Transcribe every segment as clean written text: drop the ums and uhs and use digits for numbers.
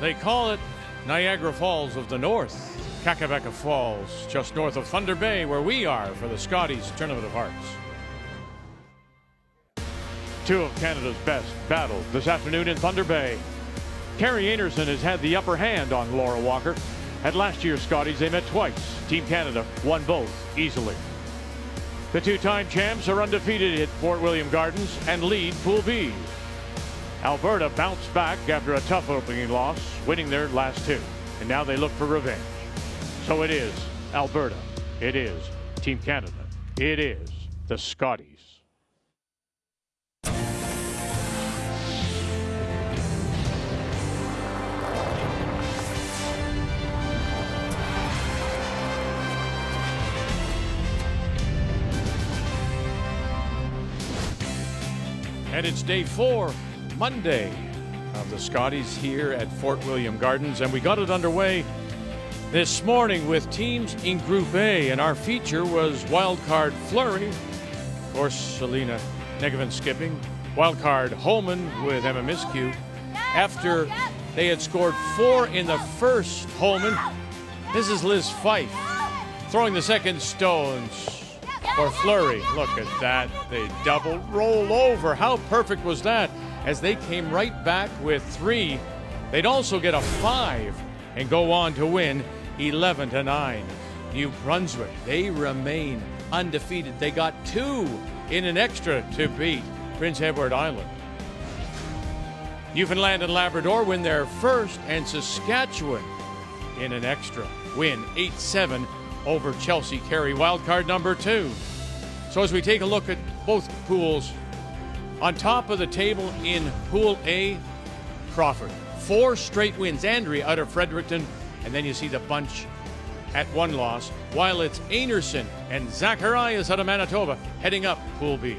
They call it Niagara Falls of the North. Kakaveka Falls, just north of Thunder Bay, where we are for the Scotties Tournament of Hearts. Two of Canada's best battled this afternoon in Thunder Bay. Carrie Einarson has had the upper hand on Laura Walker. At last year's Scotties, they met twice. Team Canada won both easily. The two-time champs are undefeated at Fort William Gardens and lead Pool B. Alberta bounced back after a tough opening loss, winning their last two. And now they look for revenge. So it is Alberta. It is Team Canada. It is the Scotties. And it's day 4, Monday, of the Scotties here at Fort William Gardens. And we got it underway this morning with teams in Group A. And our feature was wildcard Fleury. Of course, Selena Negevin skipping. Wildcard Holman with Emma Miscue. After they had scored 4 in the first, Holman. This is Liz Fife throwing the second stones for Fleury. Look at that. They double roll over. How perfect was that? As they came right back with 3. They'd also get a 5 and go on to win 11-9. New Brunswick, they remain undefeated. They got 2 in an extra to beat Prince Edward Island. Newfoundland and Labrador win their first, and Saskatchewan in an extra win 8-7 over Chelsea Carey, wildcard number 2. So as we take a look at both pools, on top of the table in Pool A, Crawford. 4 straight wins. Andrea out of Fredericton, and then you see the bunch at 1 loss, while it's Einarson and Zacharias out of Manitoba heading up Pool B.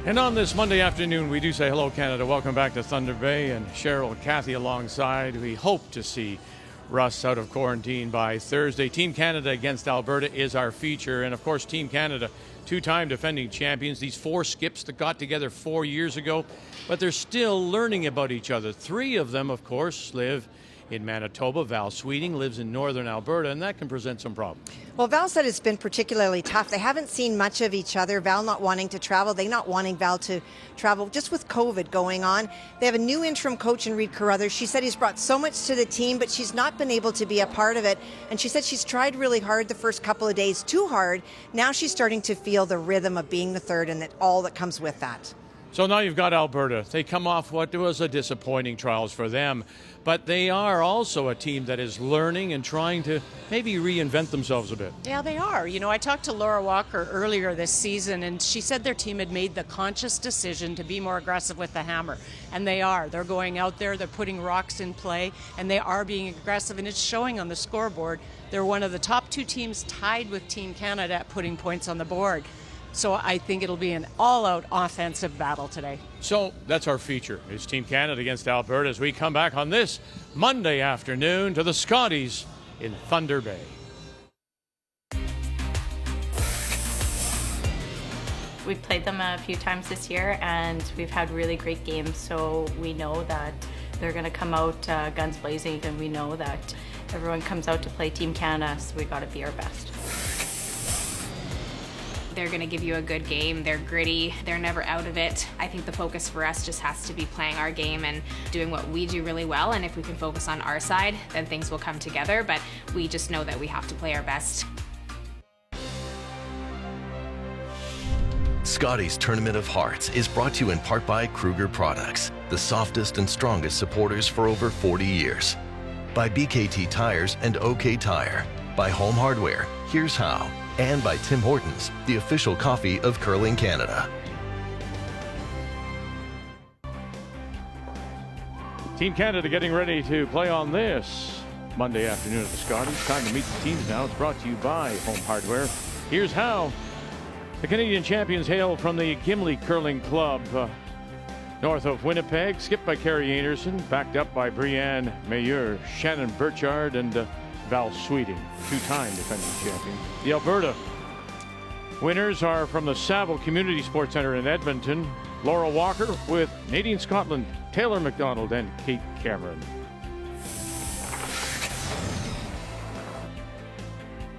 And on this Monday afternoon, we do say hello, Canada. Welcome back to Thunder Bay, and Cheryl, Kathy alongside. We hope to see Russ out of quarantine by Thursday. Team Canada against Alberta is our feature. And of course, Team Canada, 2-time defending champions. These 4 skips that got together 4 years ago, but they're still learning about each other. 3 of them, of course, live in Manitoba. Val Sweeting lives in northern Alberta, and that can present some problems. Well, Val said it's been particularly tough. They haven't seen much of each other. Val not wanting to travel. They not wanting Val to travel, just with COVID going on. They have a new interim coach in Reed Carruthers. She said he's brought so much to the team, but she's not been able to be a part of it. And she said she's tried really hard the first couple of days, too hard. Now she's starting to feel the rhythm of being the third and all that comes with that. So now you've got Alberta. They come off what was a disappointing trials for them, but they are also a team that is learning and trying to maybe reinvent themselves a bit. Yeah, they are. You know, I talked to Laura Walker earlier this season, and she said their team had made the conscious decision to be more aggressive with the hammer, and they are. They're going out there, they're putting rocks in play, and they are being aggressive, and it's showing on the scoreboard. They're one of the top 2 teams tied with Team Canada at putting points on the board. So I think it'll be an all-out offensive battle today. So that's our feature. It's Team Canada against Alberta as we come back on this Monday afternoon to the Scotties in Thunder Bay. We've played them a few times this year, and we've had really great games, so we know that they're going to come out guns blazing, and we know that everyone comes out to play Team Canada, so we got to be our best. They're going to give you a good game. They're gritty. They're never out of it. I think the focus for us just has to be playing our game and doing what we do really well. And if we can focus on our side, then things will come together. But we just know that we have to play our best. Scotties Tournament of Hearts is brought to you in part by Kruger Products, the softest and strongest supporters for over 40 years. By BKT Tires and OK Tire. By Home Hardware, Here's How. And by Tim Hortons, the official coffee of Curling Canada. Team Canada getting ready to play on this Monday afternoon at the Scotties. Time to meet the teams now. It's brought to you by Home Hardware. Here's How. The Canadian champions hail from the Gimli Curling Club, north of Winnipeg, skipped by Carrie Einarson, backed up by Brianne Mayer, Shannon Burchard, and Val Sweeting, 2-time defending champion. The Alberta winners are from the Saville Community Sports Center in Edmonton. Laura Walker with Nadine Scotland, Taylor McDonald, and Kate Cameron.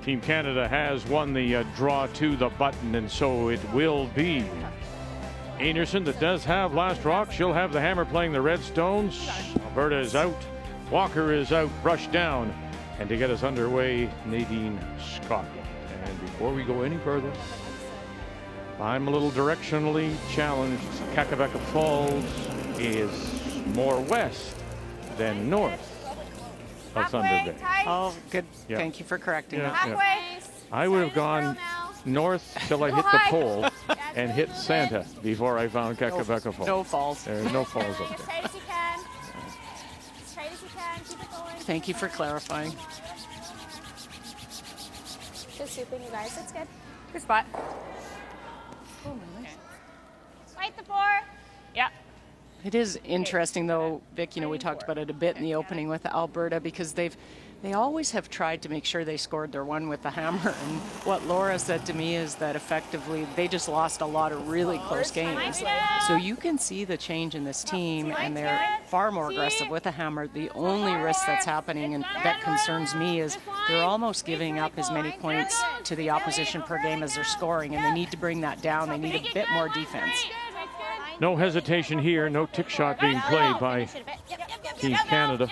Team Canada has won the draw to the button, and so it will be Einarson that does have last rock. She'll have the hammer playing the Redstones. Alberta is out. Walker is out, brushed down. And to get us underway, Nadine Scotland. And before we go any further, I'm a little directionally challenged. Kakaveka Falls is more west than north of Thunder Bay. Oh, good. Yeah. Thank you for correcting that. Halfway. I would have gone north till I hit the pole and hit Santa before I found Kakaveka Falls. No falls. There's no falls up As there. straight as you can. Straight as you can. Keep it going. Thank you for clarifying. Just swooping, you guys. That's good. Good spot. Fight the 4. Yeah. It is interesting, though, Vic, we talked about it a bit in the opening with Alberta, because they always have tried to make sure they scored their one with the hammer. And what Laura said to me is that effectively they just lost a lot of really close games. So you can see the change in this team, and they're far more aggressive with the hammer. The only risk that's happening and that concerns me is they're almost giving up as many points to the opposition per game as they're scoring, and they need to bring that down. They need a bit more defense. No hesitation here. No tick shot being played by Team Canada.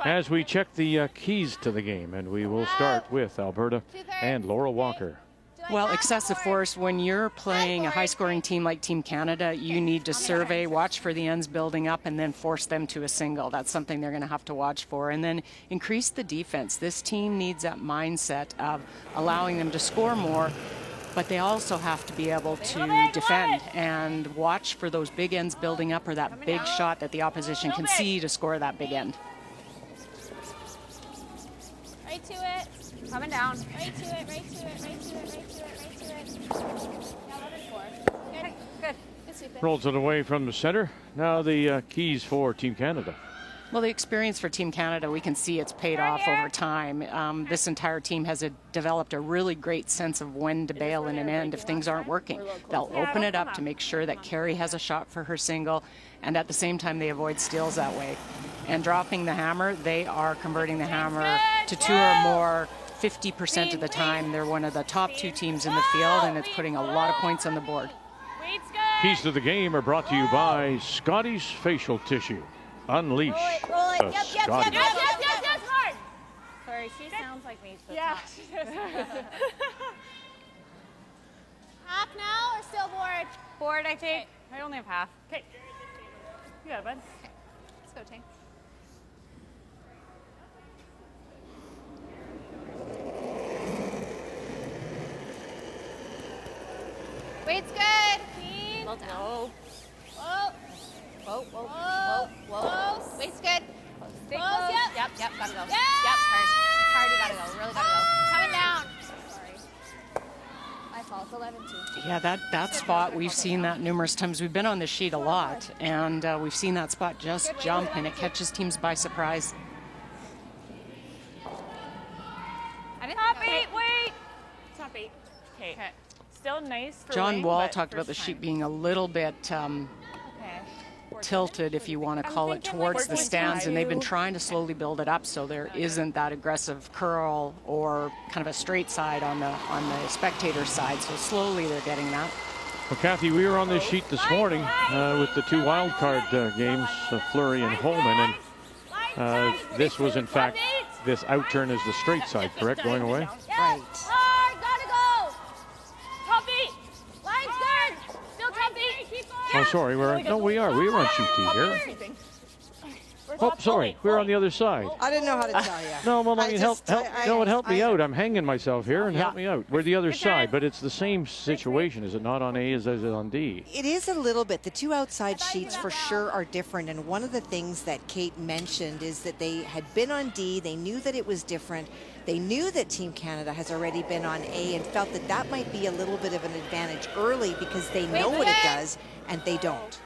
As we check the keys to the game, and we will start with Alberta and Laura Walker. Well, excessive force, when you're playing a high-scoring team like Team Canada, you need to survey, watch for the ends building up, and then force them to a single. That's something they're going to have to watch for. And then increase the defense. This team needs that mindset of allowing them to score more, but they also have to be able to defend and watch for those big ends building up, or that big shot that the opposition can see to score that big end. Right to it. Coming down. Right to it, right to it, right to it, right to it, right to it. Yeah, 11-4. Good, good. Good sweep it. Rolls it away from the center. Now the keys for Team Canada. Well, the experience for Team Canada, we can see it's paid off over time. This entire team has developed a really great sense of when to bail in an end if things aren't working. They'll open it up to make sure that Carrie has a shot for her single, and at the same time they avoid steals that way. And dropping the hammer, they are converting the hammer to 2 or more 50% of the time. They're one of the top 2 teams in the field, and it's putting a lot of points on the board. Keys to the game are brought to you by Scotties Facial Tissue. Unleash the Scotties. Hard. Sorry, she sounds like me. So yeah. Half now or still board? Board, I think. I only have half. Okay. You got it, bud. Let's go, Tank. Weight's good. Clean. Well done. Whoa. Whoa, whoa, whoa, whoa. Weight's good. Stay close. Yep, gotta go. Yep, hard. Hard, you gotta go. Really gotta go. Coming down. Sorry. My fault. 11-2. Yeah, that spot, we've seen that numerous times. We've been on the sheet a lot, and we've seen that spot just jump, and it catches teams by surprise. Top 8, wait. Top 8. Okay. Still nice for John wing, Wall but talked about the first sheet time. being a little bit tilted, if you want to call it, towards the stands, and they've been trying to slowly build it up so there isn't that aggressive curl or kind of a straight side on the spectator side. So slowly they're getting that. Well, Kathy, we were on this sheet this morning with the 2 wild card games, Fleury and Holman, and this was in fact, this outturn is the straight side, correct, going away? Right. Gotta go. Top 8. Line's good. Still top 8. Keep going. Oh, sorry, we were on sheet T here. Oh, sorry, we're on the other side. I didn't know how to tell you. No, well, I mean, help me I- out. I'm hanging myself here, and help me out. We're the other side, but it's the same situation, is it not, on A as it is on D? It is a little bit. The 2 outside sheets for sure are different, and one of the things that Kate mentioned is that they had been on D. They knew that it was different. They knew that Team Canada has already been on A and felt that that might be a little bit of an advantage early because they know what it does, and they don't.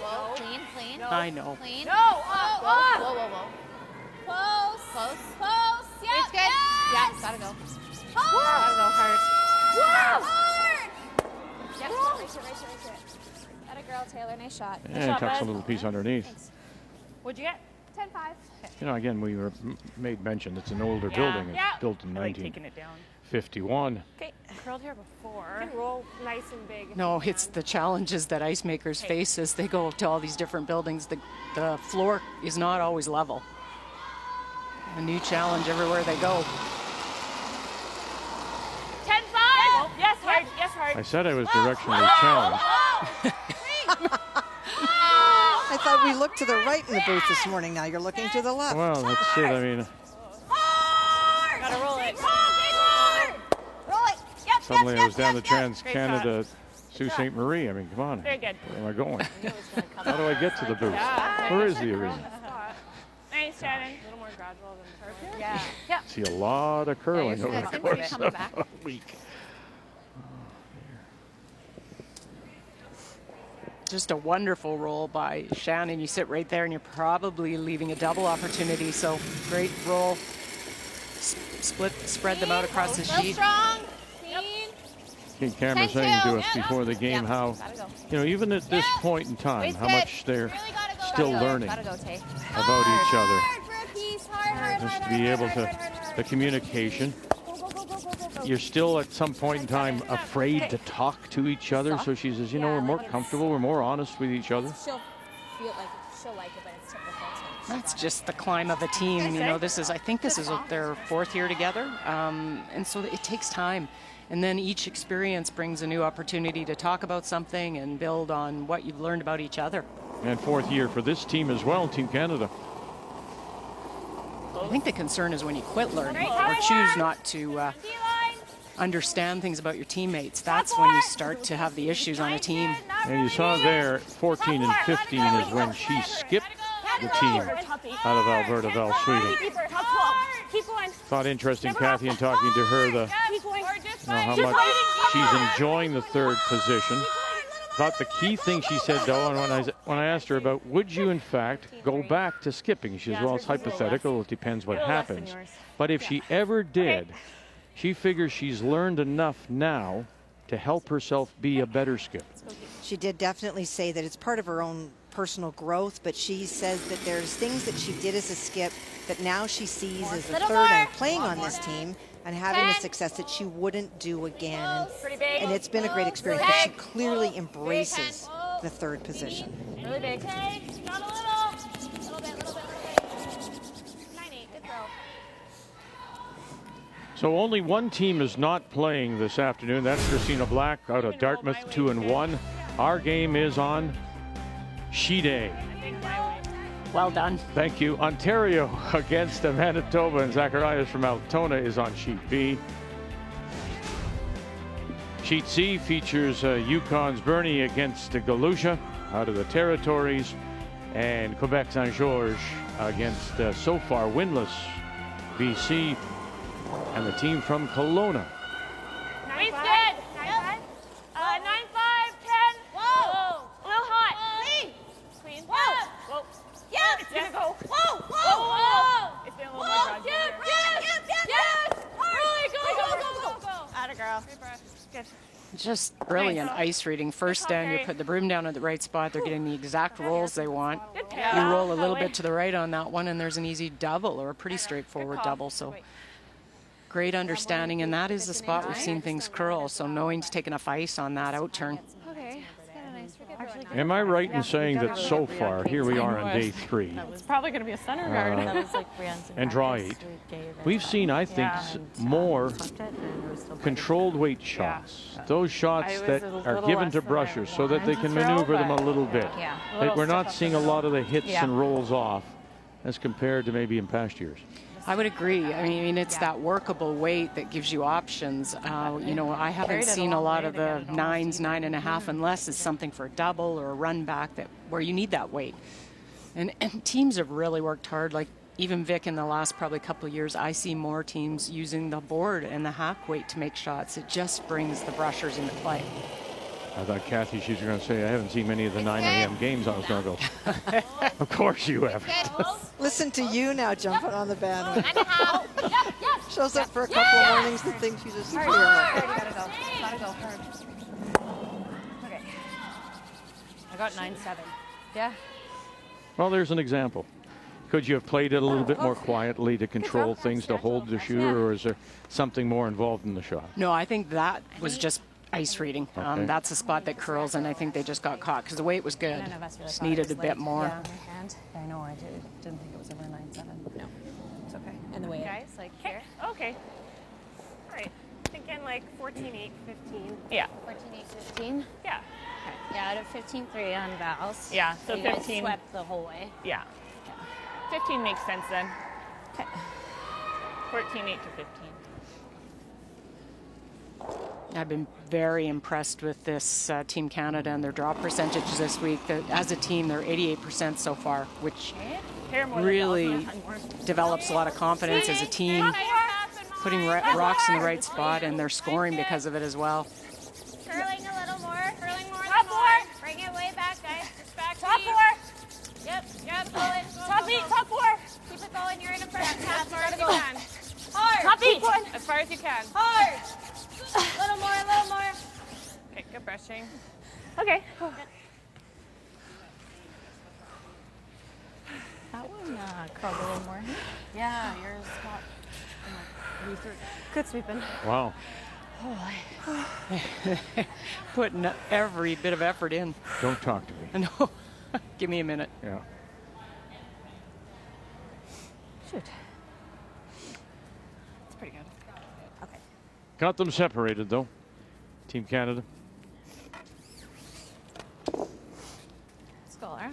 Whoa, clean. I know. Clean. No, whoa. Close. Yep. It's good. Yes. Gotta go. Gotta go hard. Hard. Yep. Right here. That a girl, Taylor. Nice shot. And tucks a little piece underneath. Thanks. What'd you get? 10-5. You know, again, we made mention it's an older building. It's built in I like taking it down. 1951. Okay. Curled here before. You can roll nice and big. No, it's the challenges that ice makers face as they go to all these different buildings. The floor is not always level. A new challenge everywhere they go. 10-5. Yes, hard. Yes, hard. I said I was directionally challenged. I thought we looked to the right in the booth this morning. Now you're looking to the left. Well, that's it. I mean, Gotta roll it. Roll it. Yep. suddenly I was down the Trans-Canada Sault Ste. Marie. I mean, come on. Very good. Where am I going? How do I get to the booth? Where is the arena? Nice, Shannon. A little more gradual than perfect. Yeah. See a lot of curling over the course of a week. Just a wonderful roll by Shannon. You sit right there and you're probably leaving a double opportunity. So great roll. Spread them out across the sheet. Strong. Kate Cameron saying to us before the game how, you know, even at this point in time, how much they're still learning about each other. Just to be able to, the communication. You're still at some point in time afraid to talk to each other. So she says, you know, we're more comfortable, we're more honest with each other. She'll like it, but it's typical. That's just the climb of a team. You know, I think this is their 4th year together. And so it takes time. And then each experience brings a new opportunity to talk about something and build on what you've learned about each other. And 4th year for this team as well, Team Canada. I think the concern is when you quit learning or choose not to understand things about your teammates. That's when you start to have the issues on a team. And you saw there, 14 and 15 is when she skipped the team out of Alberta, Val Sweden. Thought interesting, Kathy, in talking to her, how much she's enjoying the 3rd position. Thought the key thing she said, though, and when I asked her about, would you in fact go back to skipping? She says, well, it's hypothetical. It depends what happens. But if she ever did, she figures she's learned enough now to help herself be a better skipper. She did definitely say that it's part of her own personal growth, but she says that there's things that she did as a skip that now she sees as a 3rd and playing on this team and having the success that she wouldn't do again. And it's been a great experience, but she clearly embraces the 3rd position. Really big. Okay, not a little. Little bit. 9-8, good throw. So only one team is not playing this afternoon. That's Christina Black out of Dartmouth, 2-1. Our game is on Sheet A. Well done. Thank you. Ontario against Manitoba, and Zacharias from Altona is on Sheet B. Sheet C features Yukon's Bernie against Galusha out of the Territories, and Quebec Saint-Georges against so far winless BC and the team from Kelowna. Nice, good. 9-5. 9-5, 10. Whoa. A little hot. Clean. Whoa. Whoa. Yes. It's gonna go. Whoa. It's been a little more dodgy. Yes. Really go. Atta girl. Good. Just brilliant ice reading. First down, you put the broom down at the right spot. They're getting the exact rolls they want. You roll a little bit to the right on that one, and there's an easy double or a pretty straightforward double. So great understanding, and that is the spot we've seen things curl. So knowing to take enough ice on that out turn. Okay. Am I right in saying that so far, here we are on day 3, It's probably going to be a center guard. and draw 8, we've seen, I think, more controlled weight shots. Those shots that are given to brushers so that they can maneuver them a little bit. That we're not seeing a lot of the hits and rolls off as compared to maybe in past years. I would agree. I mean, it's that workable weight that gives you options. You know, I haven't seen a lot of the 9s, 9.5, unless it's something for a double or a run back where you need that weight. And teams have really worked hard. Like even Vic in the last probably couple of years, I see more teams using the board and the hack weight to make shots. It just brings the brushers into play. I thought Kathy, she's going to say, I haven't seen many of the 9 a.m. games. I was going to go, of course you haven't. Listen to you now jumping on the bandwagon. Shows up for a couple of mornings, the things you just hear. got 9-7. Yeah. Well, there's an example. Could you have played it a little bit more quietly to control things, to hold the shooter, or is there something more involved in the shot? No, I think that was just ice reading. Okay. That's a spot that curls, and I think they just got caught because the weight was good. None of us really Just thought it needed was a bit like- more. Yeah, my hand. I know, I didn't think it was over 9-7. No, it's okay. And the way Guys, like okay. here. Okay. All right. Thinking like 14-8, 15. Yeah. 14-8-15. Yeah. Okay. Yeah, out of 15-3 on Val's. Yeah, so you guys 15. swept the whole way. Yeah. 15 makes sense then. Okay. 14-8 to 15. I've been very impressed with this Team Canada and their draw percentages this week. As a team, they're 88% so far, which really develops a lot of confidence as a team, putting rocks in the right spot, and they're scoring because of it as well. Curling a little more. Curling more. Top four. Bring it way back, guys. Just back. Top four. Yep. Pull it. Top eight, top four. Keep it going. You're in a press. As far as you can. Hard. Top eight. As far as you can. Hard. A little more. A little more. Okay, good brushing. Okay. That one curled a little more. Yeah, yours got. Good sweeping. Wow. Putting every bit of effort in. Don't talk to me. No, give me a minute. Yeah. Shoot. That's pretty good. Okay. Got them separated, though. Team Canada. Scholar.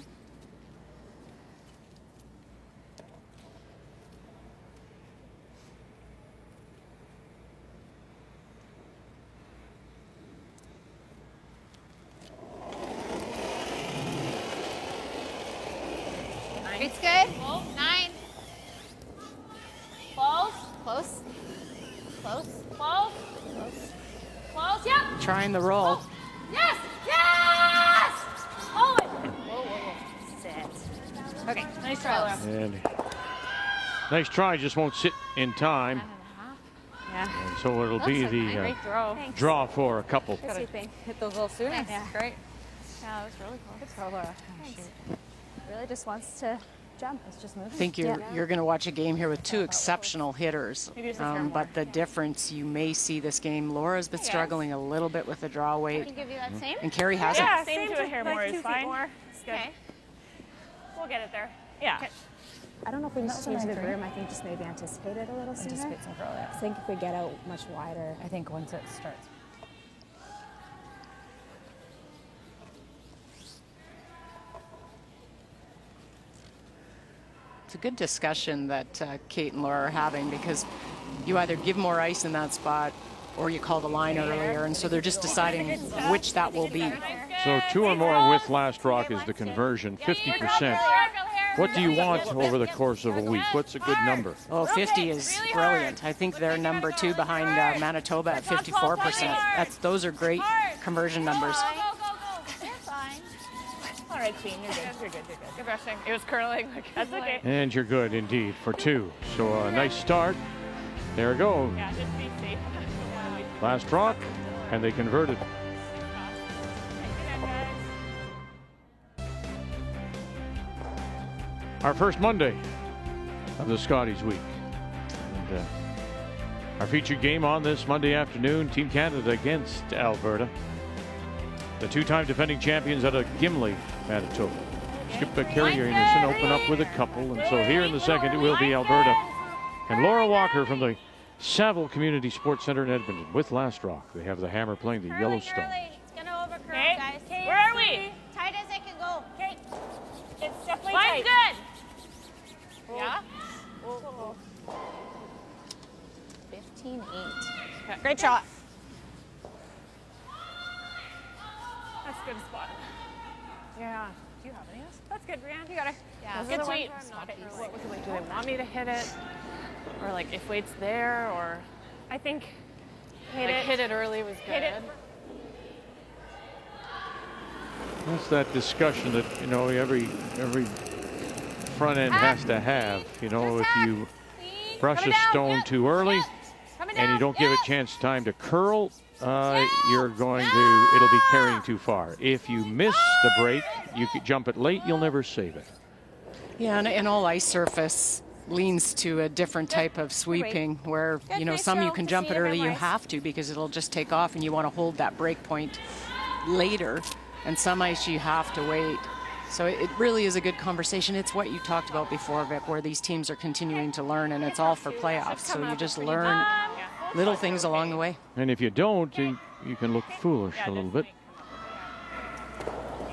It's good. 9. Close. Close. Close. Close. Close. Close. Yep. Trying the roll. Yes. Yes. Hold it. Whoa, whoa, whoa. Sit. Okay. Nice try, Laura. And nice try, just won't sit in time. Yeah. And so it'll be the Great throw. draw for a couple. What do you think? Hit those little students. Yeah. Great. Yeah, that was really cool. Good throw, Laura. Really just wants to jump. It's just moving. I think you're going to watch a game here with two exceptional hitters. Maybe just a hair more. But the difference you may see this game, Laura's been struggling a little bit with the draw Can weight, give you that same? and Carrie hasn't. Yeah, same to a hair more is fine. It's good. Okay. We'll get it there. Yeah. I don't know if we need to change the room. I think just maybe anticipate it a little sooner. Anticipate some curl, yeah. I think if we get out much wider. I think once it starts. It's a good discussion that Kate and Laura are having, because you either give more ice in that spot or you call the line earlier, and so they're just deciding which that will be. So 2 or more with last rock is the conversion, 50%. What do you want over the course of a week? What's a good number? Oh, 50 is brilliant. I think they're number 2 behind Manitoba at 54%. Those are great conversion numbers. All right, Queen, you're good. You're good. Good brushing. It was curling. That's okay. And you're good indeed for 2. So a nice start. There we go. Yeah, just be safe. Last rock, and they converted. Our first Monday of the Scotties week. And, our featured game on this Monday afternoon, Team Canada against Alberta. The 2-time defending champions out of Gimli, Manitoba. Skip Carrie Einarson open up with a couple, and so here in the second it will be Alberta and Laura Walker from the Saville Community Sports Center in Edmonton with last rock. They have the hammer playing the Yellowstone. It's going to overcurl, Okay. guys. Where are we? Tight as it can go. Okay. It's definitely Mine's tight. good. Yeah? 15-8. Great shot. That's a good spot. Yeah. Do you have any of this? That's good, Brianne. You got it. Yeah. Good sweep. What was the weight? Do they want me to hit it? Or like if weight's there, or I think hit it early was good. Hit it. That's that discussion that, you know, every front end has to have. You know, if you brush a stone too early, and you don't give it chance time to curl, you're going to, it'll be carrying too far. If you miss the break, you could jump it late, you'll never save it. Yeah, and all ice surface leans to a different type of sweeping where, you know, some you can jump it early, you have to because it'll just take off and you want to hold that break point later, and some ice you have to wait. So it really is a good conversation. It's what you talked about before, Vic, where these teams are continuing to learn, and it's all for playoffs. So you just learn little things along the way. And if you don't, you can look foolish a little bit.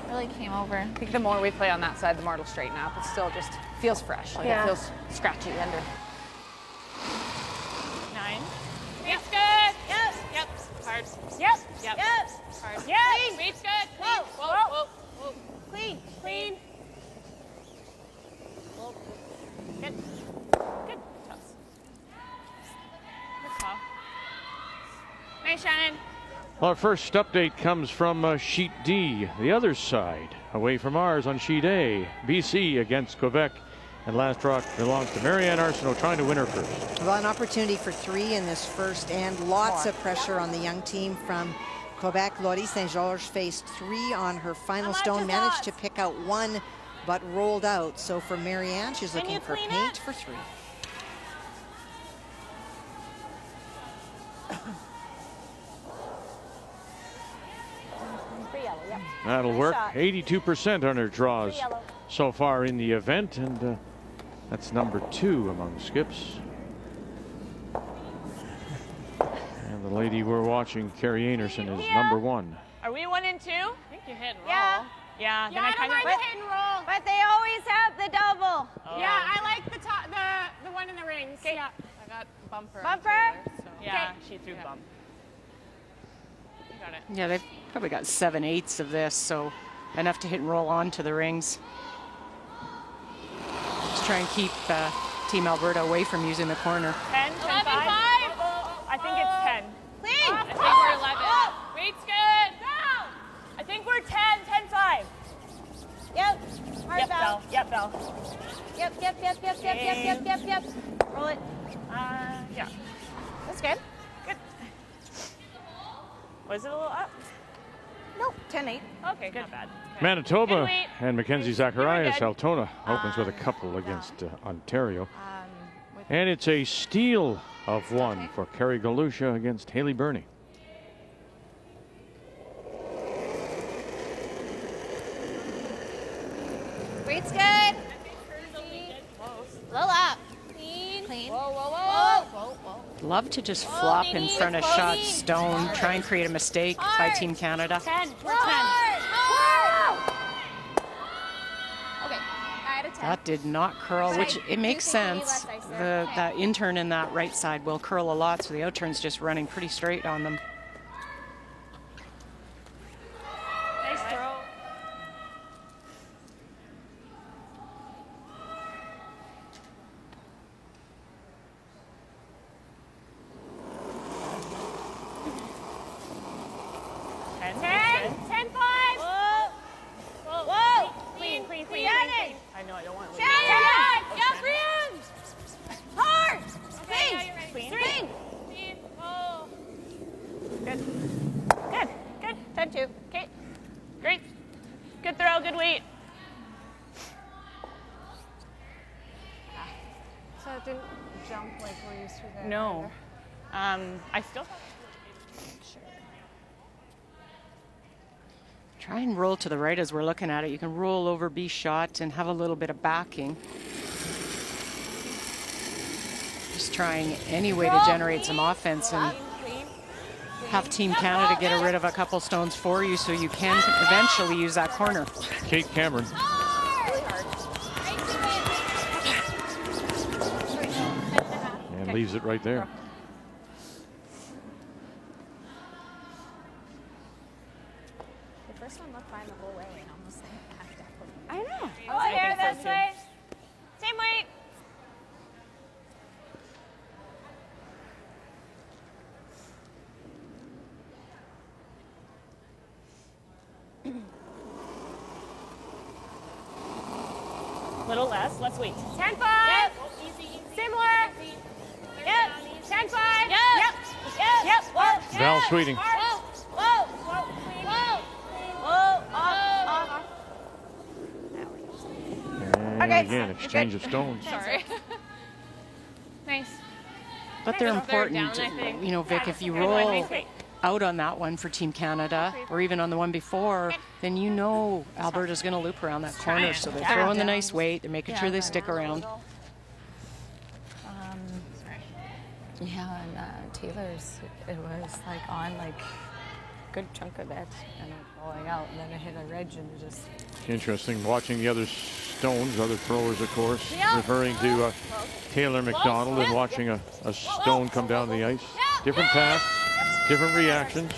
Really came over. I think the more we play on that side, the more it'll straighten up. It still just feels fresh. Like it feels scratchy under. 9. Weight's good. Yep. Yep. Hard. Yep. Yep. Yep. Hard. Yep. Clean. Weight's good. Clean. Whoa. Whoa. Whoa. Clean. Clean. Whoa. Good. Good. Toss. Good call. Nice, Shannon. Well, our first update comes from Sheet D, the other side, away from ours on Sheet A. BC against Quebec, and last rock belongs to Marianne Arsenault, trying to win her first. Well, an opportunity for 3 in this first, and lots of pressure on the young team from Quebec. Laurie St. Georges faced 3 on her final stone, managed to pick out 1, but rolled out. So for Marianne, she's looking for paint for 3. That'll work. 82% on her draws so far in the event, and that's number 2 among skips. And the lady we're watching, Carrie Einarson, is number 1. Are we 1 and 2? I think you hit and roll. Yeah. Yeah. Then I don't mind the hit and roll. But they always have the double. Oh. Yeah, I like the top, the one in the rings. Okay. Yeah. I got bumper. Bumper? Taylor, so. Yeah, she threw bump. Got it. Yeah, they've probably got 7/8 of this, so enough to hit and roll onto the rings. Just try and keep Team Alberta away from using the corner. 10, 10, 5. I think it's 10. Clean. I think we're 11. Weight's good. Down. I think we're 10, 10, 5. Yep. Hard Yep, bell. Bell. Yep, Bell. Yep, yep, yep, yep, yep, yep, yep, yep, yep. Roll it. Yeah. That's good. Good. Was it a little up? Nope, 10-8. Okay, good. Not bad. Okay. Manitoba Good weight. and Mackenzie Zacharias. Altona opens with a couple against Ontario. And it's a steal of 1 for Carrie Galusha against Haley Burney. Weight's good. Low up. Clean. Clean. Whoa, whoa, whoa. Whoa, whoa. Love to just flop in front of shot stone, try and create a mistake by Team Canada. 10. We're 10. Okay, 9 out of 10. That did not curl, which it makes sense. The intern in that right side will curl a lot, so the outturn's just running pretty straight on them. Nice throw. I know, I don't want to leave. Hard! Okay, yeah, you're right. Clean. Oh. Good. Good. Good. 10-2. Okay. Great. Good throw, good weight. So it didn't jump like we're used to there. No. I still have Try and roll to the right as we're looking at it. You can roll over, be shot, and have a little bit of backing. Just trying any way to generate some offense and have Team Canada get rid of a couple stones for you so you can eventually use that corner. Kate Cameron. And leaves it right there. The first one looked fine the whole way and almost like I know. Oh, here, this way. Same weight. Little less. Let's wait. 10-5. Yep. Easy, easy. Similar. Easy. Yep. 10-5. Yep. Yep. Yep. Whoa. Val Sweeting. Whoa. Whoa. Whoa. Whoa. Off. And again, exchange of stones. Sorry. Nice. But they're They're important. down, I think. You know, Vic, if you Okay, roll wait. out on that one for Team Canada, or even on the one before, then you know Alberta's going to loop around that corner. So they're throwing the nice weight. They're making sure they stick around. Yeah, and Taylor's, it was like on like good chunk of it and it falling out, and then it hit a ridge and it just. Interesting watching the other stones, other throwers, of course, referring to Taylor McDonald and watching a stone come down the ice. Different path, different reactions.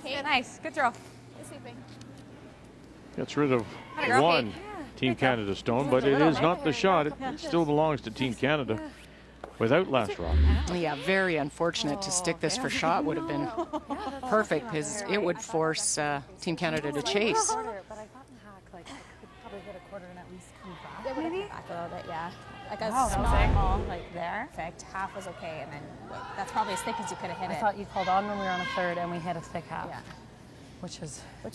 Yeah, nice, good throw. Gets rid of one Team Canada stone, but it is not the shot. It still belongs to Team Canada without last rock. Yeah, very unfortunate to stick this for shot. Would have been perfect because it would force Team Canada to chase. But I got in hack, like I could probably hit a quarter and at least come back. It would have come back a little bit, yeah. Like a Wow, small, like there. Perfect. Half was okay, and then that's probably as thick as you could have hit I it. thought you called on when we were on a third and we hit a thick half. Yeah. Which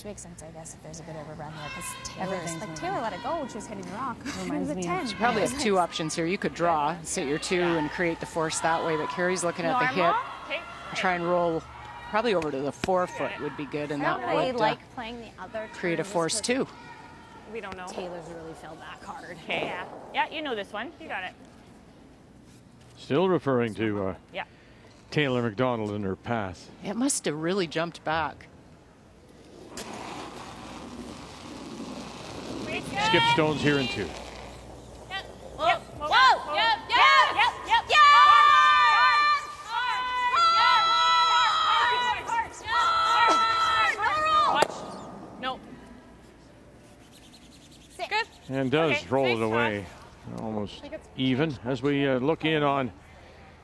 makes sense, I guess, if there's a bit of a run there, because Everything's Taylor let it go when she was hitting the rock. It Reminds was a me 10. of- You probably have two options here. You could draw, sit your two, and create the force that way. But Carrie's looking at the hit. Try and roll probably over to the 4 foot would be good, and that I Oh, would like playing the other create a turn force just too. We don't know. Taylor's really fell back hard. Okay. Yeah. Yeah, you know this one. You got it. Still referring to Yeah. Taylor McDonald in her path. It must have really jumped back. Skip stones here in 2. Whoa. Whoa. Yep. Watch. No. Good. And does Okay, roll nice it away. Almost even as we look in on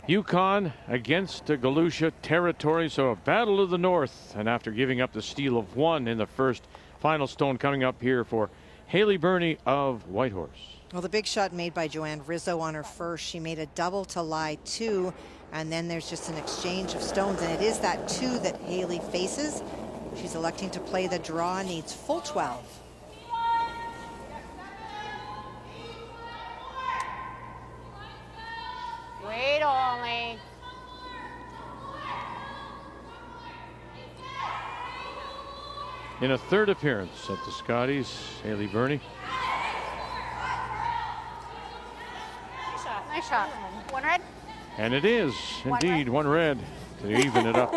Yukon against the Galusha territory. So a battle of the north. And after giving up the steal of 1 in the first, final stone coming up here for Haley Burney of Whitehorse. Well, the big shot made by Joanne Rizzo on her first. She made a double to lie 2, and then there's just an exchange of stones, and it is that 2 that Haley faces. She's electing to play the draw, needs full 12. Wait only. In a third appearance at the Scotties, Haley Burney. Nice shot. 1 red. And it is indeed 1 red to even it up.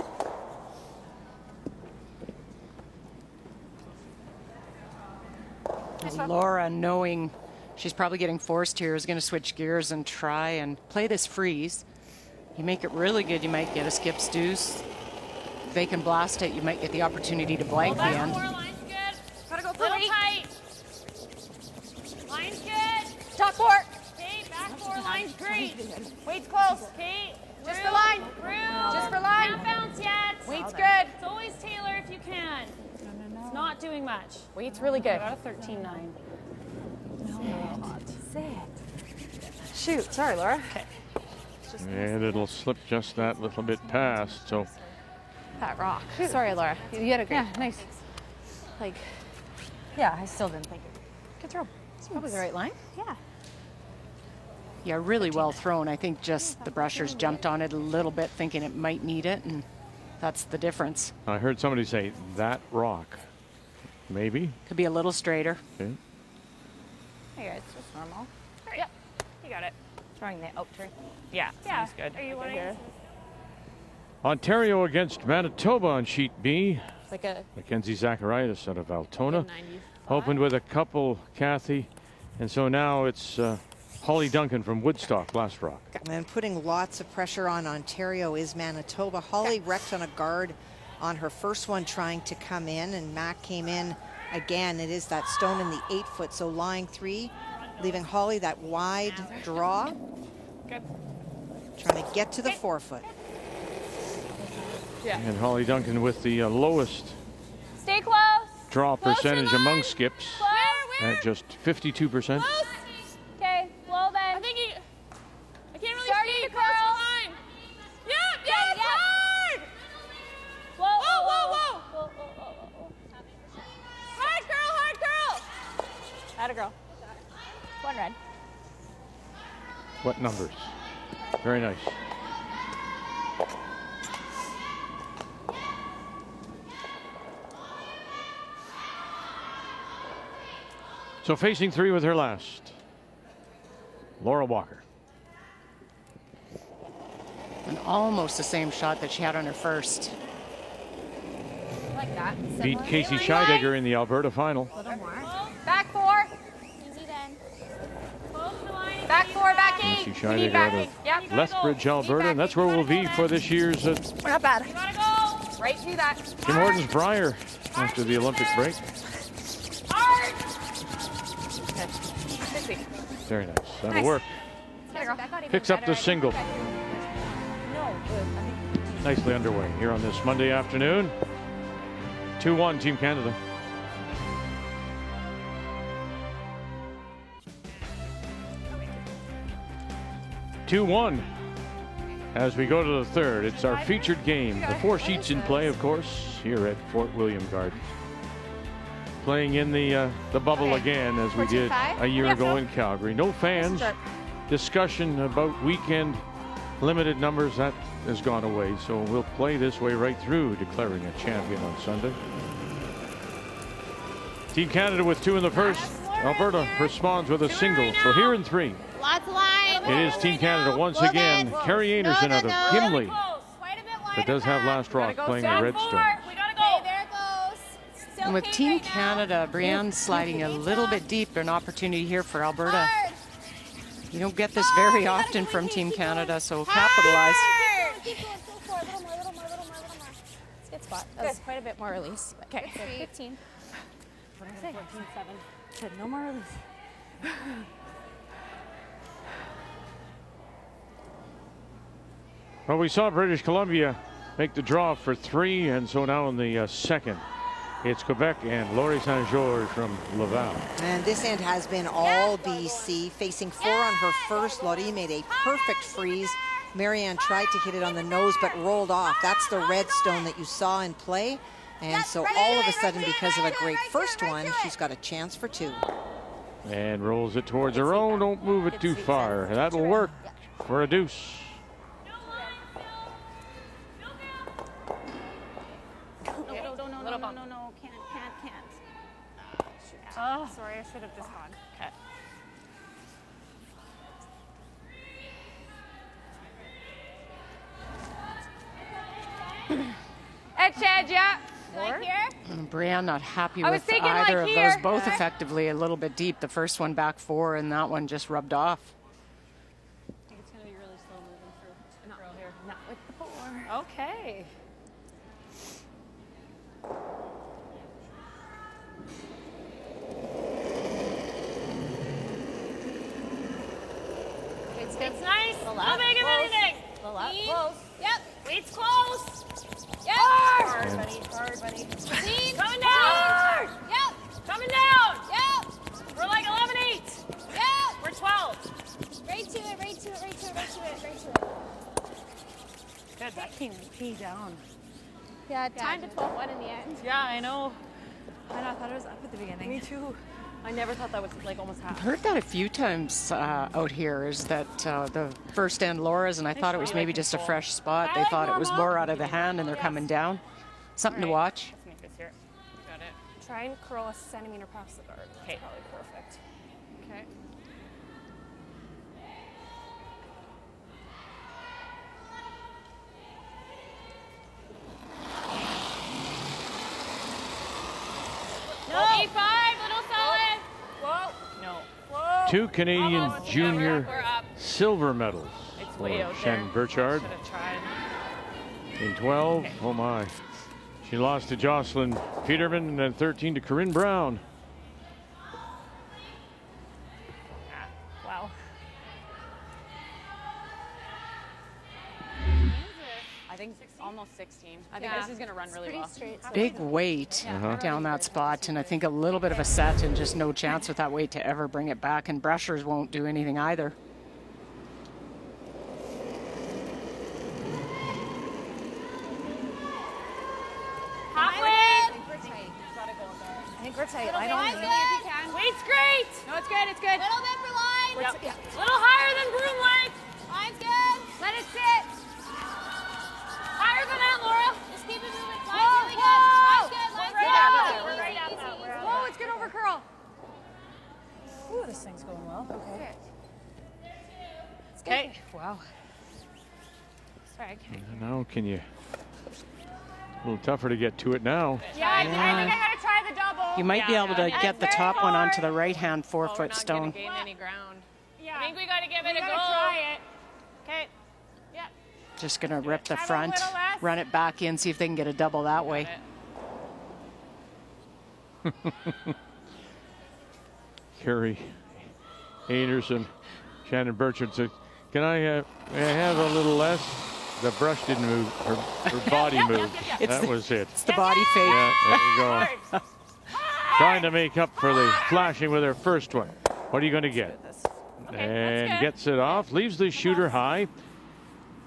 Laura, knowing she's probably getting forced here, is going to switch gears and try and play this freeze. You make it really good, you might get a skip's deuce. If they can blast it, you might get the opportunity to blank the end. Line's good. Gotta go for Little me. tight. Line's good. Top 4. Okay, back 4 line's great. Weight's close. Okay. Just for line. Through. Just for line. Can't bounce yet. Weight's good. It's always Taylor if you can. It's not doing much. Weight's really good. Got a 13-9. shoot, sorry, Laura. Okay. And it'll slip just that little bit past. So That rock. Sorry, Laura. You had a great. Yeah, nice. Like, Yeah, I still didn't think it. Good throw. it's probably the right line. Yeah. Yeah, really well thrown. I think just the brushers jumped on it a little bit, thinking it might need it, and that's the difference. I heard somebody say that rock. Maybe. Could be a little straighter. Okay. Here, it's just normal. Yep. You got it. Throwing the out turn. Yeah. Sounds good. Are you wanting? Ontario against Manitoba on sheet B. It's like a Mackenzie Zacharias out of Altona. 95. Opened with a couple, Kathy. And so now it's Holly Duncan from Woodstock, last rock. And putting lots of pressure on Ontario is Manitoba. Holly wrecked on a guard on her first one trying to come in, and Mac came in again. It is that stone in the 8 foot, so lying 3, leaving Holly that wide draw. Good. Trying to get to the 4 foot. And Holly Duncan with the lowest Stay close. draw Closer percentage line. among skips Where? at just 52%. Okay, well then. I think girl. One red. What numbers? Very nice. So facing three with her last, Laura Walker. And almost the same shot that she had on her first. Like that. Beat Casey Scheidegger in the Alberta final. A little more. Back four. Easy then. Back four, back eight. Casey Scheidegger out of Lethbridge, Alberta, and that's where we'll be for this year's We're not bad. Right through that. Tim Hortons Briar after the Olympic break. Very nice. That'll work. Picks up the single. Nicely underway here on this Monday afternoon. 2-1 Team Canada. As we go to the third, it's our featured game. The four sheets in play, of course, here at Fort William Gardens. Playing in the bubble again, as we did a year ago in Calgary. No fans. Discussion about weekend limited numbers, that has gone away. So we'll play this way right through, declaring a champion on Sunday. Team Canada with two in the first. Alberta responds with a single. So here in three. Lots of line. It is Team Canada once again. Carrie Einarson out of Gimli. That does have Last Rock playing the Redstone. And with Team Canada, Brienne sliding a little bit deep, an opportunity here for Alberta. You don't get this very often from Team Canada, so capitalize. It's a good spot. That was quite a bit more release. Okay, 15. What did I say? 14-7. Said no more release. Well, we saw British Columbia make the draw for three, and so now in the second, it's Quebec and Laurie Saint-Georges from Laval. And this end has been all BC, facing four on her first. Laurie made a perfect freeze. Marianne tried to hit it on the nose, but rolled off. That's the Redstone that you saw in play. And so all of a sudden, because of a great first one, she's got a chance for two. And rolls it towards her own. Don't move it too far. That'll work for a deuce. No, can't. Oh, sorry, I should have just gone. Okay. Edge, yeah. Like here. And Brienne not happy I was with thinking either like of here. those, both effectively a little bit deep. The first one back four, and that one just rubbed off. I think it's going to be really slow moving for girl here. Not with the four. Okay. It's nice. No big of anything. Close. Yep. Weight's close. Yep. Hard, buddy. Hard, buddy. Clean. Coming down. Yep. Coming down. Yep. We're like 11-8. Yep. We're 12. Right to it. Good, that came way down. Yeah, time to 12-1 in the end. Yeah, I know. I thought it was up at the beginning. Me too. I never thought that was like almost half. I've heard that a few times out here, is that the first end Laura's, and I thought it was maybe just a fresh spot. They thought it was more out of the hand and they're coming down. Something to watch. Let's make this here. Got it. Try and curl a centimeter past the guard. Okay. Probably perfect. Okay. No. E5, little solid. Whoa. No. Whoa. Two Canadian junior We're up. silver medals It's for way out Shen there. Burchard. Should have tried. In 12, Okay. oh my. She lost to Jocelyn Peterman, and then 13 to Corinne Brown. Wow. I think almost 16. I think this is going to run really well. Big weight down that spot, and I think a little bit of a set and just no chance with that weight to ever bring it back, and brushers won't do anything either. Halfway. I think We're tight. Little I don't bit. know if you can. Weight's great. No, it's good. It's good. Little bit for line. Yep. A little higher than broom length. Line's good. Let it sit. Higher than that, Laura. Just keep it moving. Line's really good. Line's good. Line's We're good. right at that. Easy, We're right easy, at easy, that. easy. We're at Oh, it's good over curl. Ooh, this thing's going well. Okay. Okay. Wow. Sorry, I can't. Now can you? A little tougher to get to it now. Yeah, I think I gotta try the double. You might be able to get the top one onto the right-hand four-foot We're stone. not gonna gain any ground. Yeah. I think we gotta give We it a go. gotta try it. Okay. Yep. Just gonna rip the Try a front, little less. run it back in, see if they can get a double that way. Carrie Einarson, Shannon Burchard said, "Can I have a little less?" The brush didn't move. Her body moved. That was it. It's the body fake. Yeah, there you go. Trying to make up for the flashing with her first one. What are you going to get? And gets it off. Leaves the shooter high.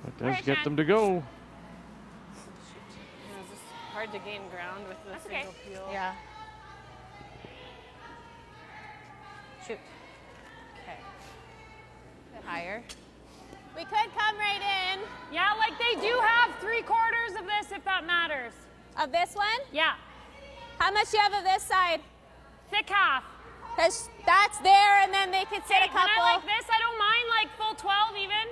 But does get them to go. It's just hard to gain ground with the single peel. Yeah. Shoot. Okay. Bit higher. We could come right in. Yeah, like they do have 3/4 of this, if that matters. Of this one? Yeah. How much do you have of this side? Thick half. Because that's there, and then they could sit Okay, a couple. Can I like this? I don't mind like full 12 even.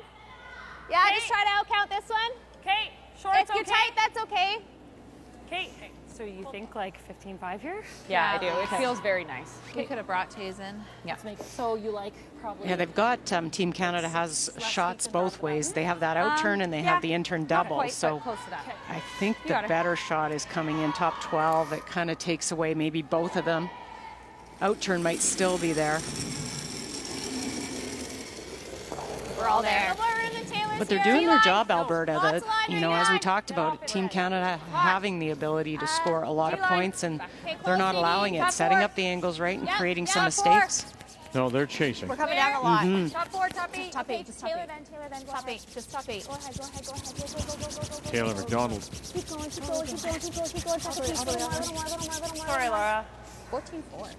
Yeah, Okay. just try to outcount this one. Okay, shorts If you're okay. tight, that's okay. Okay, so you think like 15.5 here? Yeah, I do. It feels very nice. We could have brought Taze in. Yeah. So you like probably. Yeah, they've got Team Canada has shots both ways. They have that out turn and they have the in turn double. Quite, So but close to that. I think the better shot is coming in top 12. It kind of takes away maybe both of them. Out turn might still be there. We're all there. But they're doing their job, Alberta. That, you know, as we talked about, Team Canada having the ability to score a lot of points, and they're not allowing it, setting up the angles right and creating some mistakes. No, they're chasing. We're coming down a lot. Top 4, top 8. Top 8, just top 8. Taylor then. Go Top ahead. 8, just top 8. Go ahead. Go. Go. Taylor McDonald. Keep going. Top 8. A little more. Sorry, Laura. 14-4.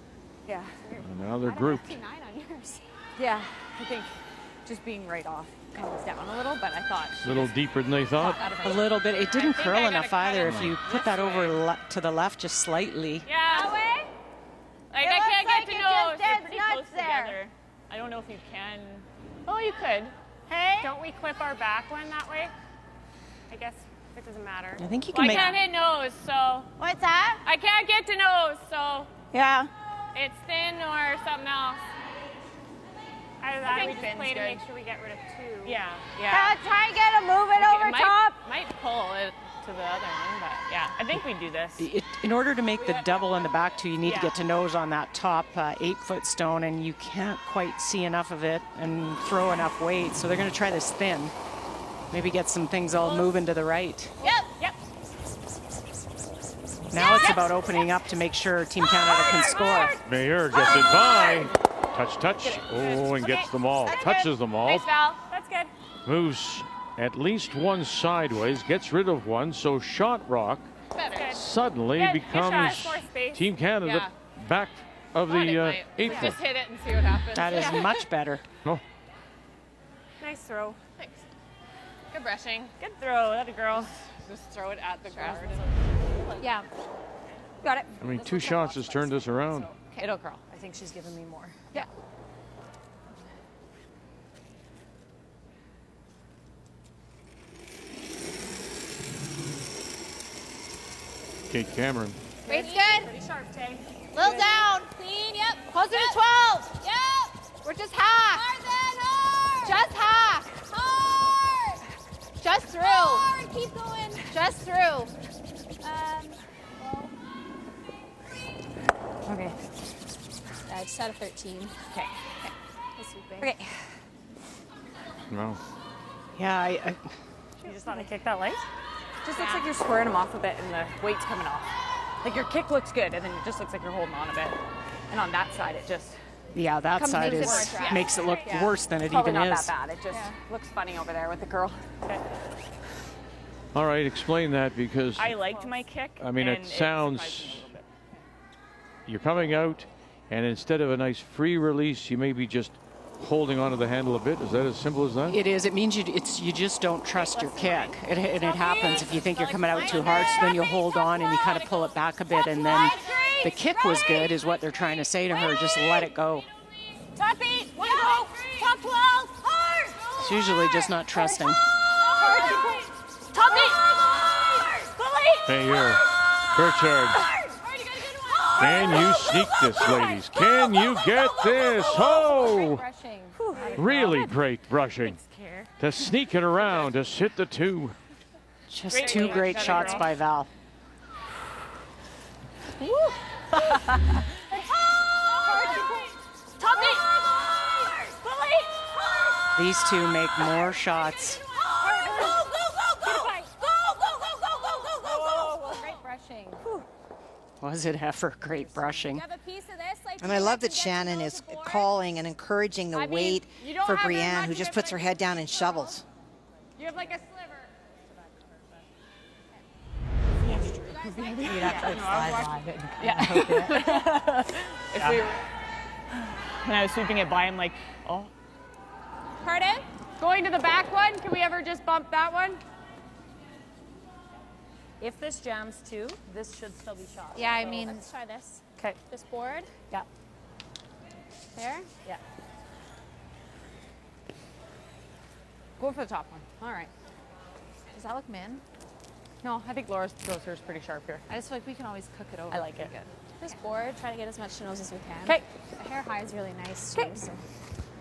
Yeah. And now they're grouped. 9 on yours. Yeah, I think just being right off comes down a little, but I thought A little deeper than they thought. A little bit. It didn't curl I gotta enough cut either. it If you put that over to the left just slightly. Yeah. That way? Like It I looks can't like get to it nose. just They're did pretty nuts close there. together. I don't know if you can. Oh, you could. Hey? Don't we clip our back one that way? I guess it doesn't matter. I think you Well, can I make. can't hit nose, so What's that? I can't get to nose, so Yeah. it's thin or something else. Either that, or we just thin's play to good. make sure we get rid of 2. yeah. Try and get a move it over top. Might pull it to the other one, but yeah, I think we do this. In order to make the double in the back two, you need to get to nose on that top 8-foot stone, and you can't quite see enough of it and throw enough weight. So they're going to try this thin. Maybe get some things all moving to the right. Yep. Now it's about opening up to make sure Team Canada can score. Mayer gets it by. Touch. Oh, and gets them all. Touches them all. Nice, Val. That's good. Moves at least one sideways. Gets rid of one. So shot rock Better. suddenly Good becomes shot, more space. Team Canada back of the 8th Just one. hit it and see what happens. That is much better. Oh, Nice throw. Thanks. Good brushing. Good throw. That a girl. Just throw it at the guard. Yeah. Got it. I mean, 2 shots has turned this around. It'll curl. I think she's giving me more. Yeah. Kate Cameron. Weight's good. Pretty sharp, Tay. Little down. Clean. Yep. Closer Yep. to 12. Yep. We're just half. Hard then. Hard. Just half. Hard. Just through. Hard. Keep going. Just through. Okay. I just had a 13. Okay. Okay. No. Yeah, You just want to kick that light? Just looks like you're squaring them off a bit and the weight's coming off. Like your kick looks good and then it just looks like you're holding on a bit. And on that side, it just yeah, that Comes side into is more track. makes it look worse than it probably even not is. that bad. It just looks funny over there with the girl. All right, explain that because I liked my kick. I mean, it and sounds surprised me a little bit. you're coming out, and instead of a nice free release, you may be just holding onto the handle a bit. Is that as simple as that? It is. It means you just don't trust your kick. And it happens if you think you're coming out too hard, so then you hold on and you kind of pull it back a bit, and then the kick was good is what they're trying to say to her. Just let it go. Top 8, one go. Top 12, hard. It's usually just not trusting. Top 8. Hey, here. Burchard. Can you sneak this, ladies? Can you get this? Oh! Really great brushing. To sneak it around, to hit the 2. Just 2 great shots by Val. These 2 make more shots. Great brushing. Was it ever great brushing? And I love that Shannon is calling and encouraging the weight for Brienne, who just puts her head down and shovels. You have like a sliver. You'd actually slide live it. Yeah. If we were, when I was sweeping it by, I'm like, oh. Pardon? Going to the back one? Can we ever just bump that one? If this jams too, this should still be shot. Yeah, I mean, let's try this. Okay. This board. Yeah. There. Yeah. Go for the top one. All right. Does that look min? No, I think Laura throws hers pretty sharp here. I just feel like we can always cook it over. I like it. Good. This board, try to get as much nose as we can. Okay. The hair high is really nice too. So.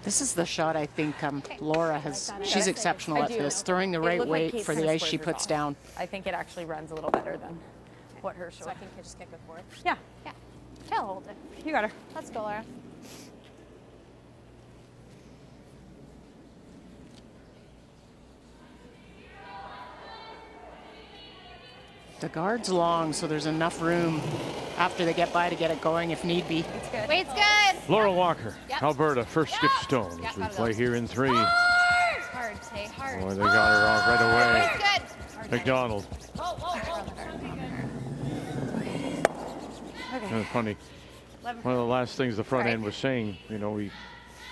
This is the shot I think Laura has. She's exceptional at this, throwing the It right looked like weight Kate's for the tennis ice she squares puts off. down. I think it actually runs a little better than what her showed. So I think you just kick it forward. Yeah. Yeah. I'll hold it. You got her. Let's go, Laura. The guard's long, so there's enough room after they get by to get it going if need be. It's good. Weight's good. Laura Walker, Yep. Alberta, first skip stone Yep, as we got it play up. here in 3. Hard. Stay hard. Boy, they got her off right away. Weight's good. McDonald. Whoa. That's funny. One of the last things the front end was saying, you know, It's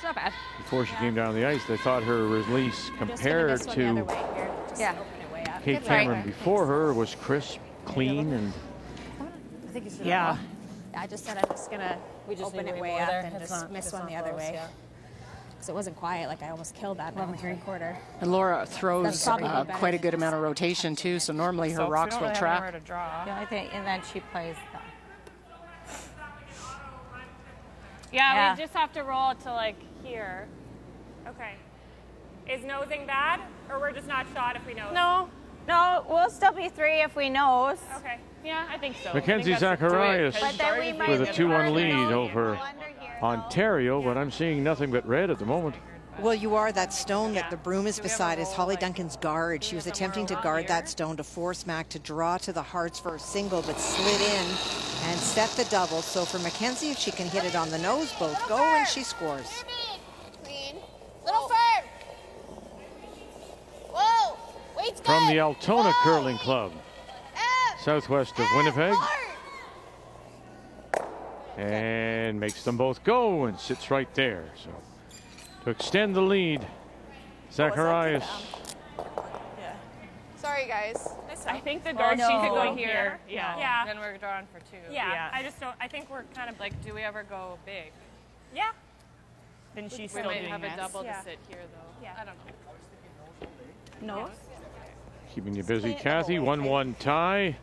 not bad. before she came down the ice, they thought her release compared Just gonna to miss one the other way here. Just Yeah. open it way up. Kate Good try. Cameron before her was crisp, clean, and I think you should. Yeah. I just said I'm just gonna open it way up and It's just not- miss it's one not the other close, way. yeah. Because it wasn't quiet. Like I almost killed that in the third quarter. And Laura throws That's probably better quite a than good just amount of rotation too, so normally her So, rocks we don't will really have trap. anywhere to draw. The only thing, and then she plays the. Yeah, We just have to roll it to like here. Okay. Is nosing bad, or we're just not shot if we nose? No, we'll still be 3 if we nose. Okay. Yeah, I think so. Mackenzie Zacharias But then we might with a be 2-1 further lead nose over under here. Ontario, but I'm seeing nothing but red at the moment. Well, you are. That stone that the broom is beside is Holly Duncan's guard. She was attempting to guard that stone to force Mac to draw to the hearts for a single, but slid in and set the double. So for Mackenzie, if she can hit it on the nose, both go, and she scores. Clean. Little firm. Whoa. Weight's good. From the Altona Whoa. Curling Club, southwest of Winnipeg, and makes them both go and sits right there. So to extend the lead, Zacharias. Sorry, guys. I think the dart sheet could go No. here. Yeah. Yeah. Then we're drawing for 2. Yeah. I just don't. I think we're kind of like. Like, do we ever go big? Yeah. Then she's We still might doing have a this. double to Yeah. sit here though. Yeah. I don't know. Nose? Keeping you busy, Kathy. 1-1 tie.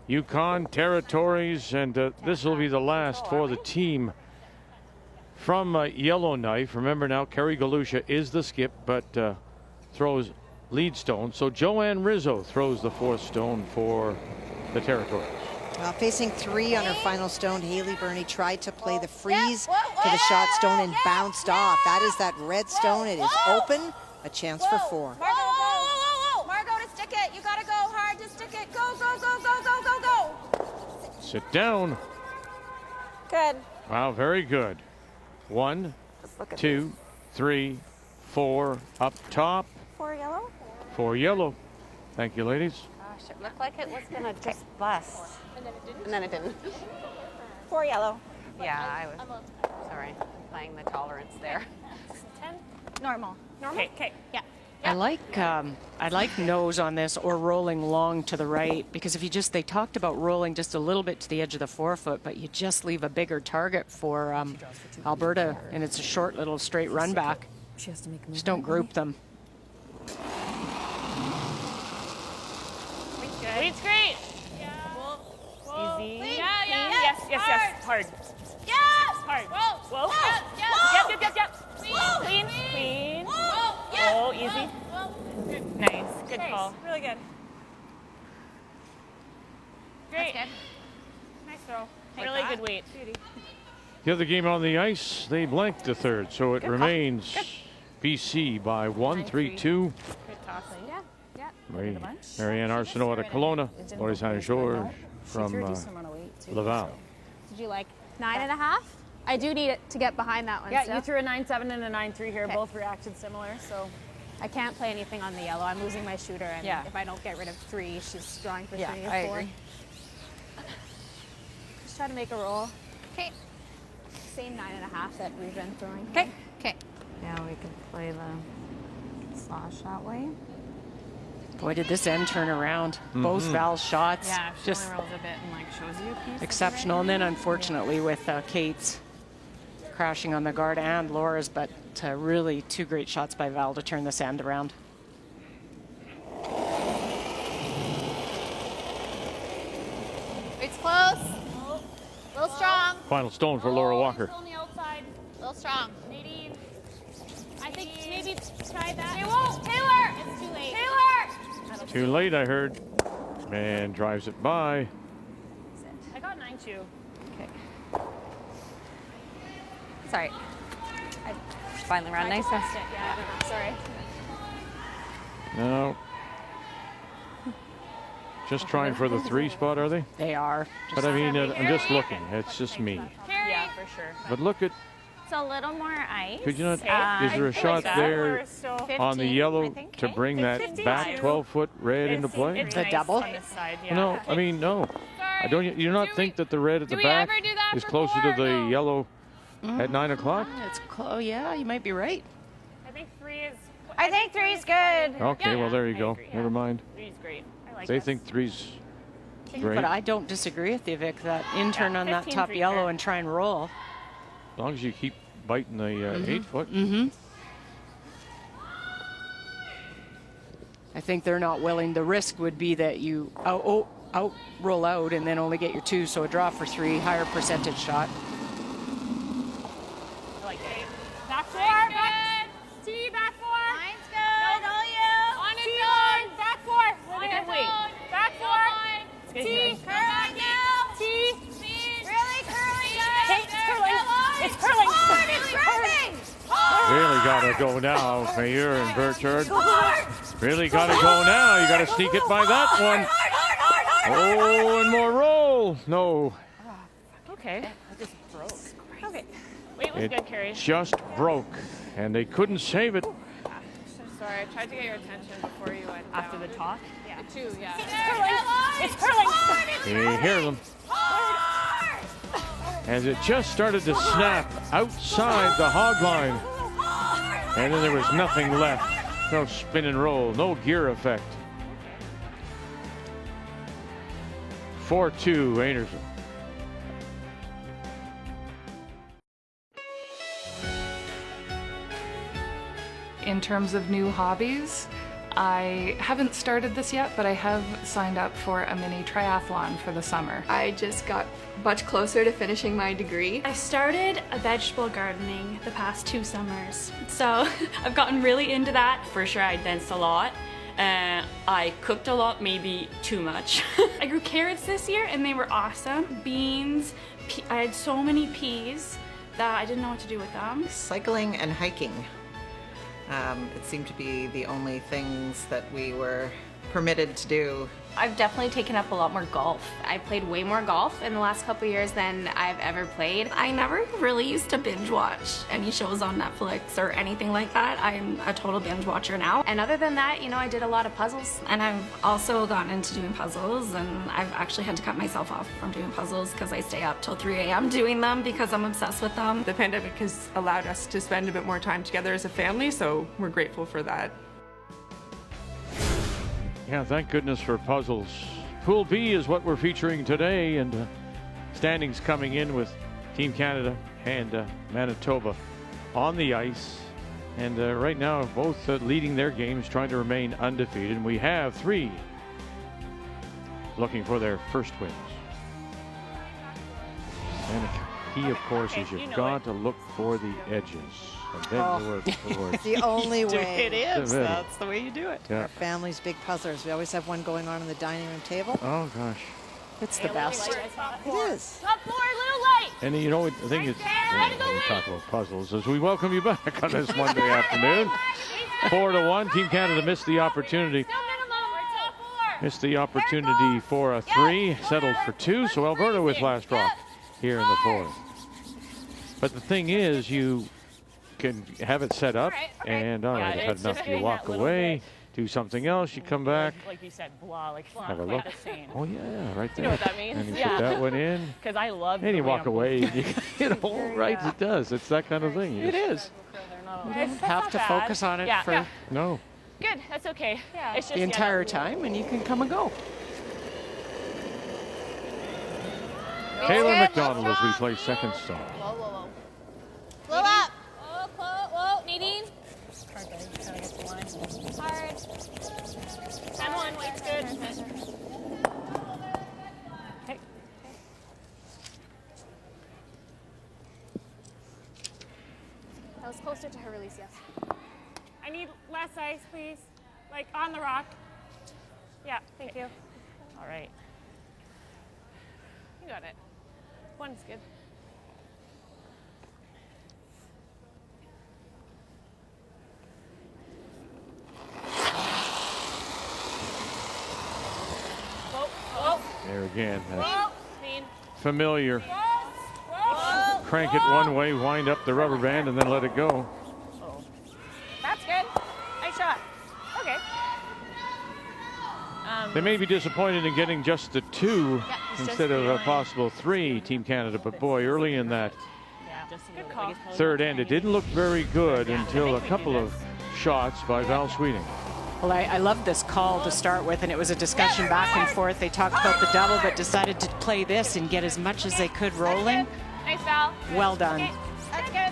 Yukon Territories, and this will be the last for the team from Yellowknife. Remember now, Kerry Galusha is the skip, but throws lead stone. So Joanne Rizzo throws the 4th stone for the Territories. Facing 3 on her final stone, Haley Burney tried to play the freeze to the shot stone and bounced off. That is that red stone. It is open. A chance for 4. Margot, to stick it. You gotta go hard to stick it. Go, go, go, go, go, go, go. Sit down. Good. Wow, very good. 1, 2, 3, 4 up top. 4 yellow? 4 yellow. Thank you, ladies. Gosh, it looked like it was gonna just bust. And then it didn't. And then it didn't. 4 yellow. Yeah, I was, sorry, playing the tolerance there. 10? Normal. Normal? Okay. Yeah. I like nose on this or rolling long to the right, because if you just, they talked about rolling just a little bit to the edge of the forefoot, but you just leave a bigger target for Alberta, and it's a short little straight run back. She has to make a Just don't group them. Weight's great. Yeah. Easy. Wait. Yeah. Yes. Hard. Yes. Hard. Whoa. Whoa. Yep. Whoa. Clean. Whoa. Yes. Oh, easy. Whoa. Nice. Good call. Really good. Great. That's good. Nice throw. Like Really that. good weight. The other game on the ice, they blanked the third, so it remains BC by 1-3-2. Good toss. Yeah. Marianne Arsenault out of Kelowna, Lori's Hannah George from Laval. Did you like 9.5? I do need it to get behind that one. Yeah, so. you threw a 9.7 and a 9.3 here. Okay. Both reacted similar, so. I can't play anything on the yellow. I'm losing my shooter, and Yeah. if I don't get rid of 3, she's drawing for 3 Yeah, or 4. I agree. Just try to make a roll. Okay. Same 9.5 that we've been throwing. Okay. Okay. Yeah, we can play the slash that way. Boy, did this end turn around. Both Val's shots, Yeah, she just only rolls a bit and like shows you a piece. exceptional. And then unfortunately with Kate's crashing on the guard and Laura's, but really 2 great shots by Val to turn this end around. It's close. A little strong. Final stone for Laura Walker. Still on the outside. A little strong. Nadine. I think maybe try that. They won't. Taylor. It's too late. Taylor. Too late, I heard. And drives it by. I got 9.2. Okay. Sorry. I finally ran nice. Yeah. Sorry. No. Just trying for the 3 spot, are they? They are. But I mean, I'm just looking. It's just me. Yeah, for sure. But look at, It's a little more ice. could you not, Okay. is there a shot there on the 15, yellow I think. to bring that 15. back 12-foot red into play? It's The nice double? on this side, yeah. No, I mean, no. I don't. You do not think that the red at the we back ever do that is closer to before? the No. yellow at 9 o'clock? It's yeah, you might be right. I think 3 is. I think 3 is good. Okay, well, there you I go. agree, yeah. Never mind. 3 is great. I like They this. think 3's great. But I don't disagree with you, Vic, that in turn on that 15 top for yellow sure. and try and roll. As long as you keep biting the 8-foot. I think they're not willing. The risk would be that you out roll out and then only get your 2, so a draw for 3, higher percentage shot. I like it. Back 4. Back. T, back 4. Mine's good. All you. On its own. Back 4. Really good weight. Back 4. T. T. Curling now. T. Really curling. Okay, it's curling. It's curling. Hard. It's curling. Really got to go now, Mayer and Burchard. Really got to go now. You got to sneak it by that one. Oh, and more roll. No, Okay. I just broke. Okay. Weight was it good, Carrie. just broke, and they couldn't save it. Sorry, I tried to get your attention before you went After down. the talk. Yeah. The 2, yeah. It's curling. You hear them. As it just started to snap outside the hog line. And then there was nothing left. No spin and roll, no gear effect. 4-2, Einarson. In terms of new hobbies, I haven't started this yet, but I have signed up for a mini triathlon for the summer. I just got much closer to finishing my degree. I started a vegetable gardening the past 2 summers, so I've gotten really into that. For sure I danced a lot. I cooked a lot, maybe too much. I grew carrots this year and they were awesome. Beans, I had so many peas that I didn't know what to do with them. Cycling and hiking. It seemed to be the only things that we were permitted to do I've definitely taken up a lot more golf. I played way more golf in the last couple of years than I've ever played. I never really used to binge watch any shows on Netflix or anything like that. I'm a total binge watcher now. And other than that, you know, I did a lot of puzzles. And I've also gotten into doing puzzles, and I've actually had to cut myself off from doing puzzles because I stay up till 3 a.m. doing them because I'm obsessed with them. The pandemic has allowed us to spend a bit more time together as a family, so we're grateful for that. Yeah, thank goodness for puzzles. Pool B is what we're featuring today, and standings coming in with Team Canada and Manitoba on the ice. And right now, both leading their games, trying to remain undefeated. And we have 3 looking for their first wins. And the key, of course, is you've got to look for the edges. And then you work towards It's the only way. It is. That's the way you do it. Yeah. Our family's big puzzlers. We always have one going on the dining room table. Oh, gosh. It's the best. It is. Top 4, a little light. And you know, the thing is, when we talk about puzzles, is we welcome you back on this Monday afternoon. 4-1. Team Canada missed the opportunity. Missed the opportunity for a 3, settled for 2. So Alberta with last rock here in the 4th. But the thing is, you can have it set up, and I just had enough. You walk away, do something else, you come back. Like you said, blah, like have a look. Oh yeah, right there. You know what that means? And you put that one in. Because I love. And you walk away. You know, right? It does. It's that kind of thing. It is. You don't have to focus on it for no. Good. That's okay. Yeah. It's just the entire time, and you can come and go. Taylor McDonald as we play second stop. Whoa, whoa, whoa. Slow up. Whoa, Nadine. Hard, buddy. Gotta get the line. Hard. 10-1, weight's good. Okay. That was closer to her release, yes. I need less ice, please. Like on the rock. Yeah, thank you. All right. You got it. One's good. There again. Clean. Familiar. Whoa. Crank it one way, wind up the rubber band, and then let it go. That's good. Nice shot. Okay. They may be disappointed in getting just the 2 instead of a possible 3, Team Canada. But boy, early in that Good call. third end, it didn't look very good until a couple of shots by Val Sweeting. Well, I love this call to start with, and it was a discussion back and forth. They talked about the double, but decided to play this and get as much as they could rolling. Nice, Val. Well done. Okay. That's good.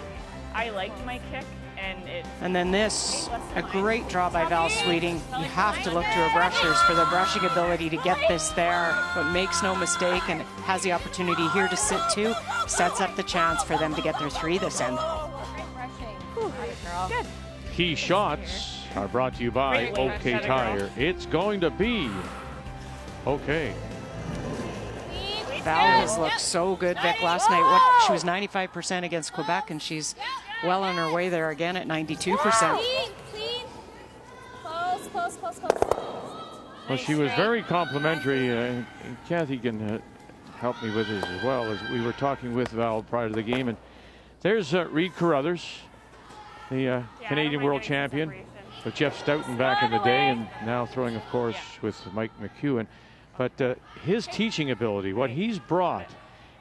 I liked my kick, and it. And then this, a great draw by Val Sweeting. You have to look to her brushers for the brushing ability to get this there, but makes no mistake and has the opportunity here to sit 2, sets up the chance for them to get their 3 this end. Good. Key shots are brought to you by OK Tire. It's going to be okay. Val has looked so good, Vic, last night. She was 95% against Quebec, and she's well on her way there again at 92%. Clean. Close. Well, she was very complimentary, and Kathy can help me with this as well, as we were talking with Val prior to the game. And there's Reed Carruthers, the Canadian world champion, with Jeff Stoughton back in the day, and now throwing, of course, with Mike McEwen. But his teaching ability, what he's brought,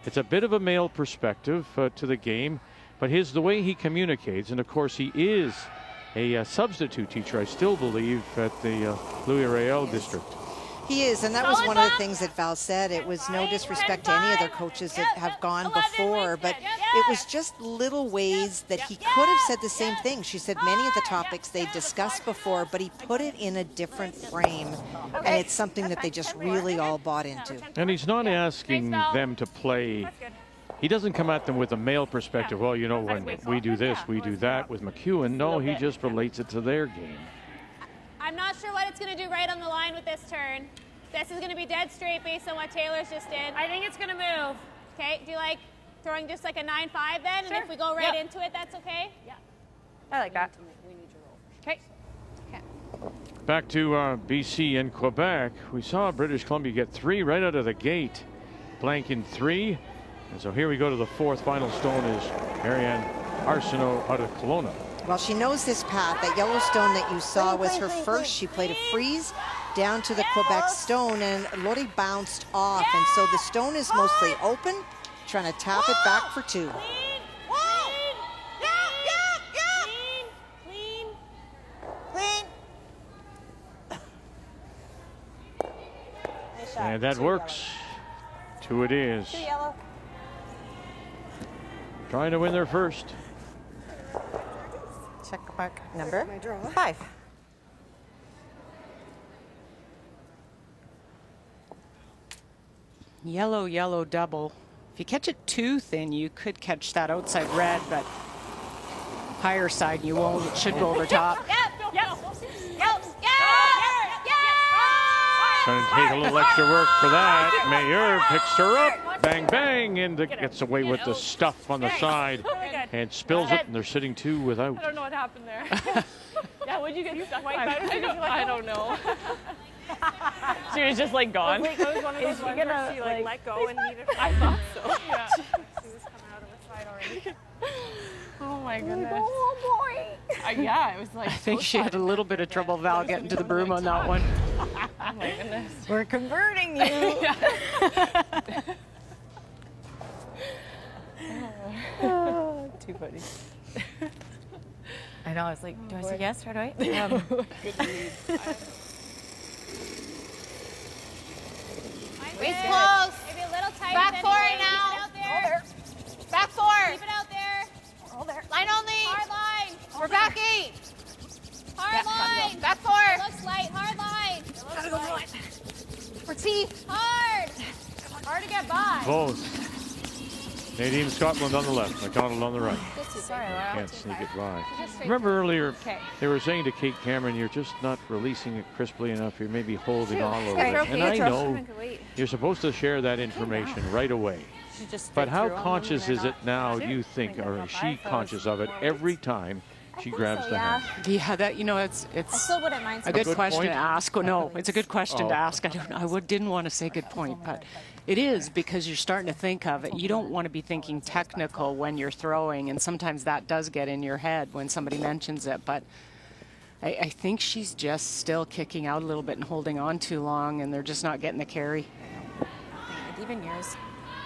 it's a bit of a male perspective to the game, but the way he communicates, and of course he is a substitute teacher, I still believe, at the Louis Riel district. He is, and that was one of the things that Val said. It was no disrespect to any other coaches that have gone before, but it was just little ways that he could have said the same thing. She said many of the topics they've discussed before, but he put it in a different frame, and it's something that they just really all bought into. And he's not asking them to play. He doesn't come at them with a male perspective. Well, you know, when we do this, we do that with McEwen. No, he just relates it to their game. I'm not sure what it's going to do right on the line with this turn. This is going to be dead straight based on what Taylor's just did. I think it's going to move. Okay, do you like throwing just like a 9-5 then? Sure. And if we go right into it, that's okay? Yeah. I like that. Okay. Back to BC and Quebec. We saw British Columbia get 3 right out of the gate. Blank in 3. And so here we go to the 4th. Final stone is Marianne Arsenault out of Kelowna. Well, she knows this path. That yellow stone that you saw was her first. She played a freeze down to the Quebec stone, and Lori bounced off. And so the stone is mostly open, trying to tap it back for 2. And that works. 2 it is. Trying to win their first. Check mark number 5. Yellow, yellow double. If you catch it too thin, you could catch that outside red, but higher side you won't. It should go over top. Trying to take a little extra work for that. Mayer picks her up. Bang, bang, and gets away with the stuff on the side and spills it, and they're sitting 2 without. I don't know what happened there. Yeah, would you get stuck? I don't know. She was just like gone. It was one of those ones where she like let go and needed her. I thought so. Yeah. She was coming out of the side already. Oh my goodness. Oh boy. Yeah, it was like. I think she had a little bit of trouble, Val, getting to the broom on that one. Oh my goodness. We're converting you. Oh, too funny. I know. I was like, do I say yes or do I? Good lead. Waist close. Maybe a little tight. Back 4 now. Back 4. Keep it out there. Hold there. Line only. Hard line. We're back 8. Hard line. Back 4. It looks light. Hard line. Gotta go light. Receive. Hard. Hard to get by. Both. Nadine Scotland on the left, McDonald on the right. Sorry, Can't sneak it by. Remember earlier, they were saying to Kate Cameron, you're just not releasing it crisply enough. You're maybe holding all over it. And I know you're supposed to share that information right away. But how conscious is it now, do you think, or is she conscious of it every time she grabs the hand? Yeah, that, you know, it's I still wouldn't mind a good question to ask. Oh, no, it's a good question to ask. I didn't want to say good point, but it is, because you're starting to think of it. You don't want to be thinking technical when you're throwing, and sometimes that does get in your head when somebody mentions it. But I think she's just still kicking out a little bit and holding on too long, and they're just not getting the carry. Like even yours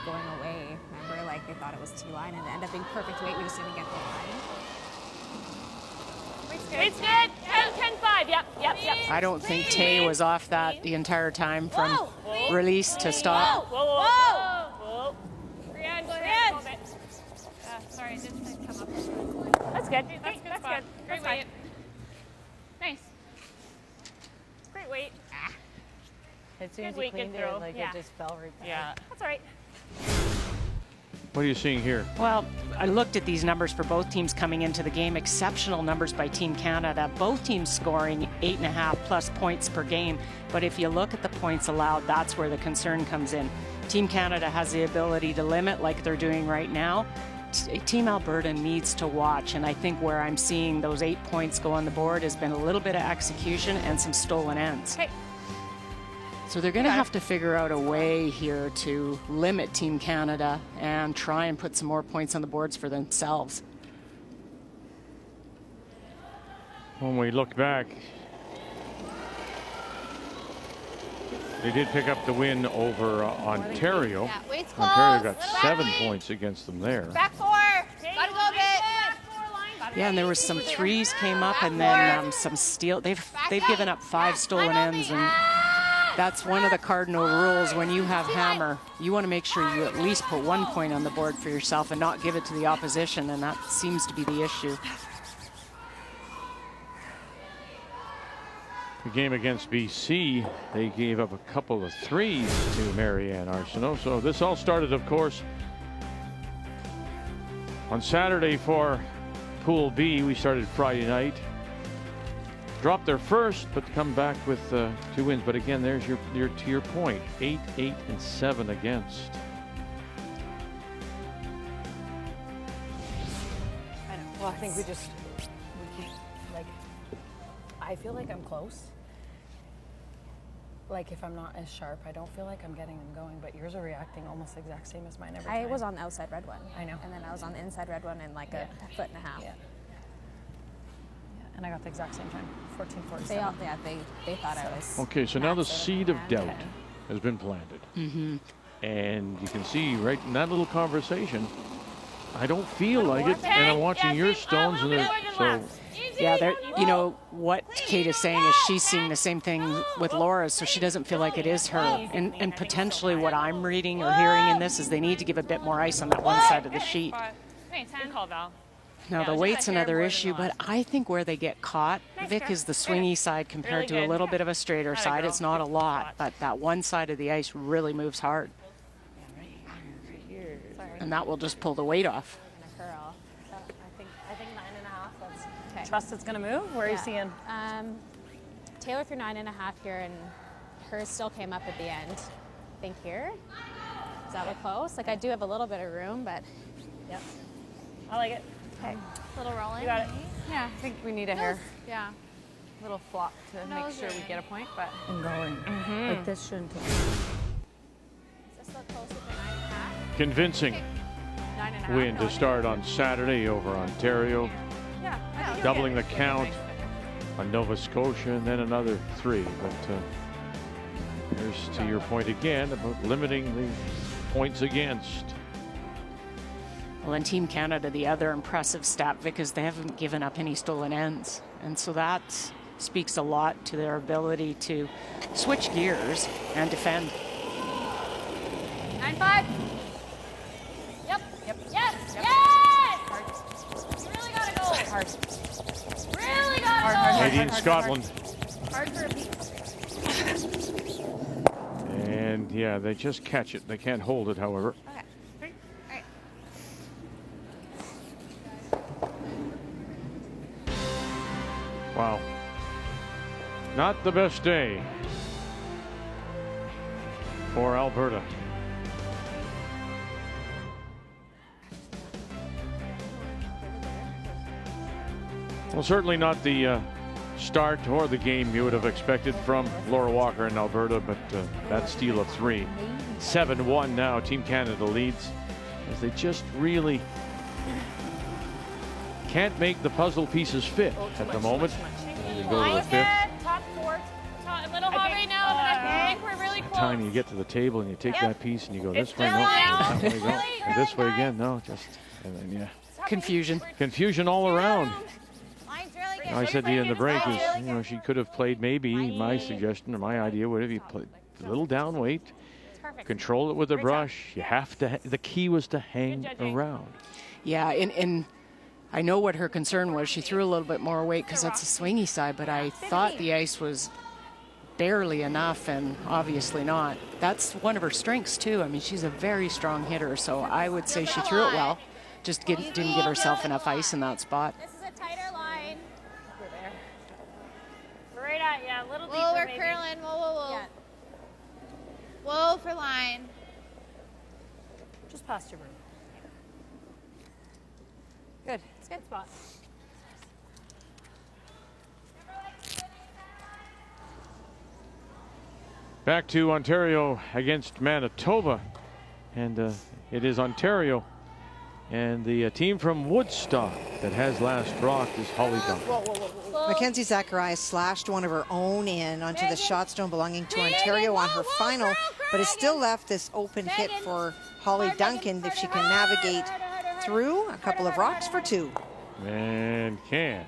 going away, remember, like they thought it was T-line and it ended up being perfect weight. We just didn't get the line. It's good. 10-5. Yep. I don't think Tay was off that the entire time from release to stop. Whoa. Brianne, go ahead. Sorry, it didn't come up. That's good. That's good. Great weight. Nice. Great weight. As soon as you cleaned it, like it just fell right back. Yeah. That's all right. What are you seeing here? Well, I looked at these numbers for both teams coming into the game. Exceptional numbers by Team Canada. Both teams scoring 8.5 plus points per game. But if you look at the points allowed, that's where the concern comes in. Team Canada has the ability to limit like they're doing right now. Team Alberta needs to watch, and I think where I'm seeing those 8 points go on the board has been a little bit of execution and some stolen ends. Okay. So they're going to have to figure out a way here to limit Team Canada and try and put some more points on the boards for themselves. When we look back, they did pick up the win over Ontario. Ontario got 7 points against them there. Back 4. Gotta go a bit. Yeah, and there was some threes came up, and then some steal. They've given up 5 stolen ends, and that's one of the cardinal rules when you have hammer. You want to make sure you at least put 1 point on the board for yourself and not give it to the opposition, and that seems to be the issue. The game against BC, they gave up a couple of threes to Marianne Arsenault. So this all started, of course, on Saturday for Pool B. We started Friday night. Dropped their first, but come back with 2 wins. But again, there's your to your point, 8, 8, and 7 against. I know. Well, I think we keep, like, I I feel like I'm close. Like if I'm not as sharp, I don't feel like I'm getting them going, but yours are reacting almost the exact same as mine every time. I was on the outside red one. I know. And then I was on the inside red one in like a foot and a half. Yeah. And I got the exact same time, 14:47. They thought I was. Okay, so now the seed of doubt has been planted. Mm-hmm. And you can see right in that little conversation, I don't feel like it, and I'm watching your stones, and so. Yeah, you know what Kate is saying is she's seeing the same thing with Laura, so she doesn't feel like it is her. And potentially what I'm reading or hearing in this is they need to give a bit more ice on that one side of the sheet. Good call, Val. Now, the weight's another issue, but I think where they get caught, Vic, is the swingy side compared to a little bit of a straighter side. It's not a lot, but that one side of the ice really moves hard. And that will just pull the weight off. I think 9.5. That's trust it's going to move. Where are you seeing? Taylor threw 9.5 here, and hers still came up at the end. I think here. Does that look close? Like I do have a little bit of room, but. Yep. I like it. Okay. Little rolling. You got it. Yeah, I think we need a hair. Yeah. Little flop to make sure we get a point, but. And going. Like this shouldn't take. Does this look closer to 9.5? Convincing 9.5. win to start on Saturday over Ontario. Yeah. Doubling the count on Nova Scotia, and then another 3. But here's to your point again about limiting the points against. Well, in Team Canada, the other impressive stat, Vic, is they haven't given up any stolen ends. And so that speaks a lot to their ability to switch gears and defend. 9-5. Yep. Yes. Yes. You really gotta go. Hard. Really gotta go. Canadian Scotland. Hard for a beat. And yeah, they just catch it. They can't hold it, however. Okay. All right. Wow. Not the best day for Alberta. Well, certainly not the start or the game you would have expected from Laura Walker in Alberta, but that steal of 3. 7-1 now. Team Canada leads as they just really can't make the puzzle pieces fit at the moment. They go to the 5th. Top 4. A little hot right now, but I think we're really close. Time you get to the table and you take that piece and you go this way, no, that way, no, and this way again, no, just, and then yeah. Confusion. Confusion all around. Line's really good. I said to you in the break is, you know, she could have played maybe, my suggestion or my idea would have you played a little down weight, control it with a brush. You have to, the key was to hang around. Yeah, and I know what her concern was. She threw a little bit more weight because that's a swingy side, but I thought the ice was barely enough, and obviously not. That's one of her strengths too. I mean, she's a very strong hitter, so I would say she threw it well. Just didn't give herself enough ice in that spot. This is a tighter line. We're right at, yeah, a little deeper. Whoa, we're curling. Whoa, whoa, whoa. Yeah. Whoa for line. Just past your room. Good. It's a good spot. Back to Ontario against Manitoba, and it is Ontario and the team from Woodstock that has last rocked is Holly Duncan. Mackenzie Zacharias slashed one of her own in onto the shot stone belonging to Ontario on her final, but it still left this open hit for Holly Duncan if she can navigate through a couple of rocks for 2. And can't.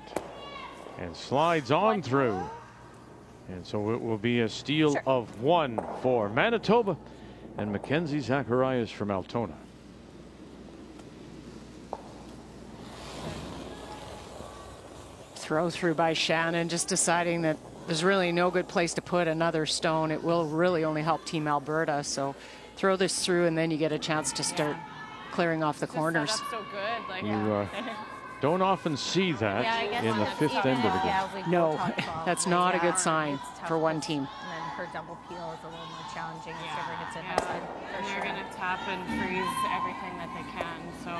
And slides on through. And so it will be a steal of 1 for Manitoba and Mackenzie Zacharias from Altona. Throw through by Shannon, just deciding that there's really no good place to put another stone. It will really only help Team Alberta. So throw this through and then you get a chance to start clearing off the corners. So good. Like, You don't often see that in the 5th end of the game. No, that's not a good sign for one team. And then her double peel is a little more challenging if ever hits it. And they're going to tap and freeze everything that they can. So.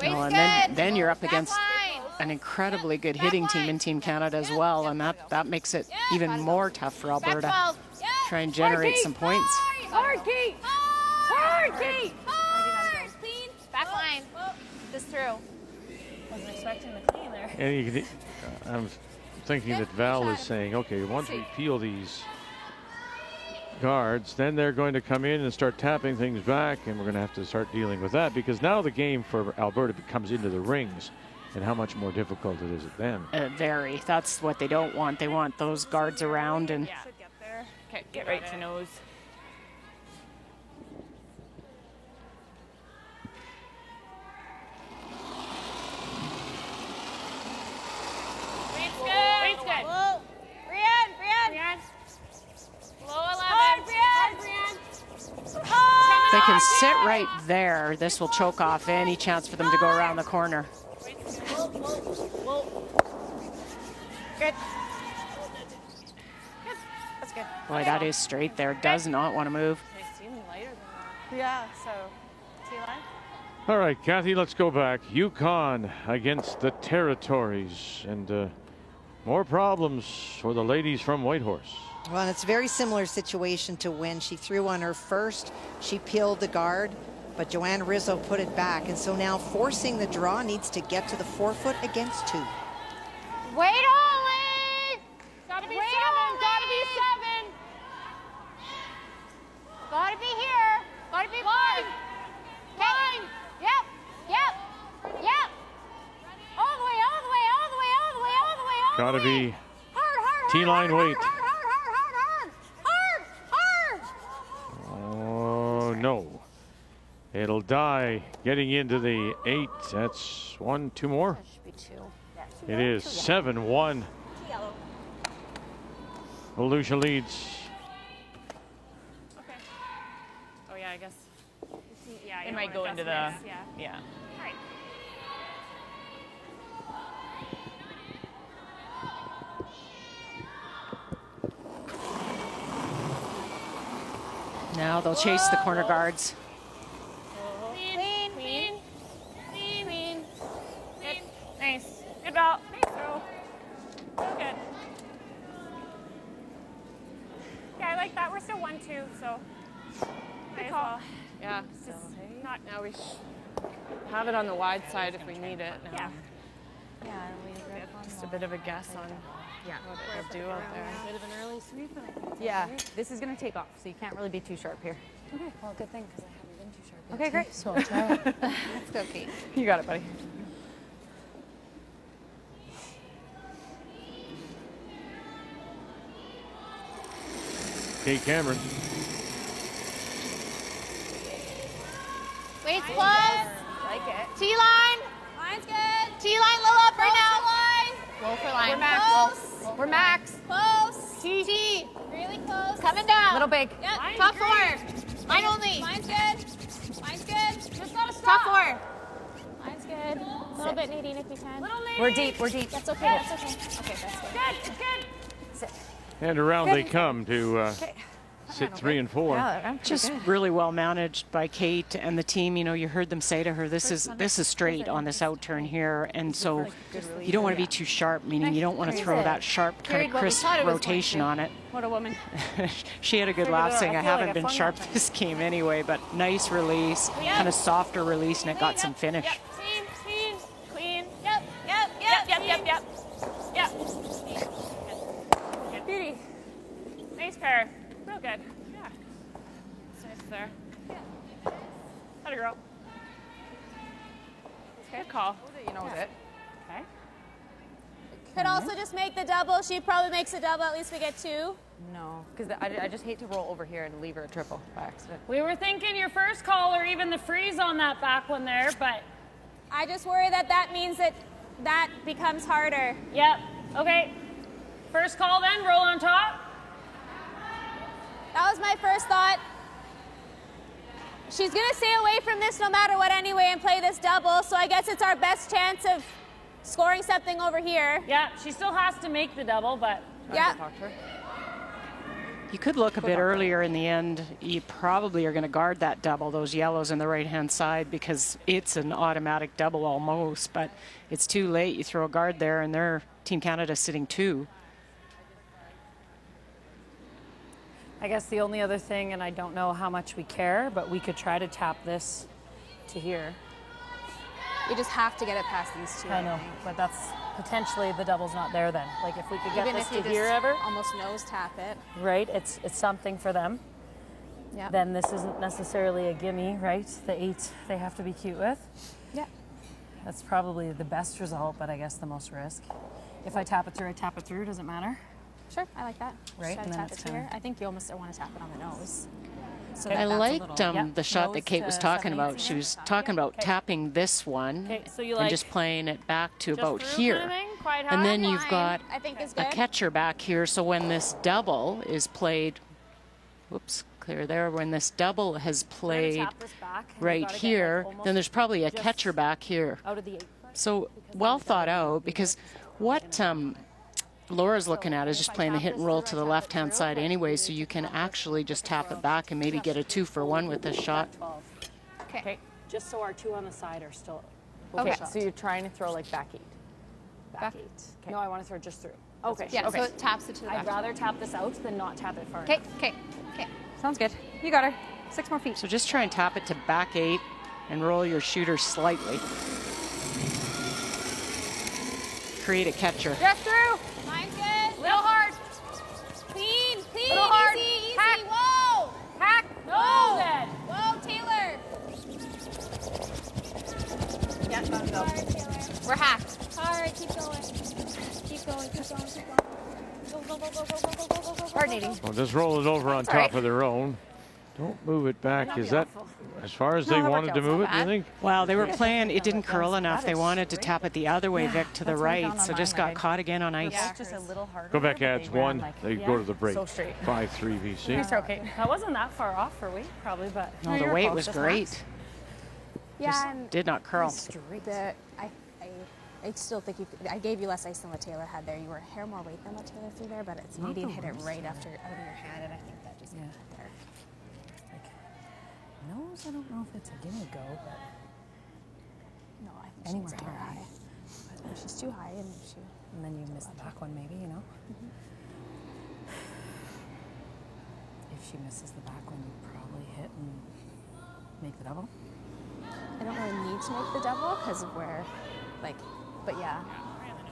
Oh, and then you're up against an incredibly good hitting team in Team Canada as well, and that makes it even more tough for Alberta. Try and generate some points. Hard, Kate! Hard, Kate! Hard! Clean. Back line. This through. Wasn't expecting the clean there. And I'm thinking that Val is saying, okay, once we peel these guards, then they're going to come in and start tapping things back, and we're going to have to start dealing with that, because now the game for Alberta comes into the rings, and how much more difficult it is then. Very. That's what they don't want. They want those guards around and. Yeah. Okay, get right to nose. Green's good. Whoa. Brienne. Low 11. Hard, Brienne. They can sit right there. This will choke off any chance for them to go around the corner. Whoa. Good. That's good. Boy, that is straight there. Does not want to move. Yeah, so T-line. All right, Kathy, let's go back. Yukon against the Territories, and more problems for the ladies from Whitehorse. Well, and it's a very similar situation to when she threw on her first. She peeled the guard, but Joanne Rizzo put it back. And so now forcing the draw, needs to get to the 4-foot against 2. Wait, Ollie! Gotta be 7. Gotta be 7. Gotta be here. Gotta be line. Line. Yep. All the way. Gotta be T-line weight. Oh, no. It'll die getting into the 8. That's 1, 2 more. It is 7-1. Volusia leads. Okay. Oh yeah, I guess. Yeah, it might go into the. Yeah. Right. Now they'll chase the corner guards. Clean. Nice. Good ball. Nice throw. Good. Yeah, I like that. We're still 1-2, so. Good call. Yeah. Just Not now. We have it on the wide side if we need it. Now. Yeah. Just a bit of a guess on what it will do out there. A bit of an early sweep. Yeah, this is going to take off, so you can't really be too sharp here. Okay, well, good thing because I haven't been too sharp. Okay, great. So I'll try it. Let's go, Kate. You got it, buddy. Kate Cameron. Wait's close. Like it. T-line. Line's good. T-line, little upper now. Roll for line. We're max. We're max. Close. T. Really close. Coming down. Little big. Yep. Top 4. Line only. Line's good. Line's good. Just gotta stop. Top 4. Line's good. A little bit, Nadine, if you can. We're deep. That's okay. Okay, that's good. Good. Sit. And around they come to sit 3 and 4. Yeah, Just really well managed by Kate and the team. You know, you heard them say to her, this is straight on this out turn here, and so you don't want to be too sharp, meaning you don't want to throw that sharp kind of crisp rotation on it. What a woman. She had a good laugh saying, I haven't been sharp this game anyway, but nice release, kind of softer release, and it got some finish. Clean. Yep. Good beauty. Nice pair. Real good. Yeah. It's nice there. Yeah. Atta girl. Good call. You know it. Okay. Could also just make the double. She probably makes a double. At least we get 2. No, because I just hate to roll over here and leave her a triple by accident. We were thinking your first call or even the freeze on that back one there, but. I just worry that means that becomes harder. Yep. Okay. First call then, roll on top. That was my first thought. She's going to stay away from this no matter what anyway and play this double, so I guess it's our best chance of scoring something over here. Yeah, she still has to make the double, but. Yeah. You could look a bit earlier in the end. You probably are going to guard that double, those yellows on the right-hand side, because it's an automatic double almost, but it's too late. You throw a guard there, and they're Team Canada sitting 2. I guess the only other thing, and I don't know how much we care, but we could try to tap this to here. We just have to get it past these two. I know, but that's potentially the double's not there then. Like if we could get Even this if you to here ever, almost nose tap it. right? It's something for them. Yeah. Then this isn't necessarily a gimme, right? The 8 they have to be cute with. Yeah. That's probably the best result, but I guess the most risk. If I tap it through, I tap it through. Does it matter? Sure, I like that. Right, Just and then tap it's it here. kinda- I think you almost want to tap it on the nose. So I that that's a liked little- the shot Nose that Kate was to talking 7/8 about. She was talking about tapping this one Okay, so you and like just playing it back to about through here. kind of thing? Quite And high? then you've got I think is a good. catcher back here, so when this double is played, whoops, clear there, when this double has played tap this back, and you right gotta get, here, like, almost then there's probably a just catcher back here. out of the 8 foot. So well thought out, because what Laura's looking at is just playing the hit and roll to the left-hand side anyway, so you can actually just tap it back and maybe get a 2-for-1 with this shot. Okay. Just so our 2 on the side are still. Okay, so you're trying to throw like back 8. Back 8. Okay. No, I want to throw just through. Okay. Yeah, okay. so it taps it to the I'd left. rather tap this out than not tap it far Okay, enough. okay, okay. Sounds good. You got her. 6 more feet. So just try and tap it to back 8 and roll your shooter slightly. Create a catcher. Just through. Mine's good. Little hard. Clean, clean. Little hard. Easy, easy. Hack. Whoa. Hack. No. Then. Whoa, Taylor. Yeah, let go. We're hacked. Hard. Keep going. Keep going. Keep going. Keep going. Go, go, go, go, go, go, go, go, go. Coordinating. Well, just roll it over on top of their own. Don't move it back. Is that as far as they wanted to move it, do you think? Well, they were playing, it didn't curl enough. They wanted to tap it the other way, Vic, to the right, so just got caught again on ice. Yeah, just a little harder. Quebec but adds they ran 1. like- They yeah, go to the break. So straight. 5-3 VC. It's okay. That wasn't that far off for weight, probably, but. No, the weight was great. Yeah, and Did not curl. I still think I gave you less ice than what Taylor had there. You were a hair more weight than what Taylor threw there, but it's Nadine hit it right after out of your hand, and I think that just got it there. Nose, I don't know if it's a gimme go, but No, I think anywhere she's too high. high. But she's too high, and And then you miss the back one, maybe, you know? If she misses the back one, you probably hit and make the double. I don't really need to make the double because of where, like, but yeah.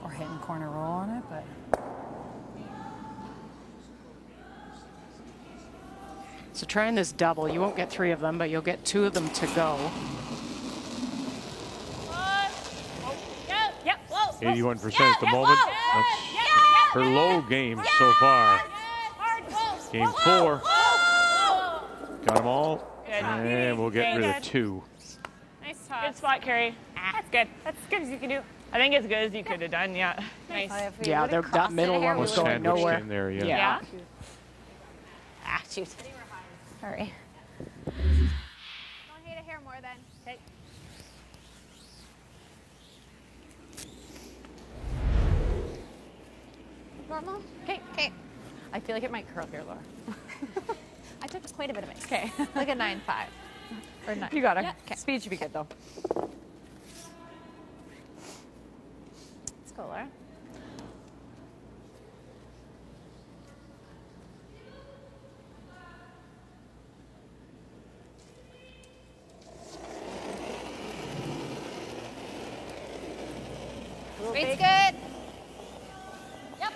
Or hit and corner roll on it, but. So trying this double, you won't get 3 of them, but you'll get 2 of them to go. Yep. Whoa. 81% at the moment. That's her low game so far. Game 4. Got them all. And we'll get rid of 2. Nice toss. Good spot, Carrie. That's good. That's as good as you can do. I think as good as you could have done, yeah. Nice. Yeah, that middle one was going Sandwiched nowhere. in there, yeah. Yeah. Ah, shoot. Sorry. Don't hate a hair more then. Okay. Normal? Okay. Okay. I feel like it might curl here, Laura. I took quite a bit of it. Okay. Like a 9.5. Or 9. You got her. Yeah, okay. Speed should be good, though. Let's go, Laura. Weight's good. Yep.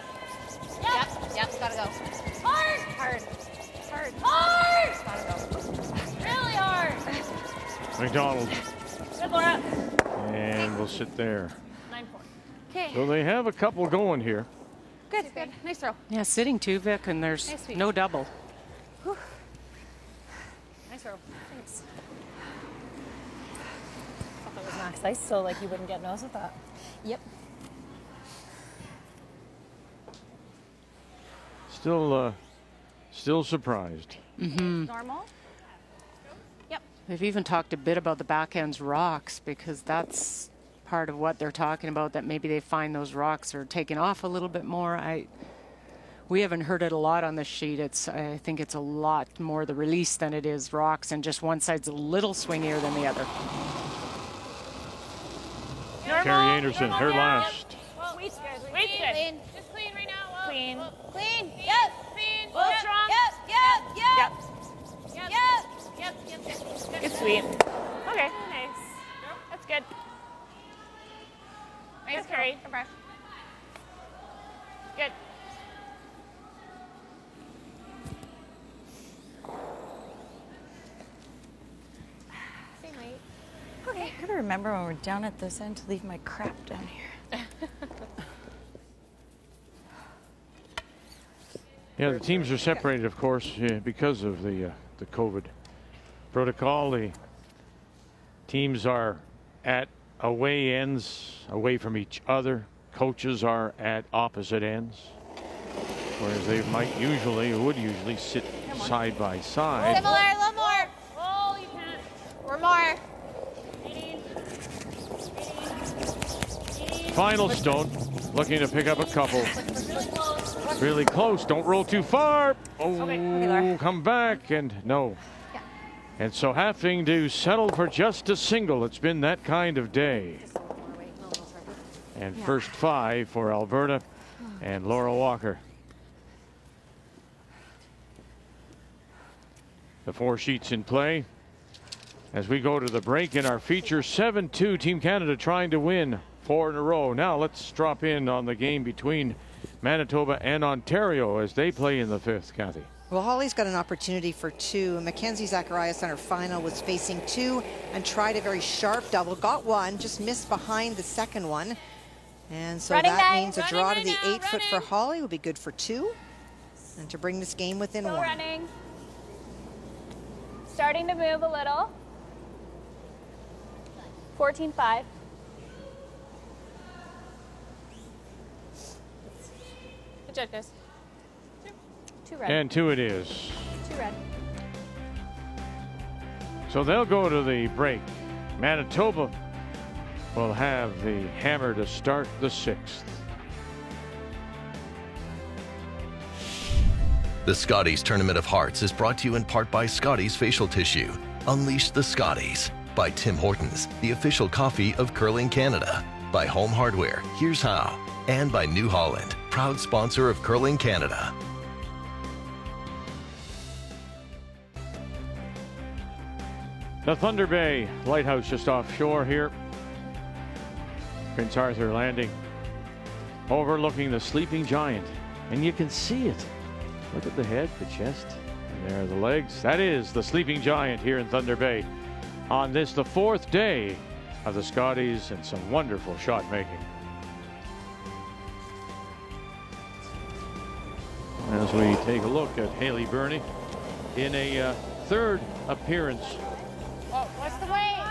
Yep. Gotta go. Hard. Hard. Hard. Hard. Gotta go. Really hard. McDonald. Good, Laura. And we'll sit there. 9-4. Okay. So they have a couple going here. Good. Good. Nice throw. Yeah, sitting 2, Vic, and there's Nice sweep. no double. Nice throw. Thanks. I thought it was max ice, so like you wouldn't get nose with that. Yep. Still surprised. Normal. They've even talked a bit about the backhand's rocks, because that's part of what they're talking about, that maybe they find those rocks are taking off a little bit more. we haven't heard it a lot on the sheet. I think it's a lot more the release than it is rocks, and just one side's a little swingier than the other. Carrie Einarson, her last. Weight's good. Weight's good. Clean. Just clean right now. Whoa. Clean. Whoa. Clean. Yep. Clean. Whoa. Yep. Strong. Yep. It's sweet. Okay. Nice. That's good. Nice, Carrie. Good. Same weight. Okay. I gotta remember when we're down at this end to leave my crap down here. Yeah, the teams are separated, of course, because of the COVID protocol. The teams are at away ends, away from each other. Coaches are at opposite ends, whereas they would usually sit side by side. Similar, a little more. Oh, you can't. Or more. Final stone, looking to pick up a couple. Really close, don't roll too far. Oh, come back, and no. And so having to settle for just a single. It's been that kind of day. And first 5 for Alberta and Laura Walker. The 4 sheets in play as we go to the break in our feature. 7-2, Team Canada trying to win 4 in a row. Now let's drop in on the game between Manitoba and Ontario as they play in the 5th, Kathy. Well, Holly's got an opportunity for 2. Mackenzie Zacharias on her final was facing 2 and tried a very sharp double. Got 1, just missed behind the second one. And so that means a draw to the 8-foot for Holly will be good for 2. And to bring this game within 1. Running. Starting to move a little. 14-5. Good job, guys. 2 red. And 2 it is. 2 red. So they'll go to the break. Manitoba will have the hammer to start the 6th. The Scotties Tournament of Hearts is brought to you in part by Scotties Facial Tissue. Unleash the Scotties. By Tim Hortons, the official coffee of Curling Canada. By Home Hardware, here's how. And by New Holland, proud sponsor of Curling Canada. The Thunder Bay Lighthouse just offshore here. Prince Arthur Landing overlooking the sleeping giant. And you can see it. Look at the head, the chest, and there are the legs. That is the sleeping giant here in Thunder Bay on this, the 4th day of the Scotties, and some wonderful shot making. As we take a look at Haley Burney in a 3rd appearance. Oh, what's the weight?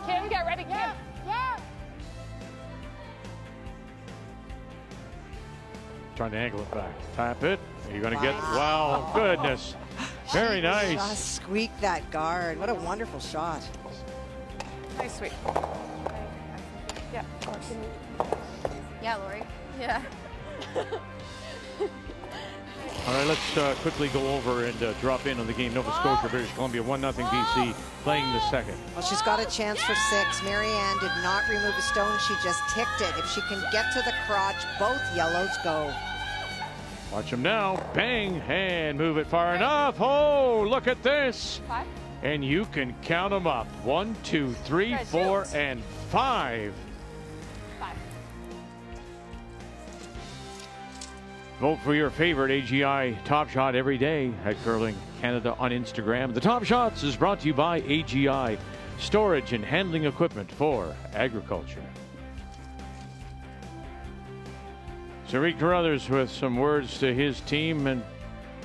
Kim, get ready, Kim. Yeah. Trying to angle it back. Tap it. You're going to get, wow, goodness. Very nice. Just squeaked that guard. What a wonderful shot. Nice, sweet. Yeah, of course. Yeah, Lori. Yeah. All right, let's quickly go over and drop in on the game. Nova Scotia, British Columbia, 1-0 BC, playing the 2nd. Well, she's got a chance for 6. Marianne did not remove a stone. She just ticked it. If she can get to the crotch, both yellows go. Watch them now. Bang, and move it far enough. Oh, look at this. 5. And you can count them up. 1, 2, 3, 4, and 5. 5. Vote for your favorite AGI Top Shot every day at Curling Canada on Instagram. The Top Shots is brought to you by AGI, storage and handling equipment for agriculture. Tariq Carruthers with some words to his team, and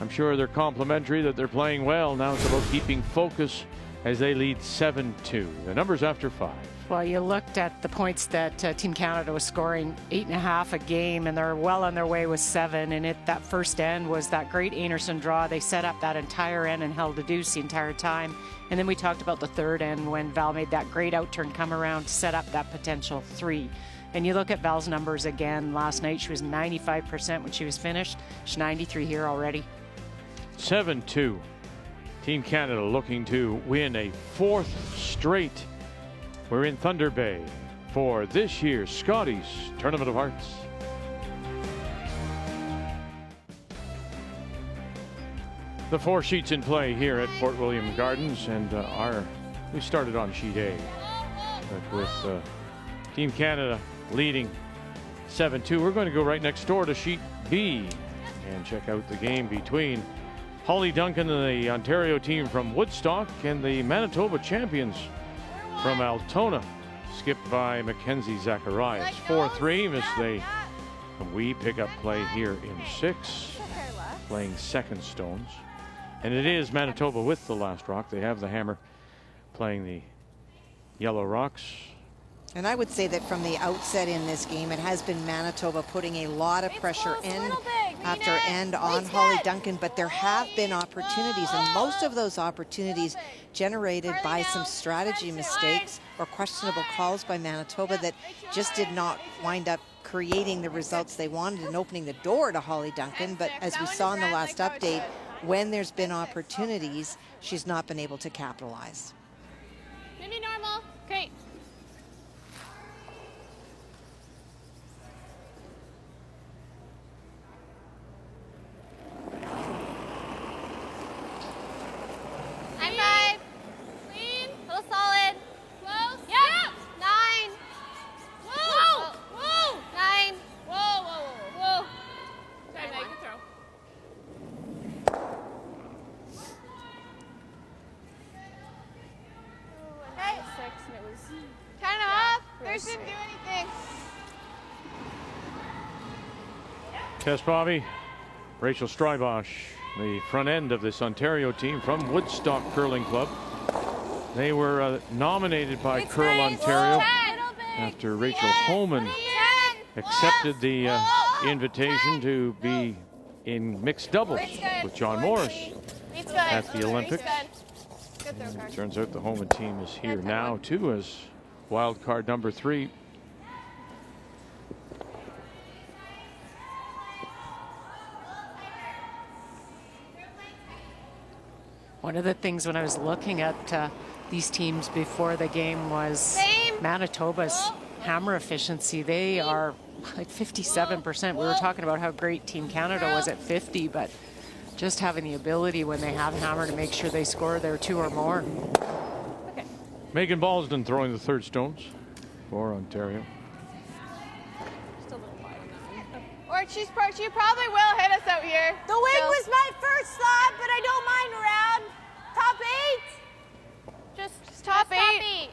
I'm sure they're complimentary that they're playing well. Now it's about keeping focus as they lead 7-2. The numbers after 5. Well, you looked at the points that Team Canada was scoring, 8.5 a game, and they're well on their way with 7. And that first end was that great Einarson draw. They set up that entire end and held a deuce the entire time. And then we talked about the 3rd end when Val made that great out turn come around to set up that potential 3. And you look at Val's numbers again. Last night she was 95% when she was finished. She's 93 here already. 7-2. Team Canada looking to win a 4th straight. We're in Thunder Bay for this year's Scotties Tournament of Hearts. The 4 sheets in play here at Fort William Gardens, and we started on sheet A, but with Team Canada leading 7-2. We're going to go right next door to sheet B and check out the game between Holly Duncan and the Ontario team from Woodstock and the Manitoba champions from Altona, skipped by Mackenzie Zacharias. 4-3 as we pick up play here in 6, playing second stones. And it is Manitoba with the last rock. They have the hammer playing the yellow rocks. And I would say that from the outset in this game, it has been Manitoba putting a lot of pressure end after end on Holly Duncan, but there have been opportunities, and most of those opportunities generated by some strategy mistakes or questionable calls by Manitoba that just did not wind up creating the results they wanted and opening the door to Holly Duncan. But as we saw in the last update, when there's been opportunities, she's not been able to capitalize. Maybe normal. Great. I'm 5. Clean. A little solid. Close. Yep. 9. Whoa. Whoa. 9. Whoa, whoa, whoa. Whoa. Okay, make a throw. Okay. 6 and it was Kind of up. There's didn't do anything. Tess Bobby, Rachel Strybosch, the front end of this Ontario team from Woodstock Curling Club. They were nominated by Curl Ontario after Rachel Holman accepted the invitation to be in mixed doubles with John Morris at the Olympics. And it turns out the Holman team is here now too as wild card number 3. One of the things when I was looking at these teams before the game was Manitoba's hammer efficiency. They are like 57%. We were talking about how great Team Canada was at 50, but just having the ability when they have hammer to make sure they score their 2 or more. okay. Megan Ballston throwing the third stones for Ontario. Just a little wide on that one. Or she probably will hit us out here. The wing was my first thought, but I don't mind around. Top 8. Just top 8.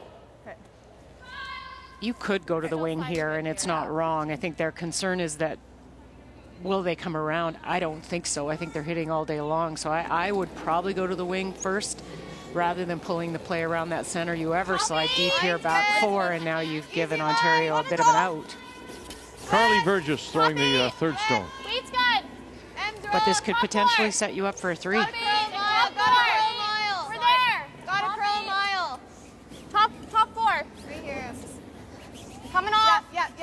You could go to the wing here, and it's not wrong. I think their concern is that will they come around? I don't think so. I think they're hitting all day long. So I would probably go to the wing first rather than pulling the play around that center. You ever slide deep here, back 4, and now you've given Ontario a bit of an out. Carly Burgess throwing the third stone. Weight's good. But this could potentially set you up for a 3. Got a mile. We're there. Got a curl mile. Top 4. Right here. Coming off. Yep.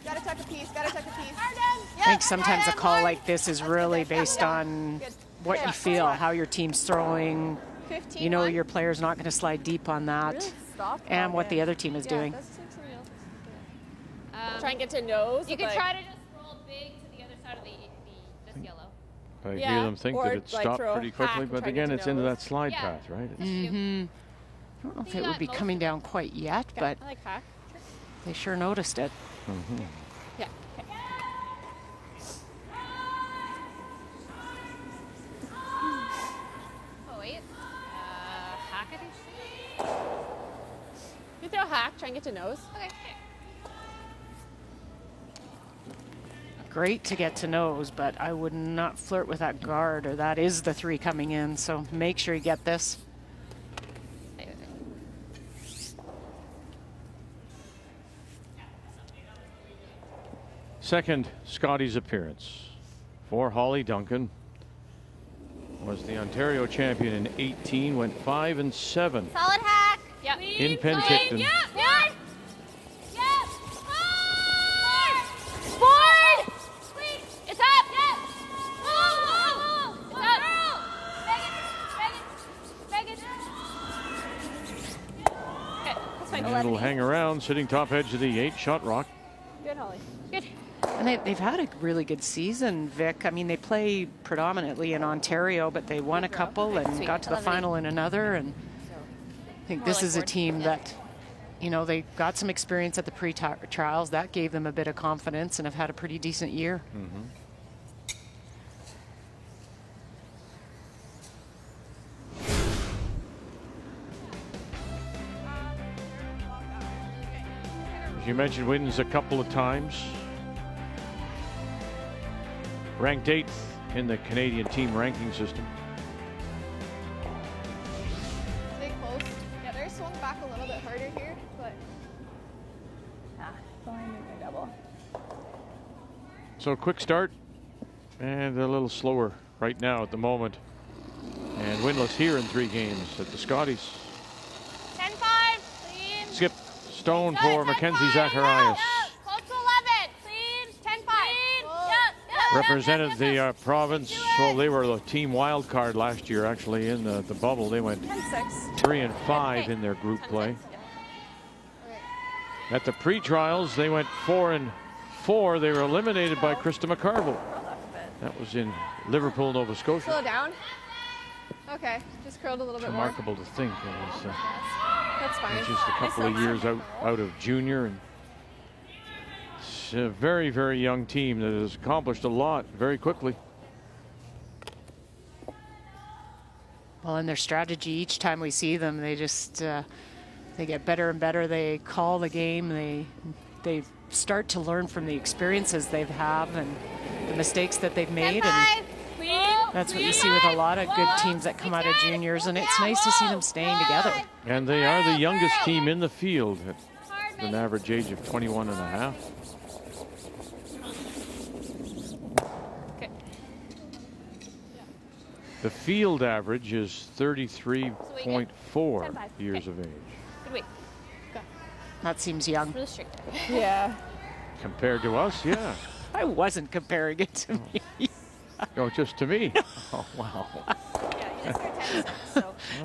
Gotta tuck a piece. I think sometimes a call like this is really based on what you feel, how your team's throwing. You know your player's not going to slide deep on that, and what the other team is doing. Try and get to nose. You could try to just roll big to the other side of this yellow. I hear them think that it stopped pretty quickly, but again, it's into that slide path, right? I don't know if it would be coming down quite yet, but I like hack. they sure noticed it. Yeah. Okay. Oh wait. Hack it. You throw hack. Try and get to nose. Okay. Great to get to nose, but I would not flirt with that guard, or that is the 3 coming in. So make sure you get this. Second Scotties appearance for Holly Duncan. Was the Ontario champion in 18, went 5 and 7. Solid hack. Yep. In Penticton. Yep. And it'll hang around, sitting top edge of the 8-shot rock. Good, Holly. Good. And they've had a really good season, Vic. I mean, they play predominantly in Ontario, but they won a couple and got to the final in another. And I think this is a team that, you know, they got some experience at the pre-trials. That gave them a bit of confidence and have had a pretty decent year. As you mentioned, wins a couple of times. Ranked 8th in the Canadian team ranking system. Stay close. Yeah, they're swung back a little bit harder here, but Going to double. So quick start and a little slower right now at the moment. And winless here in 3 games at the Scotties. 10-5, clean. Skip stone for Mackenzie Zacharias. Close to 11, clean. 10-5. Represented the province. Well, they were the team wild card last year, actually, in the bubble. They went 3 and 5 in their group play. At the pre-trials, they went 4 and 4. They were eliminated by Krista McCarville. That was in Liverpool, Nova Scotia. slow down. Okay, just curled a little bit more. Remarkable to think. It was That's fine. just a couple of years out of junior, and it's a very, very young team that has accomplished a lot very quickly. Well, and their strategy, each time we see them, they just they get better and better. They call the game. They start to learn from the experiences they've had and the mistakes that they've made. And that's what you see with a lot of good teams that come out of juniors, and it's nice to see them staying together. And they are the youngest team in the field at an average age of 21 and a half. The field average is 33.4 years of age. Good weight. Go. That seems young. Really straight. Yeah. Compared to us, yeah. I wasn't comparing it to me. Oh, just to me? Oh, wow.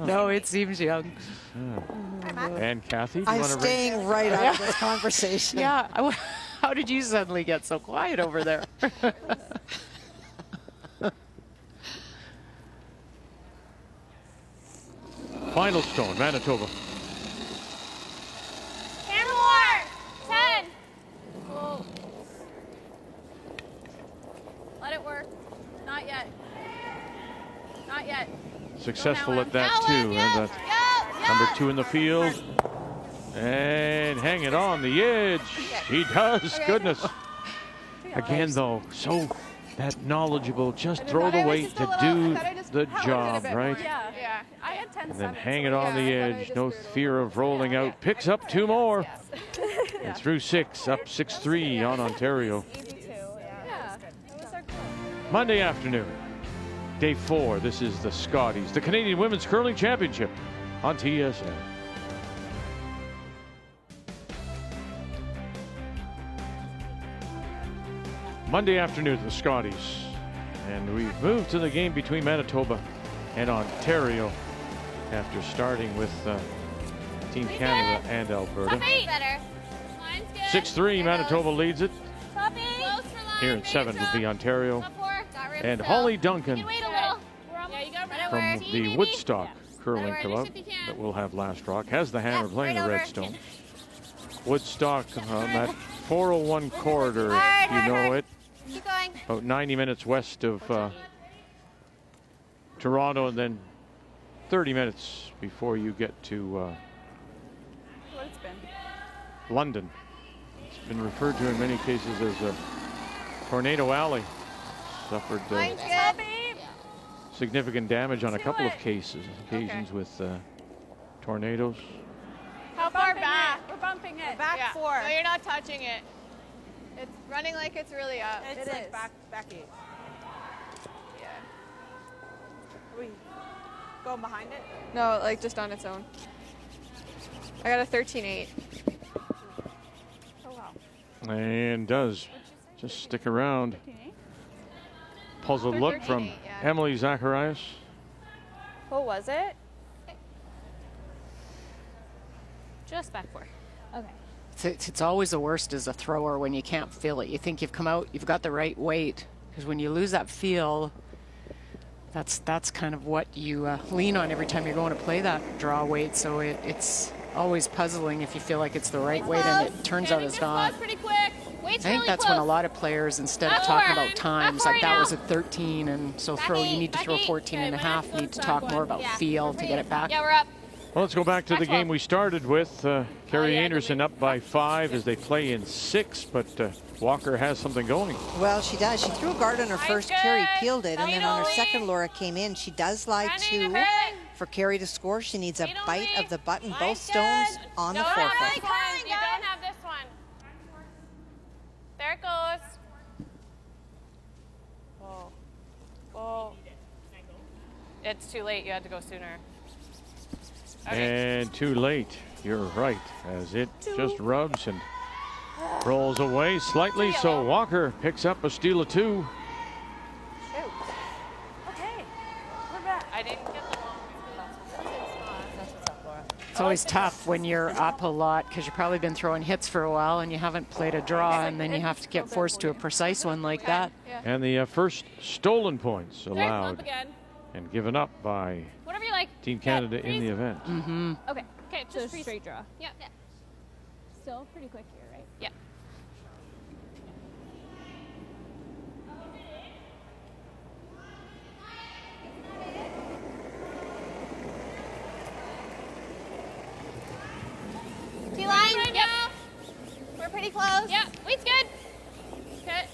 No, it seems young. And Kathy, do you I'm want to staying right out of this conversation. Yeah. How did you suddenly get so quiet over there? Final stone, Manitoba. 10 more. 10. Whoa. Let it work. Not yet. Not yet. Successful at that too. And that's number 2 in the field. And hang it on the edge. He does. Goodness. Again, though, so that knowledgeable. Just throw the weight to do the job, right? Yeah. I had 10. And then hang it on the edge. No fear of rolling out. Picks up 2 more. And through 6, up 6-3 on Ontario. Monday afternoon, day 4. This is the Scotties, the Canadian Women's Curling Championship on TSN. Monday afternoon, the Scotties. And we've moved to the game between Manitoba and Ontario after starting with Team Canada and Alberta. 6-3, Manitoba leads it. Here in 7 will be Ontario. And Holly Duncan from the Woodstock Curling Club that will have last rock has the hammer playing the Redstone. Woodstock on that 401 corridor, if you know it. About 90 minutes west of Toronto, and then 30 minutes before you get to London. It's been referred to in many cases as a Tornado Alley. Suffered significant damage on a couple of occasions with tornadoes. How far back? We're bumping it. Back 4. No, you're not touching it. It's running like it's really up. It's like back 8. Yeah. Are we going behind it? No, like just on its own. I got a 13-8. Oh, wow. And does just stick around. Puzzled look from Emily Zacharias. What was it? Just back 4. Okay. It's always the worst as a thrower when you can't feel it. You think you've come out, you've got the right weight, because when you lose that feel, that's kind of what you lean on every time you're going to play that draw weight. So it's always puzzling if you feel like it's the right weight and it turns out it's not. Pretty quick. I think that's when a lot of players, instead of talking about times, like that was a 13, and so you need to throw 14 and a half, need to talk more about feel to get it back. Yeah, we're up. Well, let's go back to the game we started with. Carrie Einarson up by 5 as they play in 6, but Walker has something going. Well, she does. She threw a guard on her first. Carrie peeled it, and then on her second, Laura came in. She does lie 2. For Carrie to score, she needs a bite of the button. Both stones on the forefront. You don't have this one. There it goes. Whoa. Whoa. It's too late. You had to go sooner. Okay. And too late. You're right, as it just rubs and rolls away slightly. So Walker picks up a steal of 2. Shoot. Okay. We're back. I didn't get the long. It's always tough when you're up a lot because you've probably been throwing hits for a while and you haven't played a draw, and then you have to get forced to a precise one like that. And the first stolen points allowed and given up by Whatever you like. Team Canada in the event. Okay. Okay, So just straight draw. Yeah. Still pretty quick here, right? Yeah. T-line? Yep. We're pretty close. Yeah. Weight's good. Okay.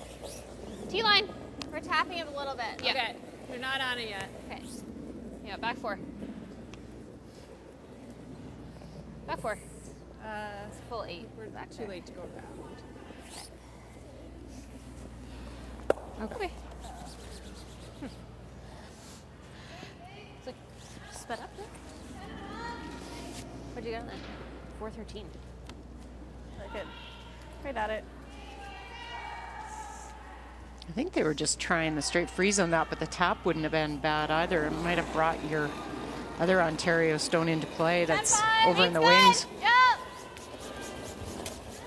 T-line. We're tapping it a little bit. Yeah. Okay. We're not on it yet. Okay. Yeah, back 4. Back 4. It's full 8. We're back too late to go around. Okay. It's like sped up there. What'd you get on that? 413. Very good. Right at it. I think they were just trying the straight freeze on that, but the tap wouldn't have been bad either. It might have brought your other Ontario stone into play that's over in the wings. Yep.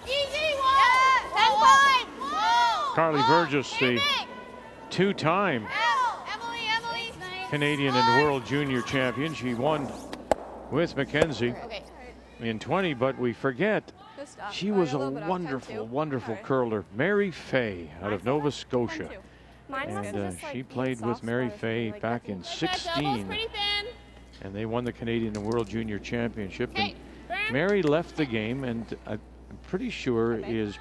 Easy one. Yeah. 10-5. Whoa. Carly Burgess, the 2-time Canadian and World Junior Champion. She won with Mackenzie in 20, but we forget she was a wonderful, wonderful curler. Mary Fay out of Nova Scotia. And she played with Mary Fay back in 16. And they won the Canadian and World Junior Championship. And Mary left the game and I'm pretty sure is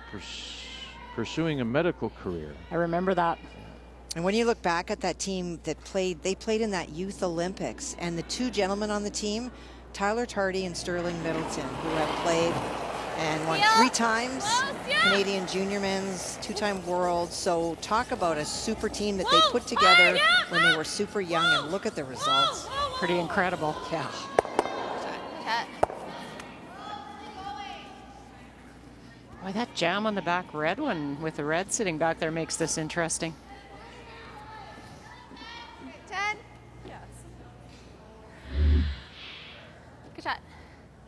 pursuing a medical career. I remember that. And when you look back at that team that played, they played in that Youth Olympics. And the 2 gentlemen on the team, Tyler Tardy and Sterling Middleton, who have played and won 3 times Canadian Junior Men's, 2-time World. So talk about a super team that they put together when they were super young, and look at the results. Pretty incredible. Yeah. Boy, that jam on the back red one with the red sitting back there makes this interesting. 10. Yes. Good shot.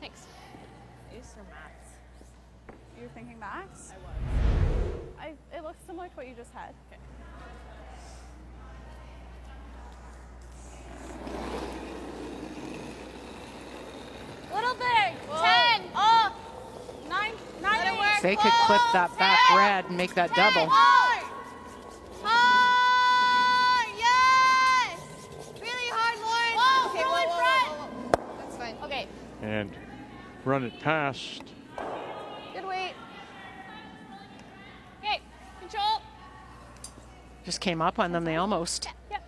Thanks. Ace or max? You're thinking max? I was. It looks similar to what you just had. Okay. Little big. 10. Oh. 9. If they could clip that back red and make that double. Hard. Yes. Really hard, Lauren. Okay, whoa. That's fine. Okay. And run it past. Good weight. Okay. Control. Just came up on them, they almost. Yep.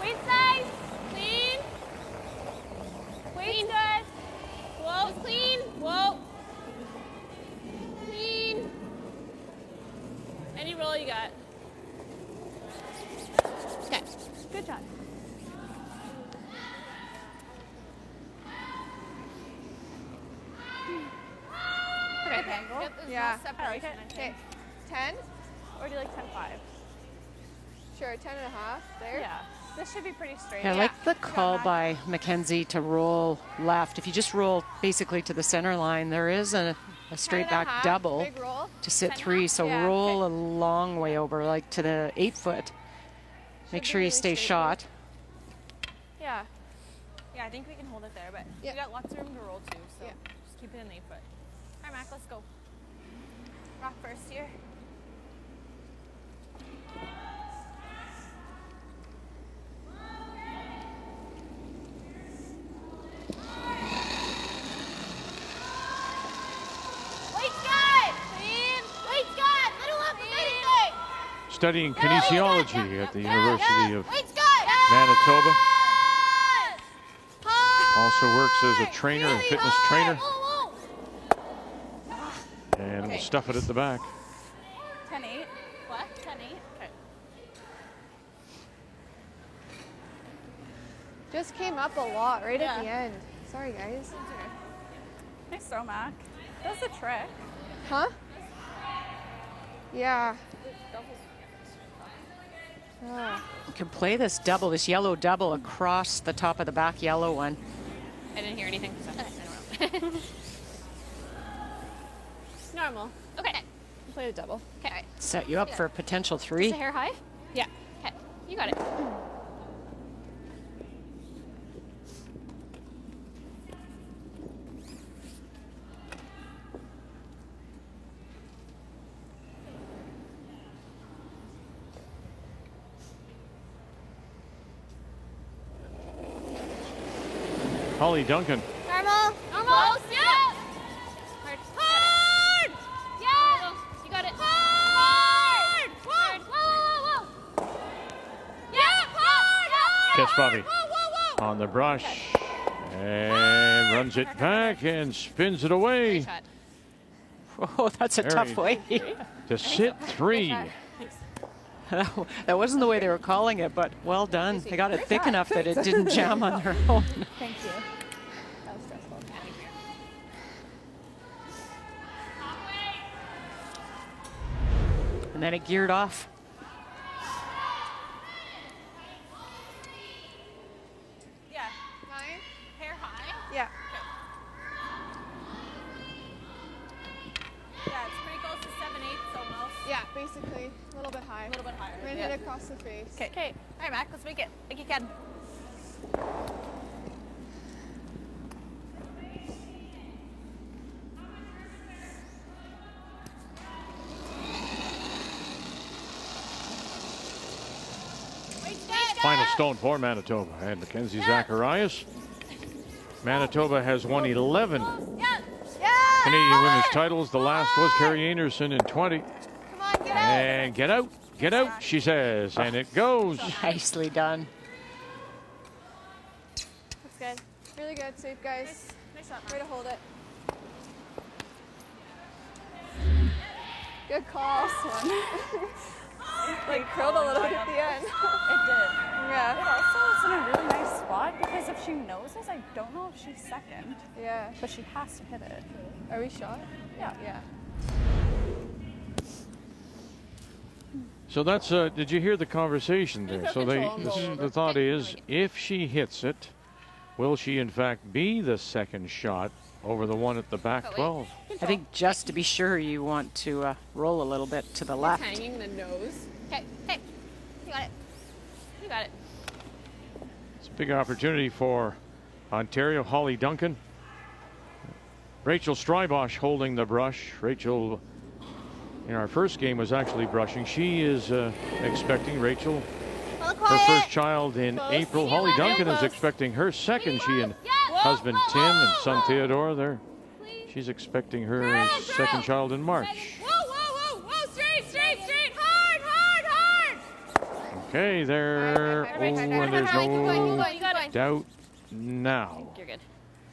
Weight size. Clean. Weight good. Whoa. Clean. Whoa. Clean. Any roll you got. Okay. Good job. Okay. Angle. Yep, Yeah. Okay. 10. Or do you like 10-5? Sure, 10.5 there. Yeah. This should be pretty straight. Yeah, I like the call by Mackenzie to roll left. If you just roll basically to the center line, there is a straight back double to sit 3. So roll a long way over, like to the 8 foot. Make sure you stay shot. Yeah. Yeah, I think we can hold it there, but we got lots of room to roll too, so just keep it in 8 foot. All right, Mac, let's go. Rock first here. Studying kinesiology at the University of Manitoba. Also works as a trainer, a fitness trainer. And we'll stuff it at the back. 10-8. What? 10-8? Okay. Just came up a lot right at the end. Sorry, guys. Nice throw, Mac. That's the trick. Huh? Yeah. Oh. You can play this double, this yellow double across the top of the back yellow one. I didn't hear anything. So I don't know. Normal. Okay. Play the double. Okay. Set you up for a potential 3. Is the hair high? Yeah. Okay. You got it. Holly Duncan. Normal. Normal. Yeah. Hard. Hard. Yeah. You got it. Hard. Hard. Whoa, whoa, whoa. Yeah. Hard. Catch Bobby on the brush and runs it back and spins it away. Oh, that's a tough way. To sit 3. That wasn't the way they were calling it, but well done. They got it thick enough that it didn't jam on their own. Thank you. That was stressful. And then it geared off. Yeah. High? Hair high? Yeah. Yeah, it's pretty close to 7/8 almost. Yeah, basically. A little bit high. A little bit higher. We're gonna hit it across the face. Okay. Okay. All right, Mac, let's make it like you can. Final stone for Manitoba and Mackenzie Zacharias. Manitoba has won 11 Canadian women's titles. The last was Carrie Einarson in 20. And get out, she says, and it goes. Nicely done. That's good. Really good. Safe, guys. Nice shot. Way to hold it. Good call. Like curled a little bit at the end. It did. Yeah. It also is in a really nice spot because if she noses, I don't know if she's second. Yeah. But she has to hit it. Are we shot? Yeah. Yeah. So that's, did you hear the conversation there? So the thought is, if she hits it, will she in fact be the second shot over the one at the back 12? I think just to be sure you want to roll a little bit to the left. Hanging the nose. Okay, hey, you got it. You got it. It's a big opportunity for Ontario. Holly Duncan. Rachel Strybosch holding the brush. Rachel, in our first game, was actually brushing. She is expecting Rachel, her first child in April. Holly Duncan is expecting her second. She and husband Tim and son Theodore, she's expecting her second child in March. Straight, hard. Okay, there. And there's no doubt now. You're good.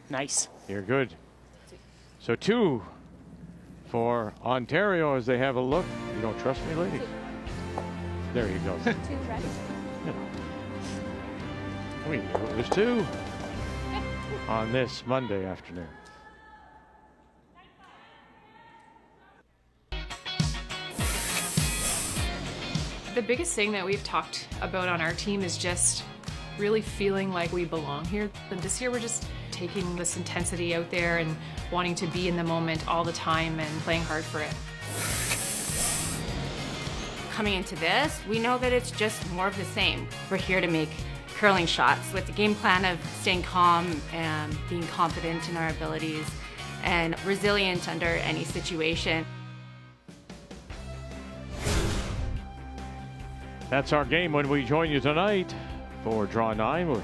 Nice. You're good. So 2 for Ontario as they have a look. You don't trust me, ladies? There you go. 2 ready. We knew it was 2 on this Monday afternoon. The biggest thing that we've talked about on our team is just really feeling like we belong here. And this year we're just taking this intensity out there and wanting to be in the moment all the time and playing hard for it. Coming into this, we know that it's just more of the same. We're here to make curling shots with the game plan of staying calm and being confident in our abilities and resilient under any situation. That's our game when we join you tonight for Draw 9. We'll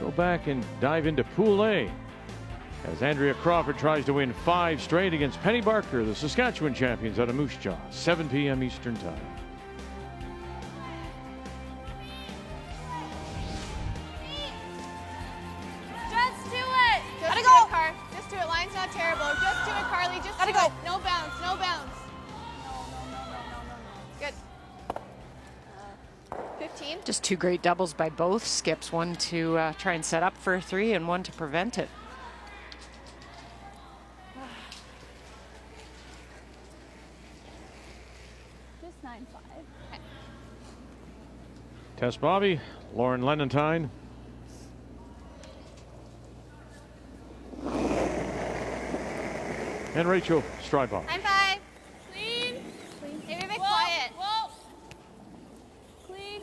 go back and dive into Pool A as Andrea Crawford tries to win 5 straight against Penny Barker, the Saskatchewan champions out of Moose Jaw, 7 p.m. Eastern Time. Just do it. Just do it, Car. Just do it. Line's not terrible. Just do it, Carly. Just do it. No bounce. No bounce. Good. 15. Just 2 great doubles by both skips. One to try and set up for a 3 and one to prevent it. Just 9-5. Okay. Tess Bobby, Lauren Lenentine. And Rachel Strybach. 9-5. Clean. Clean. Maybe a bit quiet. Whoa. Clean.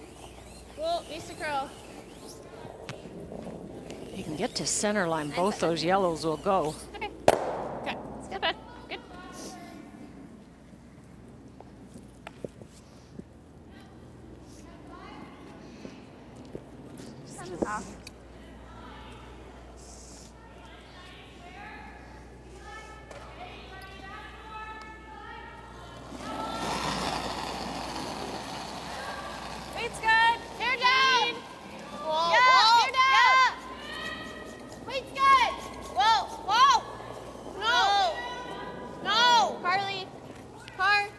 Whoa, needs to curl. You can get to center line. Both those yellows will go. Okay. Okay. Step back. Good. Off. Weight's good. Hair down. Whoa. Yeah. Hair down. Yeah. Weight's good. Whoa. Whoa. No. No. Carly. Hard.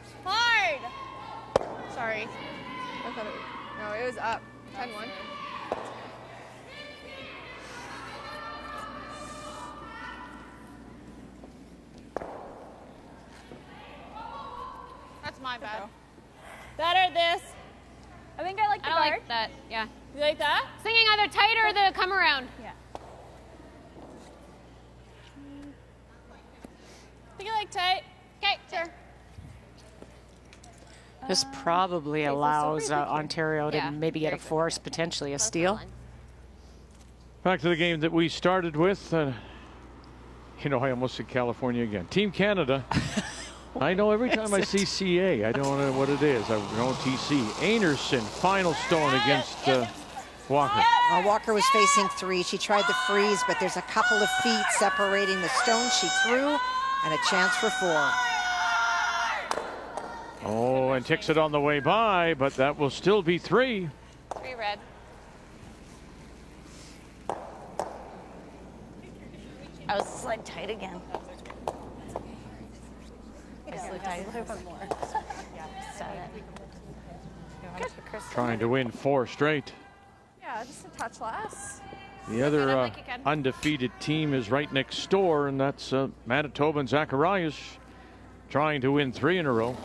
Sorry. I thought it was up. 10-1. That's my bad. That or this. I think I like the guard. I like that, yeah. You like that? Singing either tight or the come around. Yeah. I think I like tight. Okay, sure. This probably allows Ontario to maybe get a force, potentially a steal. Back to the game that we started with. You know, I almost said California again. Team Canada. I know every time I see CA, I don't know what it is. I know TC. Einarson, final stone against Walker. Walker was facing 3. She tried the freeze, but there's a couple of feet separating the stone she threw, and a chance for 4. Oh, and ticks it on the way by, but that will still be 3. 3 red. I was slid tight again. Trying to win 4 straight. Yeah, just a touch less. The other undefeated team is right next door, and that's Manitoban Zacharias trying to win 3 in a row.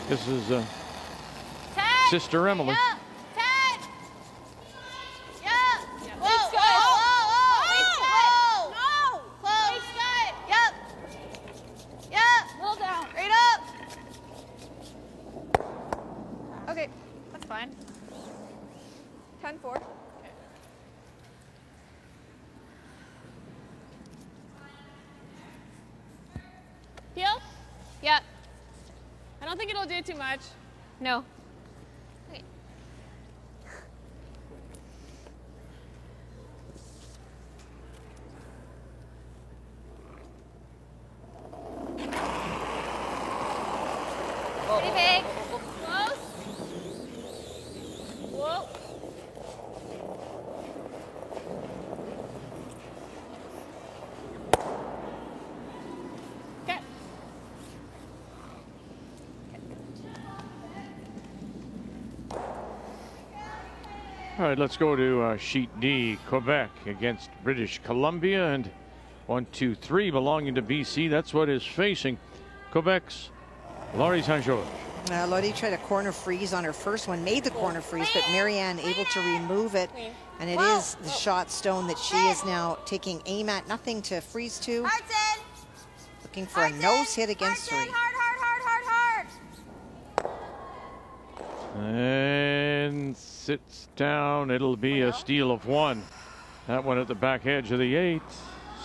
This is Sister Emily. Yeah. 10. Yeah. Whoa, whoa, whoa, whoa. No. Close. Yep. Yep. Little down. Right up. Okay, that's fine. 10-4. Peel? Yeah. I don't think it'll do too much. No. Okay. Pretty big. Close. Whoa. Okay. All right, let's go to sheet D, Quebec against British Columbia, and 1, 2, 3 belonging to BC. That's what is facing Quebec's Laurie St. George. Lodi tried a corner freeze on her first one, made the corner freeze, but Marianne able to remove it. And it is the shot stone that she is now taking aim at. Nothing to freeze to. Looking for a nose hit against three. And sits down. It'll be a steal of one. That one at the back edge of the 8.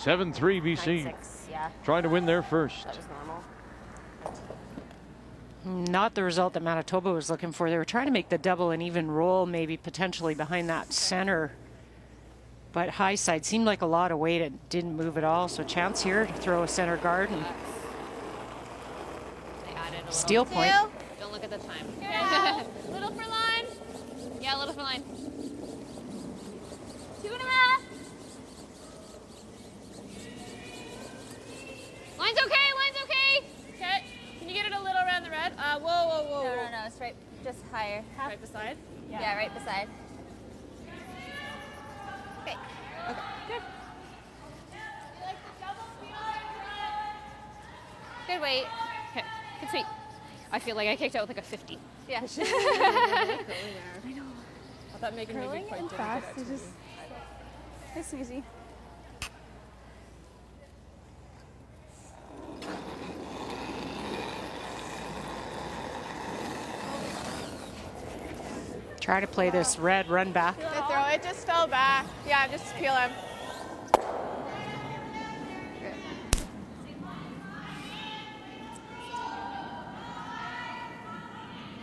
7-3 BC. 9-6, yeah. Trying to win their first. That was normal. Not the result that Manitoba was looking for. They were trying to make the double and even roll, maybe potentially behind that center. But high side seemed like a lot of weight. It didn't move at all. So chance here to throw a center guard and steal point. Don't look at the time. Little for line. Yeah, little for line. 2.5. Line's okay, line's okay. Okay. Can you get it a little around the red? Whoa, whoa, whoa. No, it's right, just higher. Right beside? Yeah, right beside. Okay. Okay. Good. Good weight. Okay, good sweep. I feel like I kicked out with like a 50. Yeah. I know. I thought making Curling a big point and didn't get fast, out they to just- me. It's easy. Try to play this red run back. Good throw. It just fell back. Yeah, just peel him.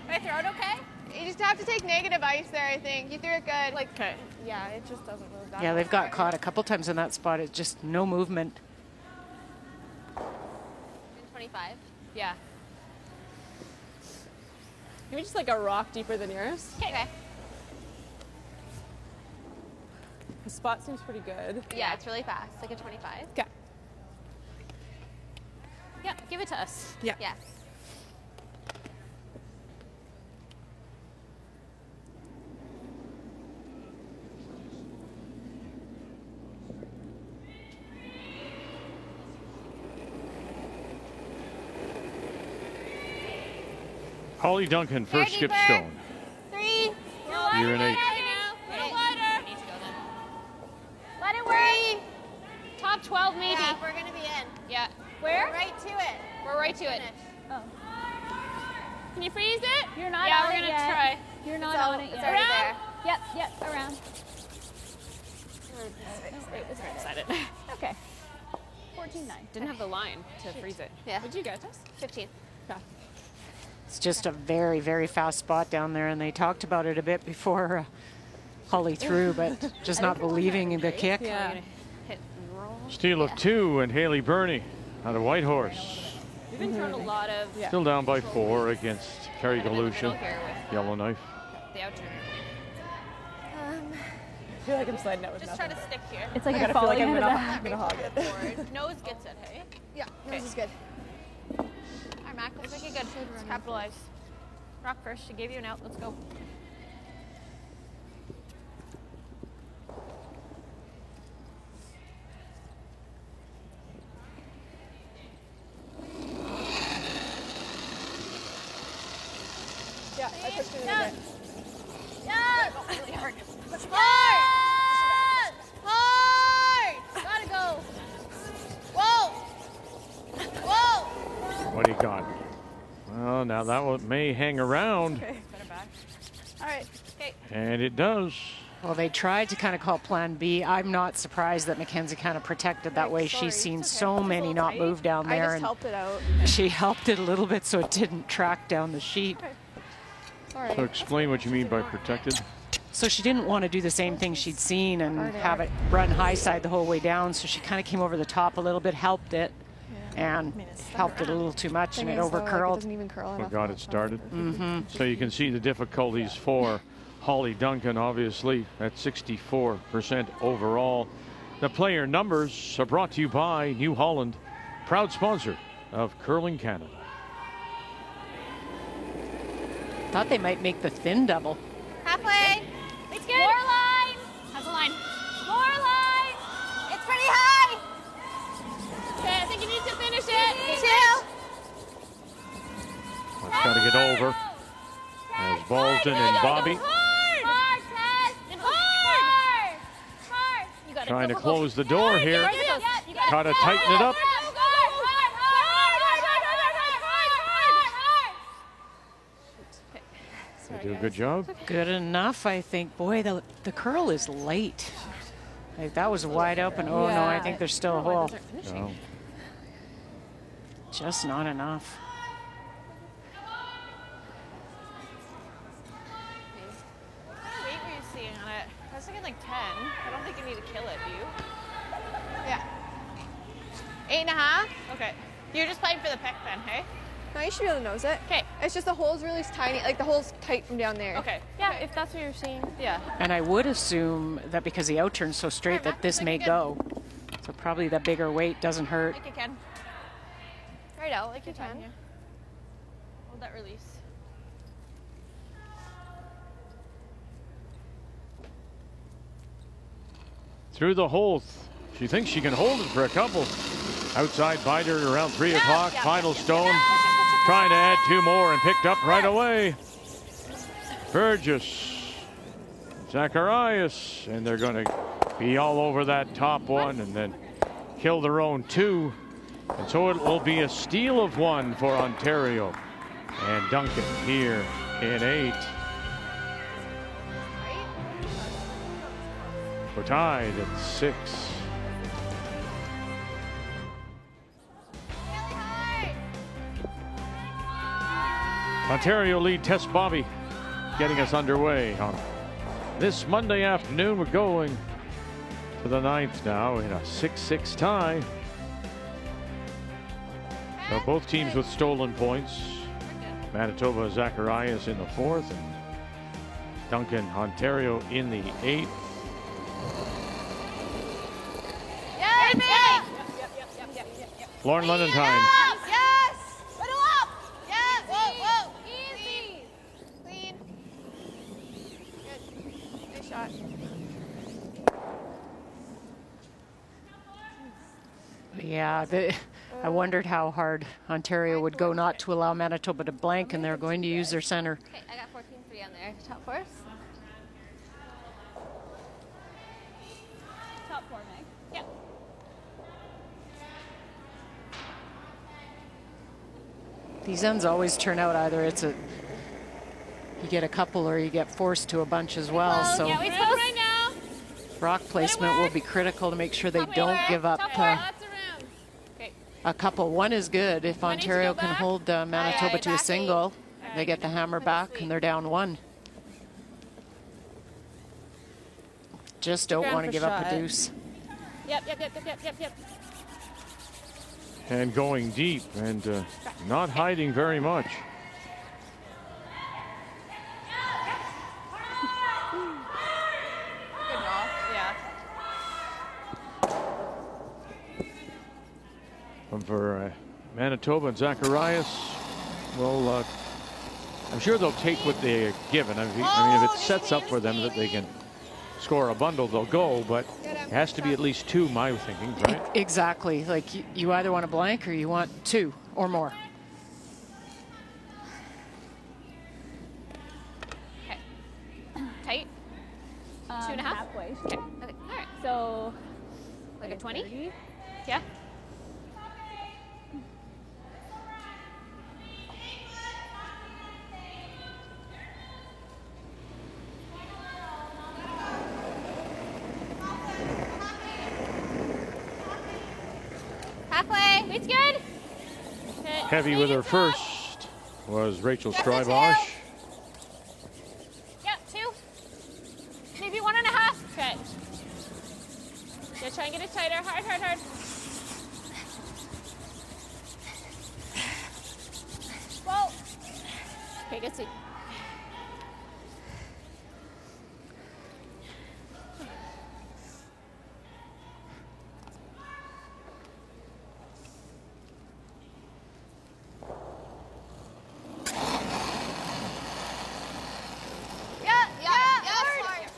Did I throw it okay? You just have to take negative ice there, I think. You threw it good. Like, yeah, it just doesn't move that Yeah, they've got much. caught a couple times in that spot. It's just no movement. 25. Yeah. Maybe just like a rock deeper than yours. Okay. The spot seems pretty good. Yeah, it's really fast. Like a 25. Okay. Yeah, give it to us. Yeah. Yes. Holly Duncan, first skip stone. 3. You're an 8. Let it work. Top 12 maybe. Yeah, we're gonna be in. Yeah. Where? Right to it. We're right to it. Oh. Can you freeze it? You're not Yeah, on we're it gonna yet. try. You're not So, on it it's yet. already there. Yep, around. It's right beside it. Okay. 14-9. Didn't have the line to freeze it. Yeah. What'd you get, Jess? 15. Yeah. It's just a very, very fast spot down there, and they talked about it a bit before Holly threw, but just not believing in the kick. Yeah. Hit and roll. Steal of 2 and Haley Burney out of Whitehorse. We've been throwing a lot of. Yeah. Still down by 4 against Carrie Galusha. Yellowknife. The outturned. I feel like I'm sliding out with Just nothing. try to stick here. It's like I you're gotta feel like falling I'm into gonna, the I'm gonna hog it. Nose gets it, hey? Yeah, nose is good. All right, Mac, let's make it good. Let's capitalize. Rock first. She gave you an out. Let's go. Yeah, I pushed it in Yes. a bit. Yes! Really hard. Push hard! Hard! Gotta go. Whoa! Whoa! What do you got? Well, now that one may hang around, Okay, better back. All right. Okay. and it does. Well, they tried to kind of call plan B. I'm not surprised that Mackenzie kind of protected that way. Sorry, She's seen it's okay. so It's a many little not tight. move down I there, just and helped it out. she helped it a little bit so it didn't track down the sheet. Sorry. So explain what you mean by protected. So she didn't want to do the same thing she'd seen and have it run high side the whole way down. So she kind of came over the top a little bit, helped it, and helped it a little too much, and it over curled. Doesn't even curl What enough. got it started. So you can see the difficulties for Holly Duncan, obviously, at 64% overall. The player numbers are brought to you by New Holland, proud sponsor of Curling Canada. Thought they might make the thin double. Halfway. It's good. More line. How's the line? More line. It's pretty high. Okay, I think you need to finish it. Chill. What's got to get over. As Baldwin and Bobby trying to close the door here. Got to tighten it up. They do a good job. Good enough, I think. Boy, the curl is late. Like, that was wide open. Oh, no, I think there's still a hole. No. Just not enough. What weight were you seeing on it? I was thinking like 10. I don't think you need to kill it, do you? Yeah. 8.5? Okay. You're just playing for the pick then, hey? No, you should be able to nose it. Okay. It's just the hole's really tiny, like the hole's tight from down there. Okay. Yeah, if that's what you're seeing. Yeah. And I would assume that because the out turn's so straight that this may go. So probably the bigger weight doesn't hurt. Like you can. Right out, like you can. Hold that release. Through the hole. She thinks she can hold it for a couple. Outside biter around 3 o'clock. Final stone. Trying to add 2 more and picked up right away. Burgess. Zacharias. And they're going to be all over that top one and then kill their own 2. And so it will be a steal of 1 for Ontario. And Duncan here in 8. We're tied at 6. Ontario lead Tess Bobby getting us underway on this Monday afternoon. We're going to the 9th now in a 6-6 tie. So both teams with stolen points. Manitoba Zacharias in the 4th and Duncan Ontario in the 8th. Lauren Lenentine. Yes! Middle up! Yes! Whoa! Easy! Clean. Good. Nice shot. Yeah, I wondered how hard Ontario would go not to allow Manitoba to blank, and they're going to use their center. Okay, I got 14-3 on there. Top 4. Top 4, Meg. Yep. These ends always turn out either you get a couple or you get forced to a bunch as well. So Yeah, we close right now. rock placement will be critical to make sure they don't give up a couple. 1 is good. If Ontario can hold Manitoba to a single, they get the hammer back and they're down 1. Just don't want to give up a deuce. Yep. And going deep and not hiding very much. Good ball. Yeah. And for Manitoba and Zacharias, well, I'm sure they'll take what they're given. I mean, if it sets up for them that they can score a bundle, they'll go, but it has to be at least 2, my thinking, right? Exactly. Like you either want a blank or you want 2 or more. Okay. Tight? 2.5? Halfway. Okay. All right. So, Like a 20? 30? Yeah. Halfway. Weight's good. Heavy with her first was Rachel Strybosch. Yep, 2. Maybe 1.5. Okay. Yeah, try and get it tighter. Hard. Whoa. Okay, good sweep.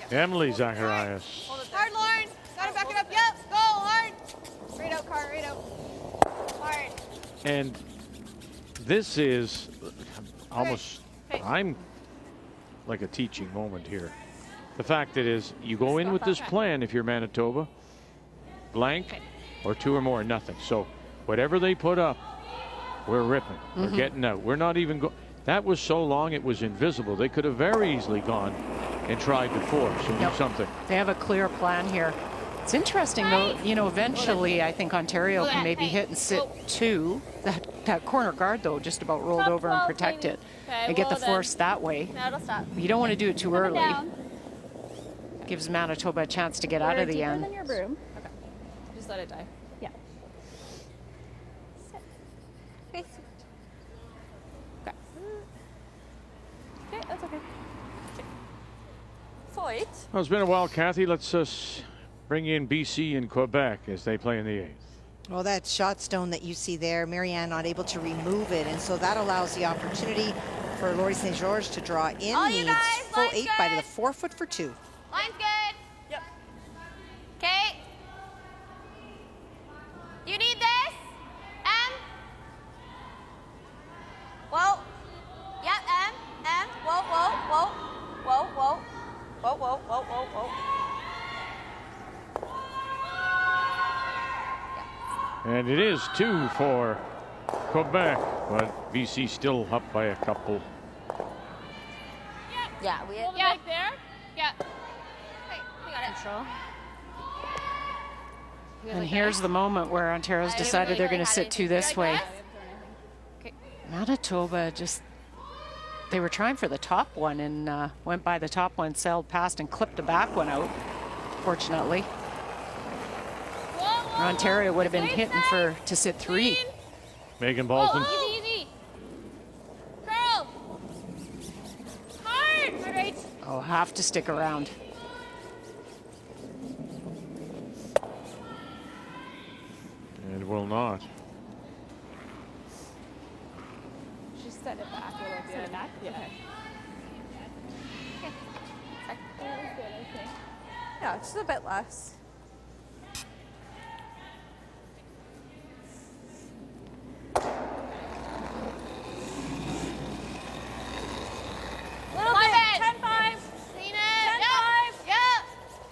Emily Zacharias. Hard, Lauren. Gotta back it up. Yep, go hard. Right out, Carter, right out. Hard. And this is, almost, I'm like a teaching moment here. The fact that is, you go in with this plan if you're Manitoba, blank or 2 or more, nothing. So whatever they put up, we're ripping. We're getting out. We're not even going. That was so long it was invisible. They could have very easily gone and tried to force and do something. They have a clear plan here. It's interesting though, you know, eventually I think Ontario can maybe hit and sit 2. That corner guard though just about rolled over and protected and get the force that way. No, it'll stop. You don't want to do it too early. Gives Manitoba a chance to get out of the end. Than your broom. Okay. Just let it die. Yeah. Sit. Okay. Okay. Okay, that's okay. Fight. Well, it's been a while, Kathy. Let's bring in BC and Quebec as they play in the 8th. Well, that shot stone that you see there, Marianne not able to remove it, and so that allows the opportunity for Laurie St. George to draw in. Needs full 8 by the 4 foot for 2. Line's good. Yep. Okay. You need this? Whoa. Yep, Whoa, whoa, whoa. Whoa, whoa. Whoa, whoa, whoa, whoa, whoa. And it is 2 for Quebec, but BC still up by a couple. Yeah, we have right there. Yeah. Wait, we got it. Control. And here's the moment where Ontario's decided they're going to sit 2 this way. Manitoba just, they were trying for the top one and went by the top one, sailed past and clipped the back one out, fortunately. Ontario would have been hitting for to sit 3. Megan Baldwin. Easy. Curl. Hard. Hard right. Oh, have to stick around. And will not. Just set it back a little bit. Set it back? Yeah. Okay. That was good, I think. Yeah, just a bit less. Little bit. 10-5. Clean it. 10-5. Yep.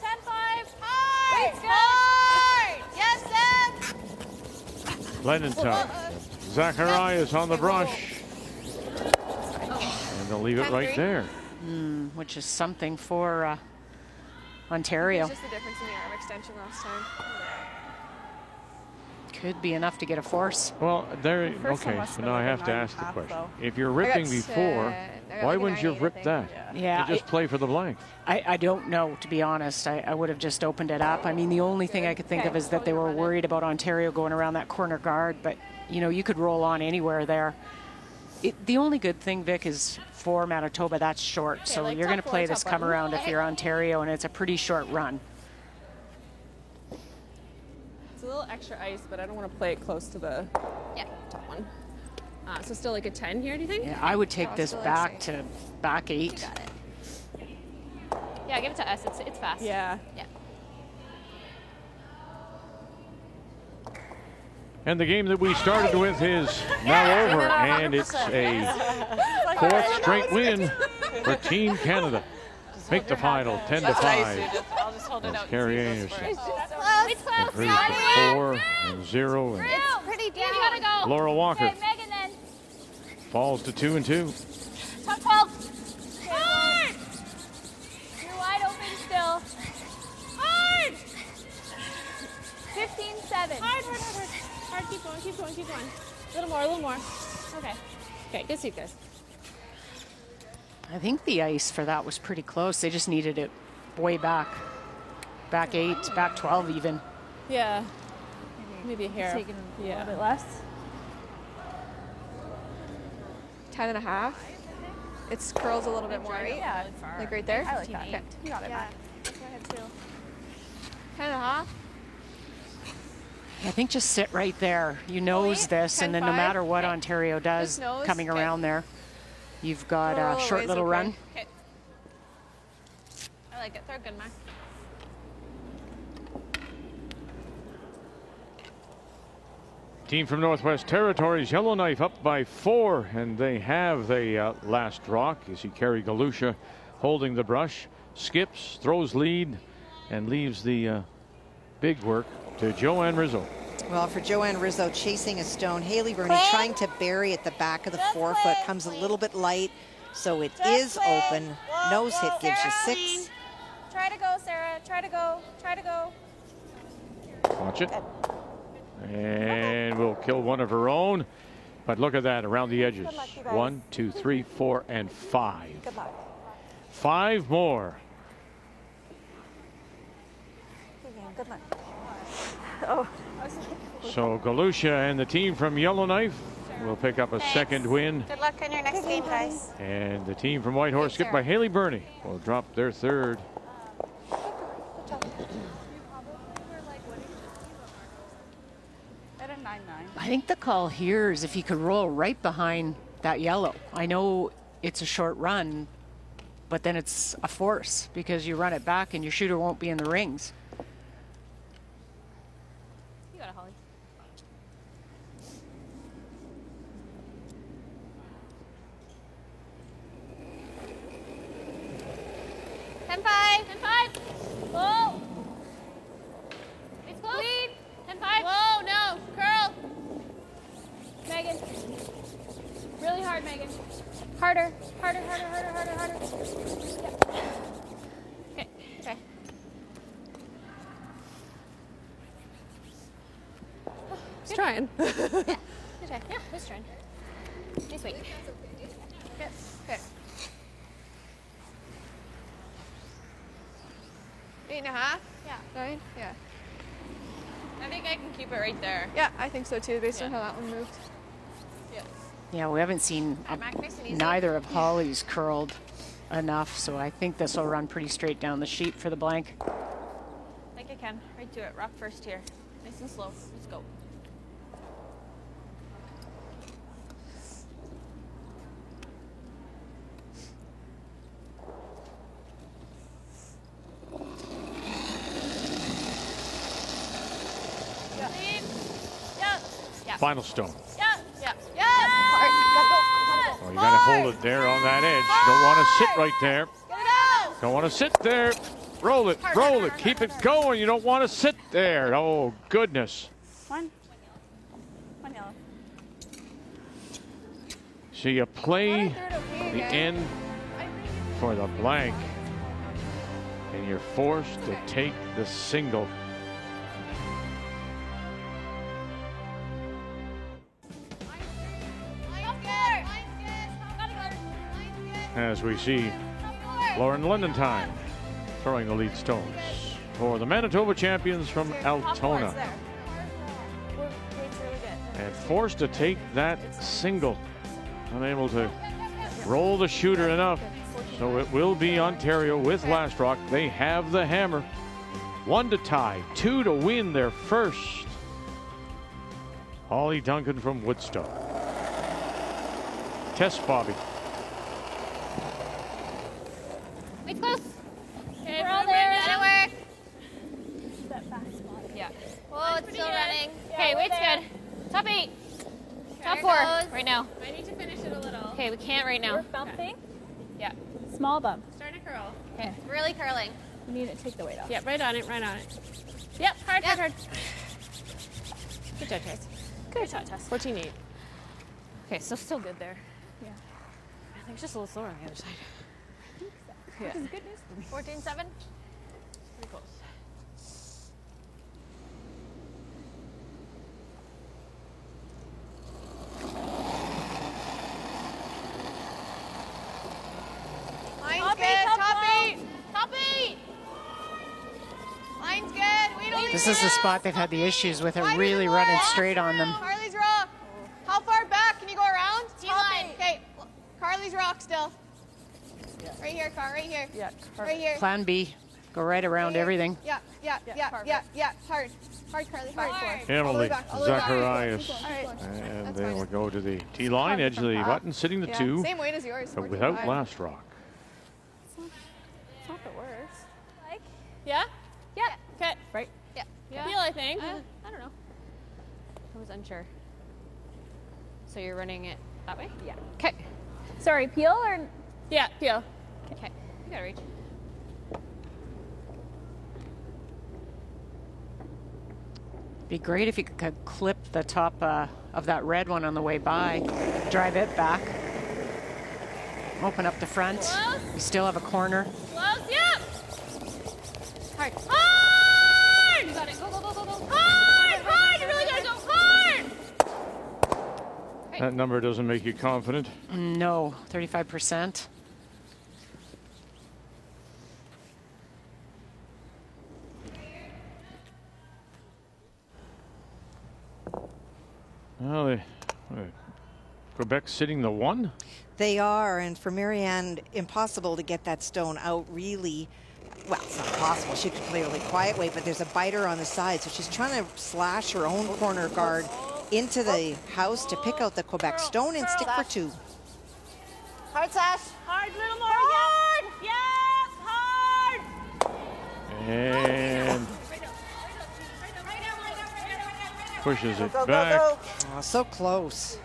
10-5. Hard. Hard. Yes, Sam. Lennon-Town. Zacharias on the brush. And they'll leave it right there. Which is something for Ontario. It's just the difference in the arm extension last time. Could be enough to get a force. Well, there. Okay, so now I have to ask the question. If you're ripping before, why wouldn't you rip that? Yeah. You just play for the blank. I don't know, to be honest. I would have just opened it up. I mean, the only thing I could think of is that they were worried about Ontario going around that corner guard, but, you know, you could roll on anywhere there. The only good thing, Vic, is for Manitoba, that's short. So you're going to play this come around if you're Ontario, and it's a pretty short run. It's a little extra ice, but I don't want to play it close to the top one. So still like a 10 here, do you think? Yeah, I would take this back to back 8. You got it. Yeah, give it to us. It's fast. Yeah. Yeah. And the game that we started with is now over, and it's a 4th straight win for Team Canada. Make the final 10-5. I'll just hold it out. Carrie Einarson. It's close. And Brady for 4 and 0. And It's pretty deep. You gotta go. Laura Walker Okay, Megan then. falls to 2 and 2. Top 12. Hard. You're wide open still. Hard. 15-7. Hard. Hard, keep going. A little more. Okay. Okay, good seat, guys. I think the ice for that was pretty close. They just needed it way back. Back 8, back 12 even. Yeah. Maybe a hair. Taking a little bit less. 10.5. It's curls a little bit more, right? Yeah. Like right there? I like that. Okay. You got it back. Go ahead, too. 10.5. I think just sit right there. You nose this, and then no matter what Ontario does coming around there, you've got a short little run. Okay. I like it. They're good, Mac. Team from Northwest Territories, Yellowknife up by 4, and they have the last rock. You see Carrie Galusha holding the brush, skips, throws lead, and leaves the big work to Joanne Rizzo. Well, for Joanne Rizzo, chasing a stone, Haley Burney trying to bury at the back of the forefoot, comes a little bit light, so it is open. Nose hit gives you 6. Try to go, Sarah. Try to go. Try to go. Watch it. And we'll kill one of her own. But look at that around the edges. 1, 2, 3, 4, and 5. 5 more. Good luck. Oh. So Galusha and the team from Yellowknife will pick up a second win. Good luck on your next game, guys. And the team from Whitehorse, skipped by Haley Burney, will drop their 3rd. I think the call here is if you could roll right behind that yellow. I know it's a short run, but then it's a force because you run it back and your shooter won't be in the rings. You got it, Holly. 10-5. 10-5. Whoa. It's close. Lead. 10-5. Whoa, no. Curl. Megan. Really hard, Megan. Harder. Harder, harder, harder, harder, harder. Yeah. Okay. Okay. He's trying. Yeah. Good try. Yeah, he's trying. Nice weight. Good. Good. 8.5? Yeah. 9? Yeah. I think I can keep it right there. Yeah, I think so too, based on how that one moved. Yeah. Yeah, we haven't seen neither of Holly's curled enough, so I think this will run pretty straight down the sheet for the blank. I think I can. Right to it. Rock first here. Nice and slow. Let's go. Final stone. Yeah. Yeah. Yeah. Oh, you got to hold it there on that edge. You don't want to sit right there. Don't want to sit there. Roll it, roll it. Keep it going. You don't want to sit there. Oh, goodness. One yellow. So you play the end for the blank, and you're forced to take the single. As we see Lauren Lundentine throwing the lead stones for the Manitoba champions from Altona. And forced to take that single. Unable to roll the shooter enough. So it will be Ontario with last rock. They have the hammer. 1 to tie, 2 to win their first. Holly Duncan from Woodstock. Test Bobby. It's close. Okay, we're all there. That'll work. That back spot. Yeah. Whoa, it's still running. Yeah, Okay, weight's there. good. Top 8. Top There 4 goes. right now. I need to finish it a little. Okay, we can't right now. We're bumping. Yeah. Small bump. Starting to curl. Okay. Really curling. We need to take the weight off. Yep, right on it, right on it. Yep, hard, hard, hard. Good job, Tess. Good shot, Tess. 14-8. Okay, so still good there. Yeah. I think it's just a little slower on the other side. Yeah. Which is good news for me. 14-7. Pretty close. Line's Top good. eight, top Top low. 8. Top 8. Line's good. We don't This is the spot they've had the issues with it really running straight on them. Carly's rock. How far back? Can you go around? T-line. Okay. Carly's rock still. Right here, Car. Right here. Yeah. Right here. Plan B, go right around everything. Yeah. Hard. Hard, Carly. Hard. Emily All the way back. Zacharias. All right. And they will go to the T line, edge of the button, sitting the 2. Same weight as yours. But without 14.5. last rock. It's not the worst. Like? Yeah? Yeah. Okay. Right? Yeah. Feel, I think. I don't know. I was unsure. So you're running it that way? Yeah. Okay. Sorry, peel or? Yeah, peel. Okay. You gotta reach. Be great if you could clip the top of that red one on the way by. Drive it back. Open up the front. Close. You still have a corner. Close, yep. Hard. Hard! You got it. Go, go, go, go, go. Hard, hard! You really gotta go hard! That number doesn't make you confident. No, 35%. Well, Quebec sitting the 1. They are, and for Marianne, impossible to get that stone out really. Well, it's not possible. She could play really quiet way, but there's a biter on the side, so she's trying to slash her own corner guard into the house to pick out the Quebec stone and stick for 2. Hard slash. Hard, little more, hard! Yep, hard! And pushes it Go, back. go, go. Oh, so close.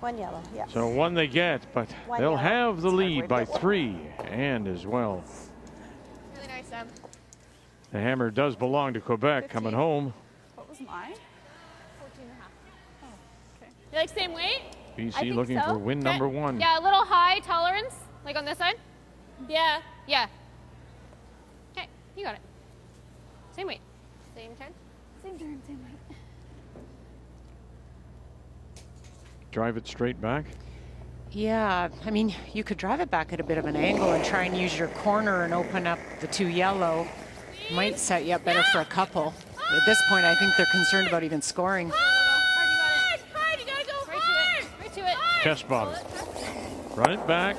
1 yellow, yeah. So 1 they get, but One they'll yellow. have the It's hard lead word, by but- 3, and as well. Really nice, Sam. The hammer does belong to Quebec coming home. What was mine? 14.5. Oh, okay. You like same weight? I BC think looking so. for win number 1. Yeah, a little high tolerance, like on this side. Yeah. Yeah. Okay, you got it. Same weight. Same turn. Same turn, same weight. Drive it straight back. Yeah, I mean, you could drive it back at a bit of an angle and try and use your corner and open up the 2 yellow. Might set you up better for a couple. At this point, I think they're concerned about even scoring. Hard, you gotta go hard! Right to it. Chest bottom. Run it back.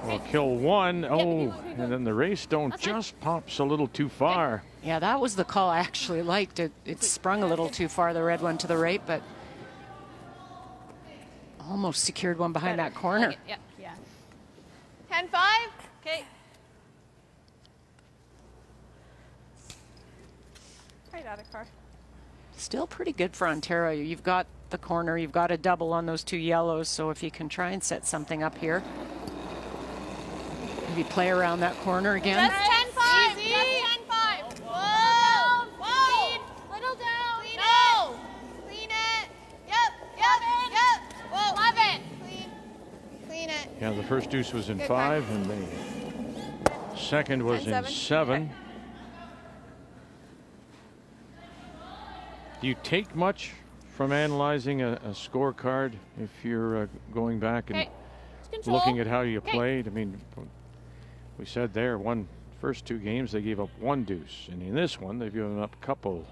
Will kill 1. Oh, and then the race stone just pops a little too far. Yeah, that was the call I actually liked. It sprung a little too far, the red one to the right, but almost secured one behind that corner. Yeah. Yeah. 10-5. Okay. Right out of car. Still pretty good for Ontario. You've got the corner, you've got a double on those 2 yellows, so if you can try and set something up here. Maybe play around that corner again. That's 10-5. Easy. That's 10-5. Whoa. Whoa. Little down. Clean it. Clean it. Yep. Yep. Whoa. 11. Clean it. Yeah, the first deuce was in 5, and the second was in 7. Do you take much from analyzing a scorecard if you're going back and looking at how you played? I mean, we said there, first 2 games they gave up 1 deuce, and in this one they've given up a couple,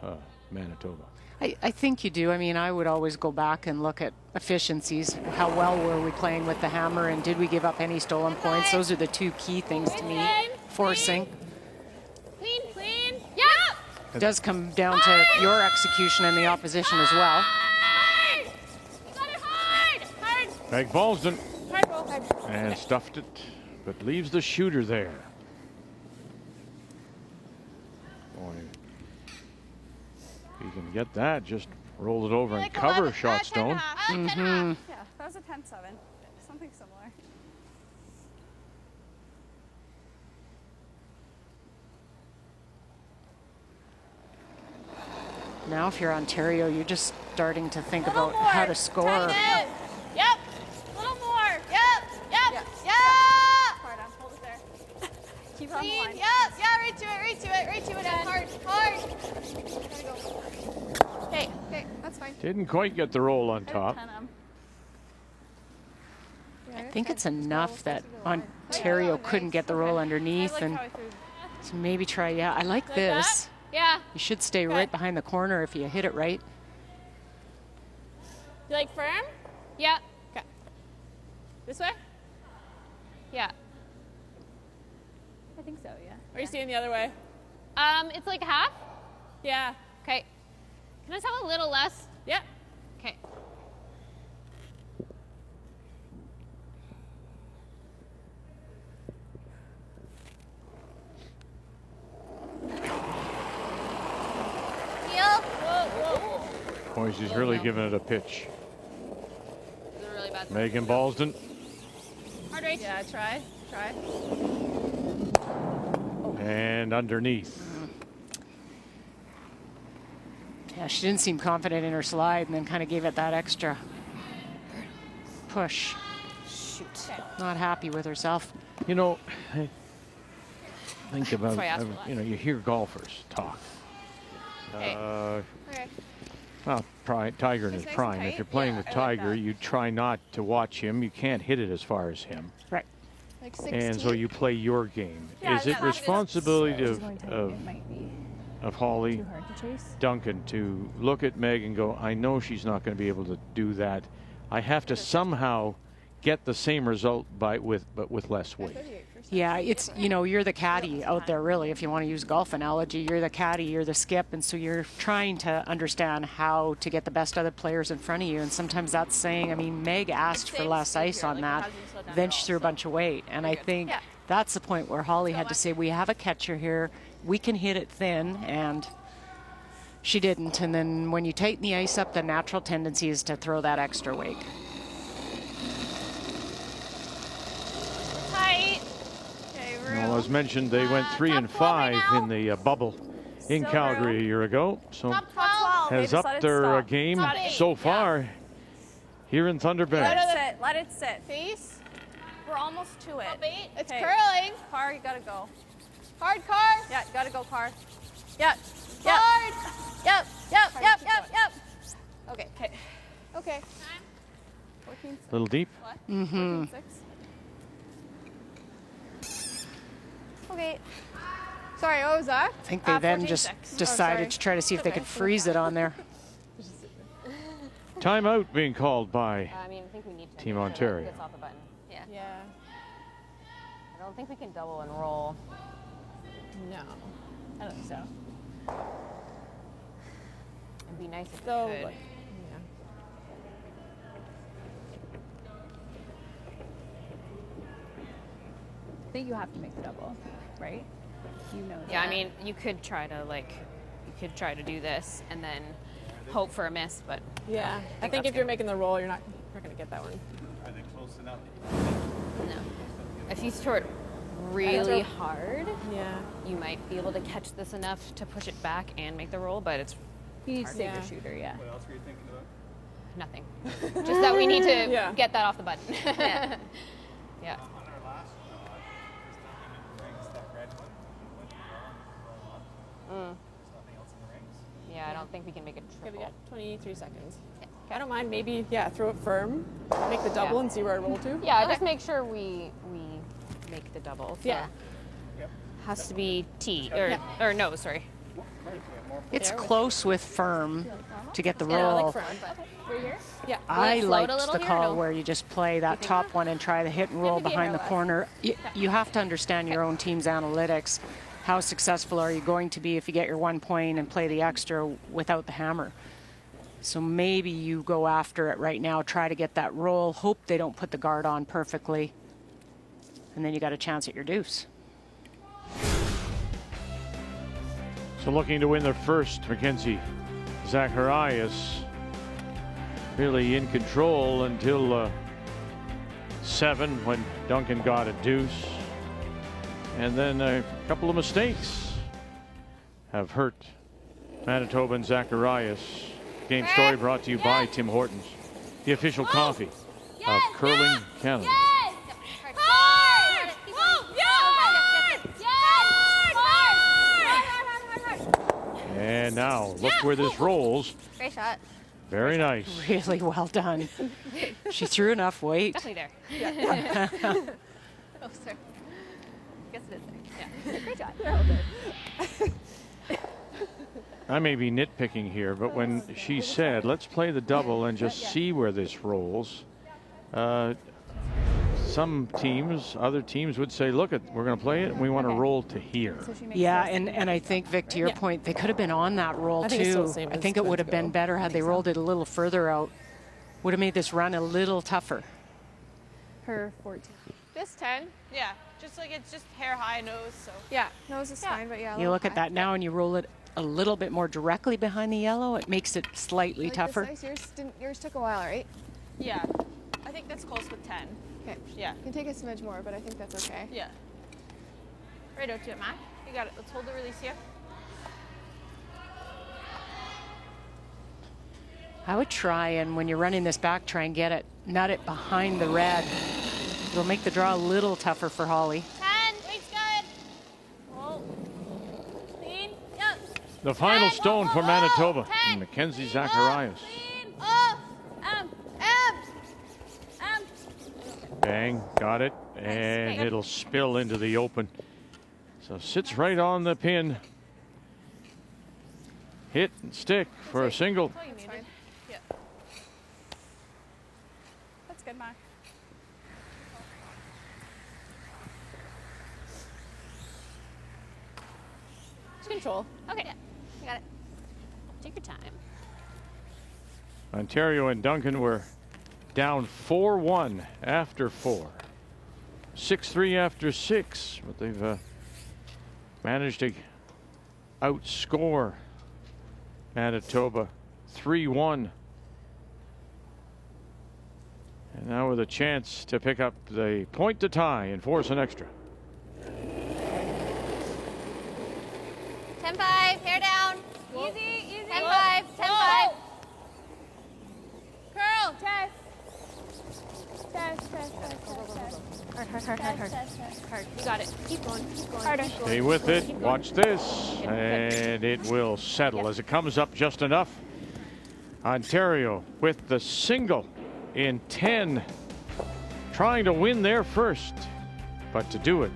Manitoba. I think you do. I mean, I would always go back and look at efficiencies. How well were we playing with the hammer, and did we give up any stolen points? Those are the 2 key things to me. Forcing. Clean. Yep. It does come down to your execution and the opposition as well. Hard. You got it hard. Meg Ballston. Hard roll. And stuffed it, but leaves the shooter there. Boy, if you can get that, just roll it over and cover shot stone. Yeah, that was a 10-7. Something similar. Now, if you're Ontario, you're just starting to think about how to score. Yep. A little more. Yep. Hard on, hold it there. Keep Clean. on the line. Yeah, right to it. Hard. Gotta go. Okay, that's fine. Didn't quite get the roll on top. I think it's enough that Ontario couldn't get the roll underneath, and so maybe try. Yeah, I like this. Yeah. You should stay right behind the corner if you hit it right. You like firm? Yeah. Okay. This way? Yeah. I think so, yeah. Or are you seeing the other way? It's like half? Yeah. Okay. Can I just have a little less? Yeah. Okay. Boy, she's really giving it a pitch. This is a really bad Megan Balsden. Hard right. Yeah, try. And underneath. Yeah, she didn't seem confident in her slide and then kind of gave it that extra push. Shoot. Not happy with herself. You know, think about, why I asked for you know, you hear golfers talk. Okay. Well, Tiger in his nice and prime. tight. If you're playing Yeah, with I like Tiger, that. you try not to watch him. You can't hit it as far as him. Right. Like 16. And so you play your game. Yeah, Is it that's- responsibility She's going to- of it might be Holly too hard to chase. Duncan to look at Meg and go, I know she's not going to be able to do that. I have to somehow get the same result but with less weight. Yeah, it's, you know, you're the caddy out there, really, if you want to use a golf analogy. You're the caddy, you're the skip, and so you're trying to understand how to get the best other players in front of you. And sometimes that's saying, I mean, Meg asked for less ice on that, then she threw a bunch of weight. And I think that's the point where Holly had to say, we have a catcher here, we can hit it thin, and she didn't. And then when you tighten the ice up, the natural tendency is to throw that extra weight. Tight. Okay, Well, as mentioned, they went 3 and 5 in the bubble in Calgary a year ago. So Top 12. has Just let upped it their stop. game Top 8. so far here in Thunder Bay. Let it sit. Face. We're almost to it. Top 8. It's Okay. curling. Car, you gotta go. Hard car. Yeah, you gotta go, Car. Yeah. Yep. Hard. Yep. Okay. Okay. 14, A little deep. Mm-hmm. 6. Okay. Sorry, what was that? I think they then 14, just 6. decided to try to see if they could freeze it on there. Timeout being called by I mean, I think we need to Team make sure that Ontario. gets off the button. Yeah. Yeah. I don't think we can double and roll. No. I don't think so. It'd be nice if So, we could. like, I think you have to make the double, right? You know Yeah, that. I mean, you could try to do this and then hope for a miss, but yeah. I think if you're making the roll, you're not going to get that one. Are they close enough? no. If you throw it really hard, Yeah. you might be able to catch this enough to push it back and make the roll, but it's You need to hard. save your shooter, yeah. What else were you thinking about? Nothing. Just that we need to Yeah. get that off the button. Yeah. Yeah. On our last shot, there's nothing in the rings, that red one. Went wrong. There's nothing else in the rings. Yeah, I don't think we can make it Okay, we triple. got 23 seconds. I don't mind. Maybe, throw it firm, make the double, Yeah. and see where I roll to. Yeah, just make sure we make the double. So Yeah. has to be T Yeah. or no, sorry. It's close with firm to get the Yeah, I roll. like firm. We're here? Yeah. I float a liked little the here, call no? where you just play that top one and try to hit and roll Maybe behind the less. corner. You have to understand your own team's analytics. How successful are you going to be if you get your 1 point and play the extra without the hammer? So maybe you go after it right now, try to get that roll, hope they don't put the guard on perfectly, and then you got a chance at your deuce. So looking to win their first, Mackenzie Zacharias really in control until 7 when Duncan got a deuce. And then a couple of mistakes have hurt Manitoban Zacharias. Game story brought to you by Tim Hortons, the official coffee of Curling Canada. Hard! Hard! And now look where this rolls. Great shot. Very nice. Really well done. She threw enough weight. Definitely there. Yeah. Oh, sorry. Guess it is there. Yeah. Great shot. I may be nitpicking here, but when she said, let's play the double and just see where this rolls, some teams, other teams would say, look, we're going to play it and we want to roll to here. Yeah, and I think, Vic, to your point, they could have been on that roll I think it's still too. the same I as think it would have been Glasgow. better had they rolled it a little further out. Would have made this run a little tougher. Her 14. Just 10. Yeah. Just like it's just hair high nose. So. Yeah, nose is fine, but yeah. a You little look at high. that now and you roll it a little bit more directly behind the yellow, it makes it slightly Like tougher. This ice, yours took a while, right? Yeah. I think that's close with 10. Okay. Yeah. Can take a smidge more, but I think that's okay. Yeah. Right out to it, Mac. You got it. Let's hold the release here. I would try, and when you're running this back, try and get it, nut it behind the red. It'll make the draw a little tougher for Holly. 10, weight's good. Whoa. Clean, yep. The final stone for Manitoba, Mackenzie Zacharias. Bang, got it, and it'll spill into the open. So sits right on the pin. Hit and stick for a single. That's all you needed. Yeah. That's good, Mac. Just control. Okay, yeah, you got it. Take your time. Ontario and Duncan were down 4-1 after 4. 6-3 after 6, but they've managed to outscore Manitoba 3-1. And now with a chance to pick up the point to tie and force an extra. 10-5, hair down. Easy, easy. 10-5, 10-5. Curl, test. Test. Hard. You got it. Keep going. Keep going. Harder. Stay with it. Watch this. And it will settle as it comes up just enough. Ontario with the single in 10. Trying to win there first. But to do it,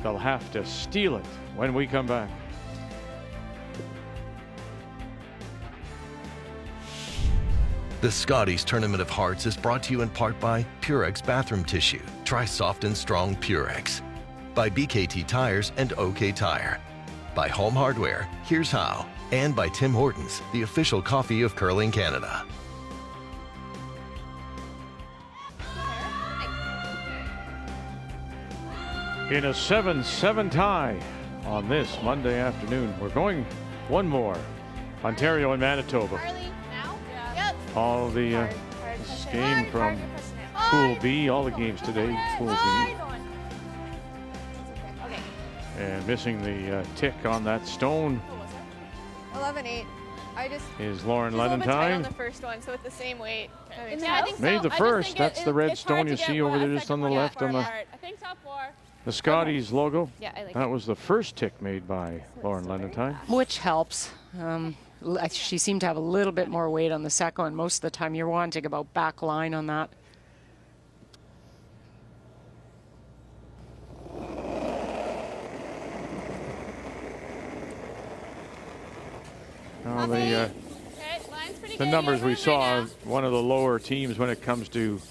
they'll have to steal it when we come back. The Scotties Tournament of Hearts is brought to you in part by Purex Bathroom Tissue. Try soft and strong Purex. By BKT Tires and OK Tire. By Home Hardware, here's how. And by Tim Hortons, the official coffee of Curling Canada. In a 7-7 tie on this Monday afternoon. We're going one more. Ontario and Manitoba. All the this game from Pool B, all the games today, Pool B. And missing the tick on that stone 11-8. I just is Lauren she's a little bit tight on Lenentine. the first one, so it's the same weight. Yeah, I think Made the I just first. think That's the red stone you see over there just on the left on the I think top 4. the Scotties logo. Yeah, I like That it. was the first tick made by Lauren Lenentine. Which helps. She seemed to have a little bit more weight on the second one. Most of the time you're wanting about back line on that. Well, the numbers we saw, one of the lower teams when it comes to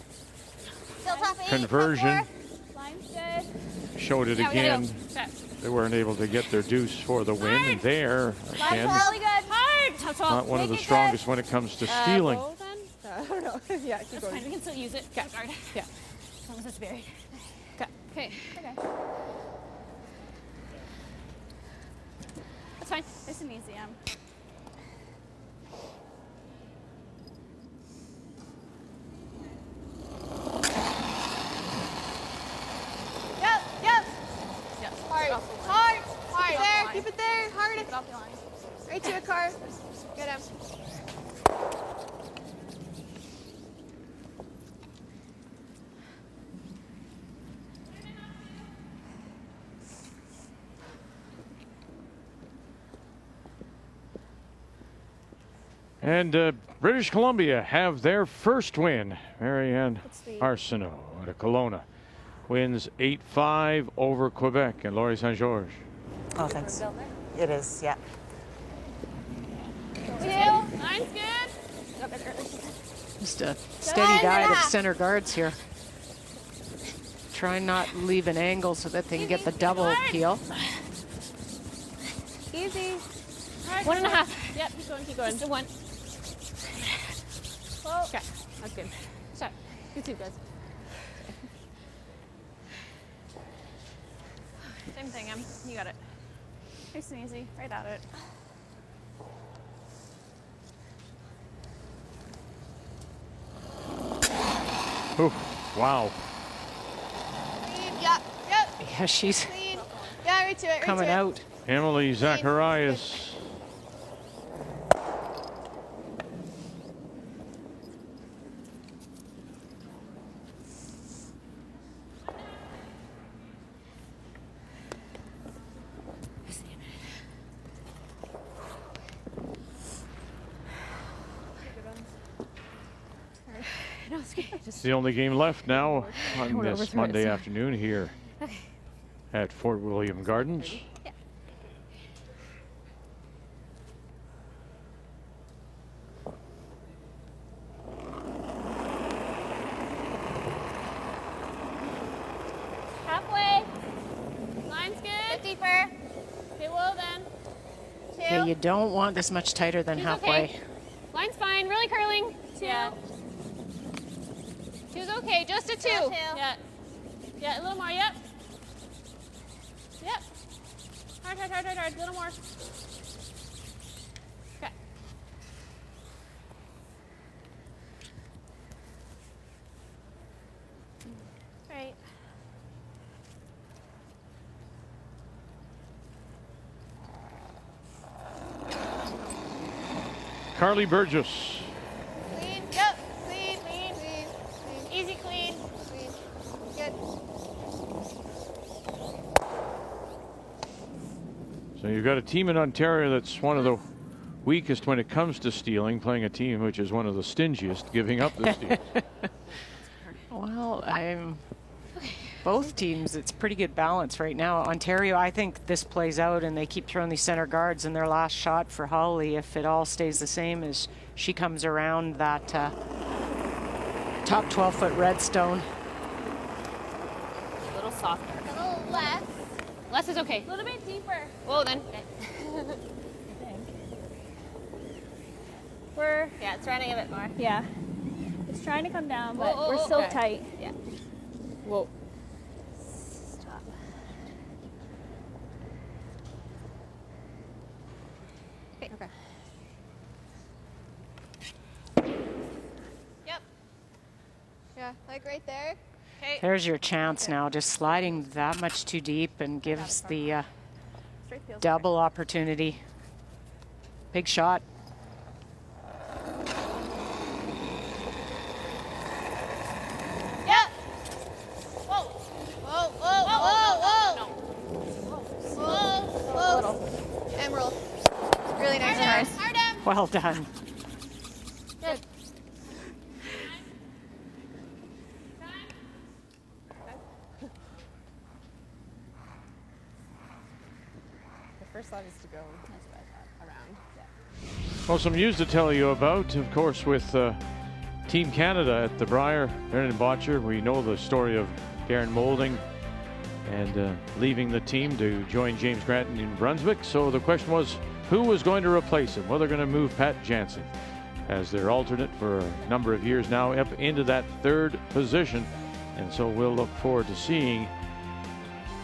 conversion, showed it again. They weren't able to get their deuce for the win, and there again, not one of the strongest when it comes to stealing. I don't know. Yeah, keep That's going. fine. We can still use it. Yeah. Yeah. As long as it's buried. Okay. That's fine. Nice and easy. Yep. Hard. There, keep it there. Hard. Right to a car. Good. And British Columbia have their first win. Marianne Arsenault out of Kelowna wins 8-5 over Quebec and Laurie St. George. Oh, thanks. It is, yeah. 9's good. Just a steady diet of center guards here. Try not to leave an angle so that they can get the double peel. Easy. 1.5. Yep, keep going. Just a 1. Okay, that's good. Sorry. You too, guys. Same thing, you got it. Nice and easy, right at it. Ooh, wow. Clean. Yep. Yep. Yeah, she's Clean. Yeah, right to it. coming out. Emily Zacharias. It's the only game left now on this Monday afternoon here at Fort William Gardens. Halfway. Line's good. Bit deeper. Okay, well then. Two. Yeah, you don't want this much tighter than Two's halfway. okay. Line's fine. Really curling. Two. Yeah. Two's okay. Just a two. Yeah. Yeah, a little more. Yep. Yep. Hard, hard, hard, hard, hard. A little more. Okay. Right. Carly Burgess. Clean. Yep. Clean. Clean. Clean. Clean. Easy clean. Clean. Good. So you've got a team in Ontario that's one of the weakest when it comes to stealing, playing a team which is one of the stingiest giving up the steal. Well, both teams, it's pretty good balance right now. Ontario, I think this plays out and they keep throwing these center guards, and their last shot for Holly, if it all stays the same as she comes around that top 12-foot redstone. A little softer. A little less. Less is okay. A little bit deeper. Whoa, then. Yeah, it's running a bit more. Yeah. It's trying to come down, but Whoa, we're whoa, still okay. tight. Yeah. Whoa. Stop. Okay. Yep. Yeah, like right there. Okay. There's your chance now, just sliding that much too deep and gives the double opportunity. Big shot. Yep. Whoa. Whoa, whoa, whoa, whoa. Whoa, whoa. Emerald. Really nice tries. Well done. Good. The first thought is to go around. Yeah. Well, some news to tell you about, of course, with Team Canada at the Briar. Brendan Botcher, we know the story of Darren Moulding and leaving the team to join James Grant in New Brunswick. So the question was, who was going to replace him? Well, they're going to move Pat Jansen as their alternate for a number of years now up into that third position. And so we'll look forward to seeing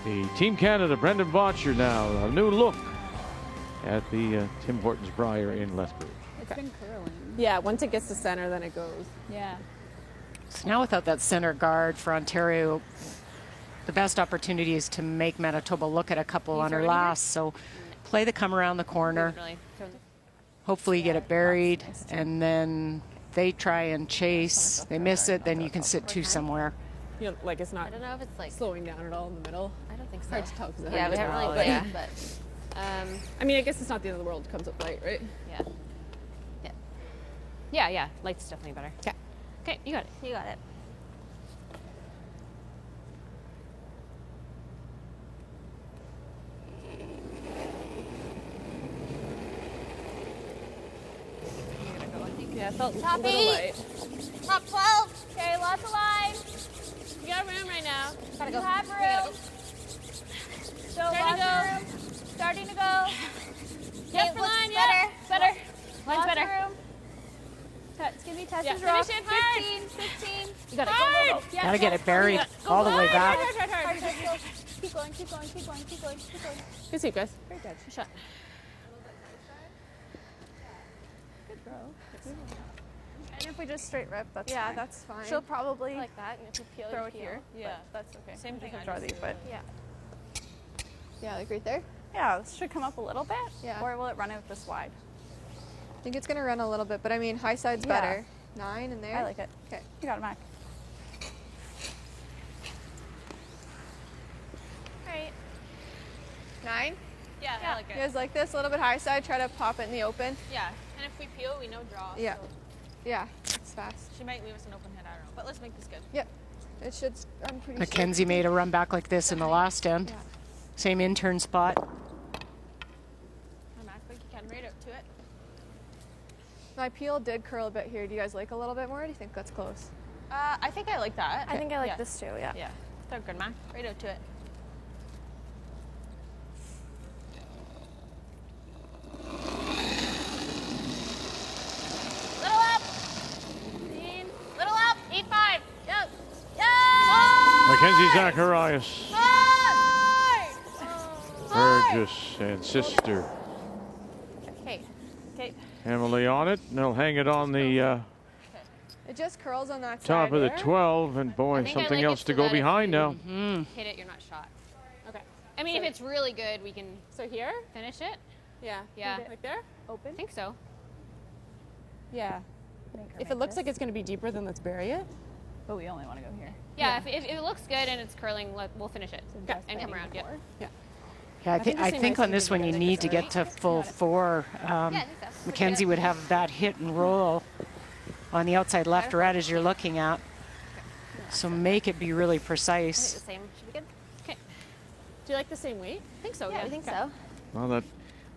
the Team Canada, Brendan Botcher now, a new look at the Tim Hortons Briar in Lethbridge. It's been curling. Yeah, once it gets to center, then it goes. Yeah. So now without that center guard for Ontario, the best opportunity is to make Manitoba look at a couple on her last. So play the come around the corner. Hopefully you get it buried, and then they try and chase. They miss it, then you can sit two somewhere. You know, like it's not. I don't know if it's like slowing down at all in the middle. I don't think so. Hard to tell because Yeah, we haven't really. Yeah, but. I mean, I guess it's not the end of the world. It comes up light, right? Yeah. Yeah. Yeah, yeah. Light's definitely better. Okay. Okay, you got it. You got it. Yeah, it felt Top a little 8. light. Top 12. Okay, lots of line. You got room right now. Gotta You go. have room. So lots of room. Starting to go. Yep, for line, yeah. Better. Line's Lots better. of room. Excuse me, test Yeah, is rough. finish it hard. 15. You got it. Hard. Go. Yeah, Gotta get it buried all the way back. Hard. Keep going, keep going, keep going, keep going, keep going. Good sweep, guys. Very good. Good shot. Good throw. And if we just straight rip, that's yeah, fine. that's fine. She'll probably like that, and if you peel, throw you it peel. here. Yeah, That's okay. Same thing. I I draw just these, do. but Yeah. Yeah, like right there. yeah, this should come up a little bit. Yeah. Or will it run out this wide? I think it's gonna run a little bit, but I mean, high side's Yeah. better. 9 in there. I like it. Okay. You got it, Mac. Right. 9. Yeah, I like it. You guys like this? A little bit high side. Try to pop it in the open. Yeah, and if we peel, we know draw. Yeah. So Yeah. It's fast. she might leave us an open head. I don't know, but let's make this good. Yep. It should. I'm pretty Mackenzie sure. made a run back like this in the last end. Same intern spot. Come on, Mac, like you can right up to it. My peel did curl a bit here. Do you guys like a little bit more? Or do you think that's close? I think I like that. I think I like Yeah. this too. Yeah. Yeah, they're good, Mac. Right out to it. Little up. Little up. 8-5. Yep. Mackenzie Zacharias, Burgess, and sister Okay. Okay. Emily on it. And they'll hang it on the It just curls on that top side of the there. 12, and boy, think I something like else it to so go that if behind you now. Hit it, you're not shot. Okay. I mean, if it's really good, we can So here? finish it. Yeah. Yeah. Like there? I think so. Yeah. If it looks like it's going to be deeper, then let's bury it. But we only want to go here. Yeah, if it looks good and it's curling, we'll finish it. And come around. Yep. Yeah. Yeah, I think on this one you need to get to full 4. Yeah, I think so. Mackenzie would have that hit and roll on the outside left or right as you're looking at. So make it be really I think precise. the same should be good. Okay. Do you like the same weight? I think so. Yeah, Yeah, I think so. Well, that,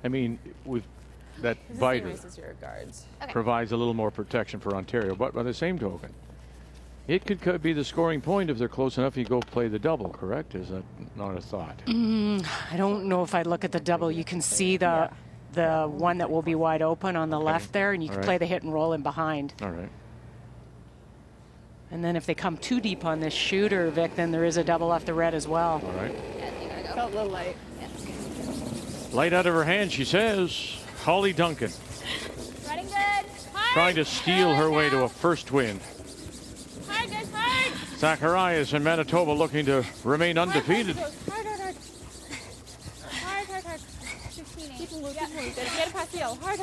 I mean, with that It's the same biter race as your guards. Okay. provides a little more protection for Ontario, but by the same token, it could be the scoring point if they're close enough. You go play the double, correct? Is that not a thought? I don't know if I'd look at the double. You can see the one that will be wide open on the left there, and you can All right. play the hit and roll in behind. All right. And then if they come too deep on this shooter, Vic, then there is a double off the red as well. All right. Felt a little light. Light out of her hand, she says. Holly Duncan Running good. trying to steal her way to a first win. Hard, guys, hard. Zacharias and Manitoba looking to remain undefeated. Hard. Keep moving, keep moving. Get it past the yellow. Hard.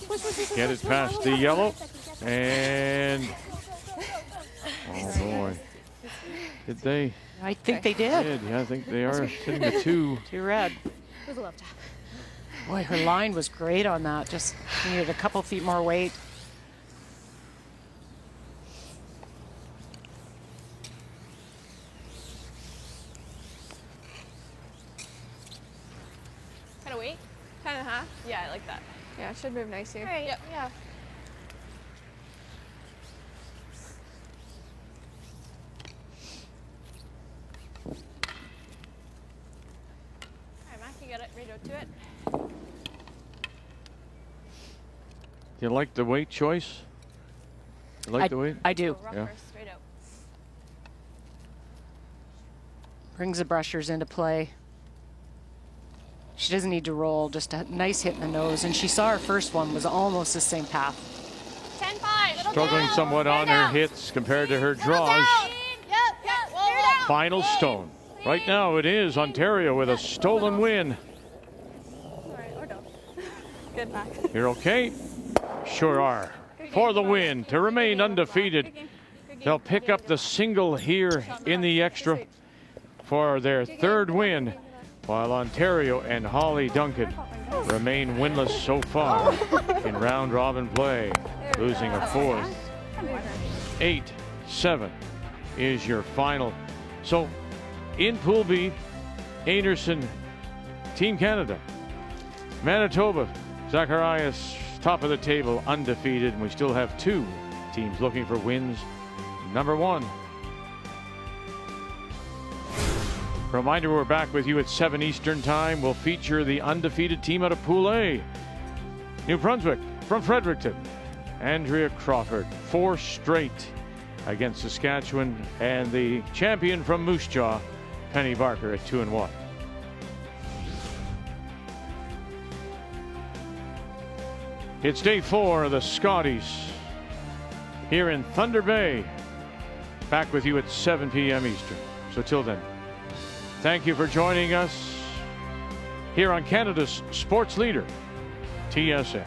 Push. Get it past the yellow. And, oh boy. Did they? I think they did. Yeah, I think they are sitting at 2. 2 red. It was a love tap. Boy, her line was great on that. Just needed a couple feet more weight. Kind of weight? 10.5? Yeah, I like that. Yeah, it should move nice here. All right. Yep. Yeah. All right, Mac, you got it. Right out to it. Do you like the weight choice? You like the weight? I do. Go rough Yeah. first, straight out. Brings the brushers into play. She doesn't need to roll, just a nice hit in the nose. And she saw her first one was almost the same path. 10-5. Struggling somewhat on her hits compared to her draws. Final stone. Right now it is Ontario with a stolen win. All right, or don't. Good, Mac. You're okay? Sure are. For the win, to remain undefeated. They'll pick up the single here in the extra for their 3rd win, while Ontario and Holly Duncan remain winless so far in round robin play, losing a 4th. 8-7 is your final. So in Pool B, Einarson, Team Canada, Manitoba, Zacharias, top of the table, undefeated, and we still have 2 teams looking for wins. Number 1. Reminder, we're back with you at 7 Eastern Time. We'll feature the undefeated team out of Pool A. New Brunswick from Fredericton, Andrea Crawford, 4 straight against Saskatchewan, and the champion from Moose Jaw, Penny Barker, at 2-1. It's day 4 of the Scotties here in Thunder Bay. Back with you at 7 p.m. Eastern. So till then, thank you for joining us here on Canada's sports leader, TSN.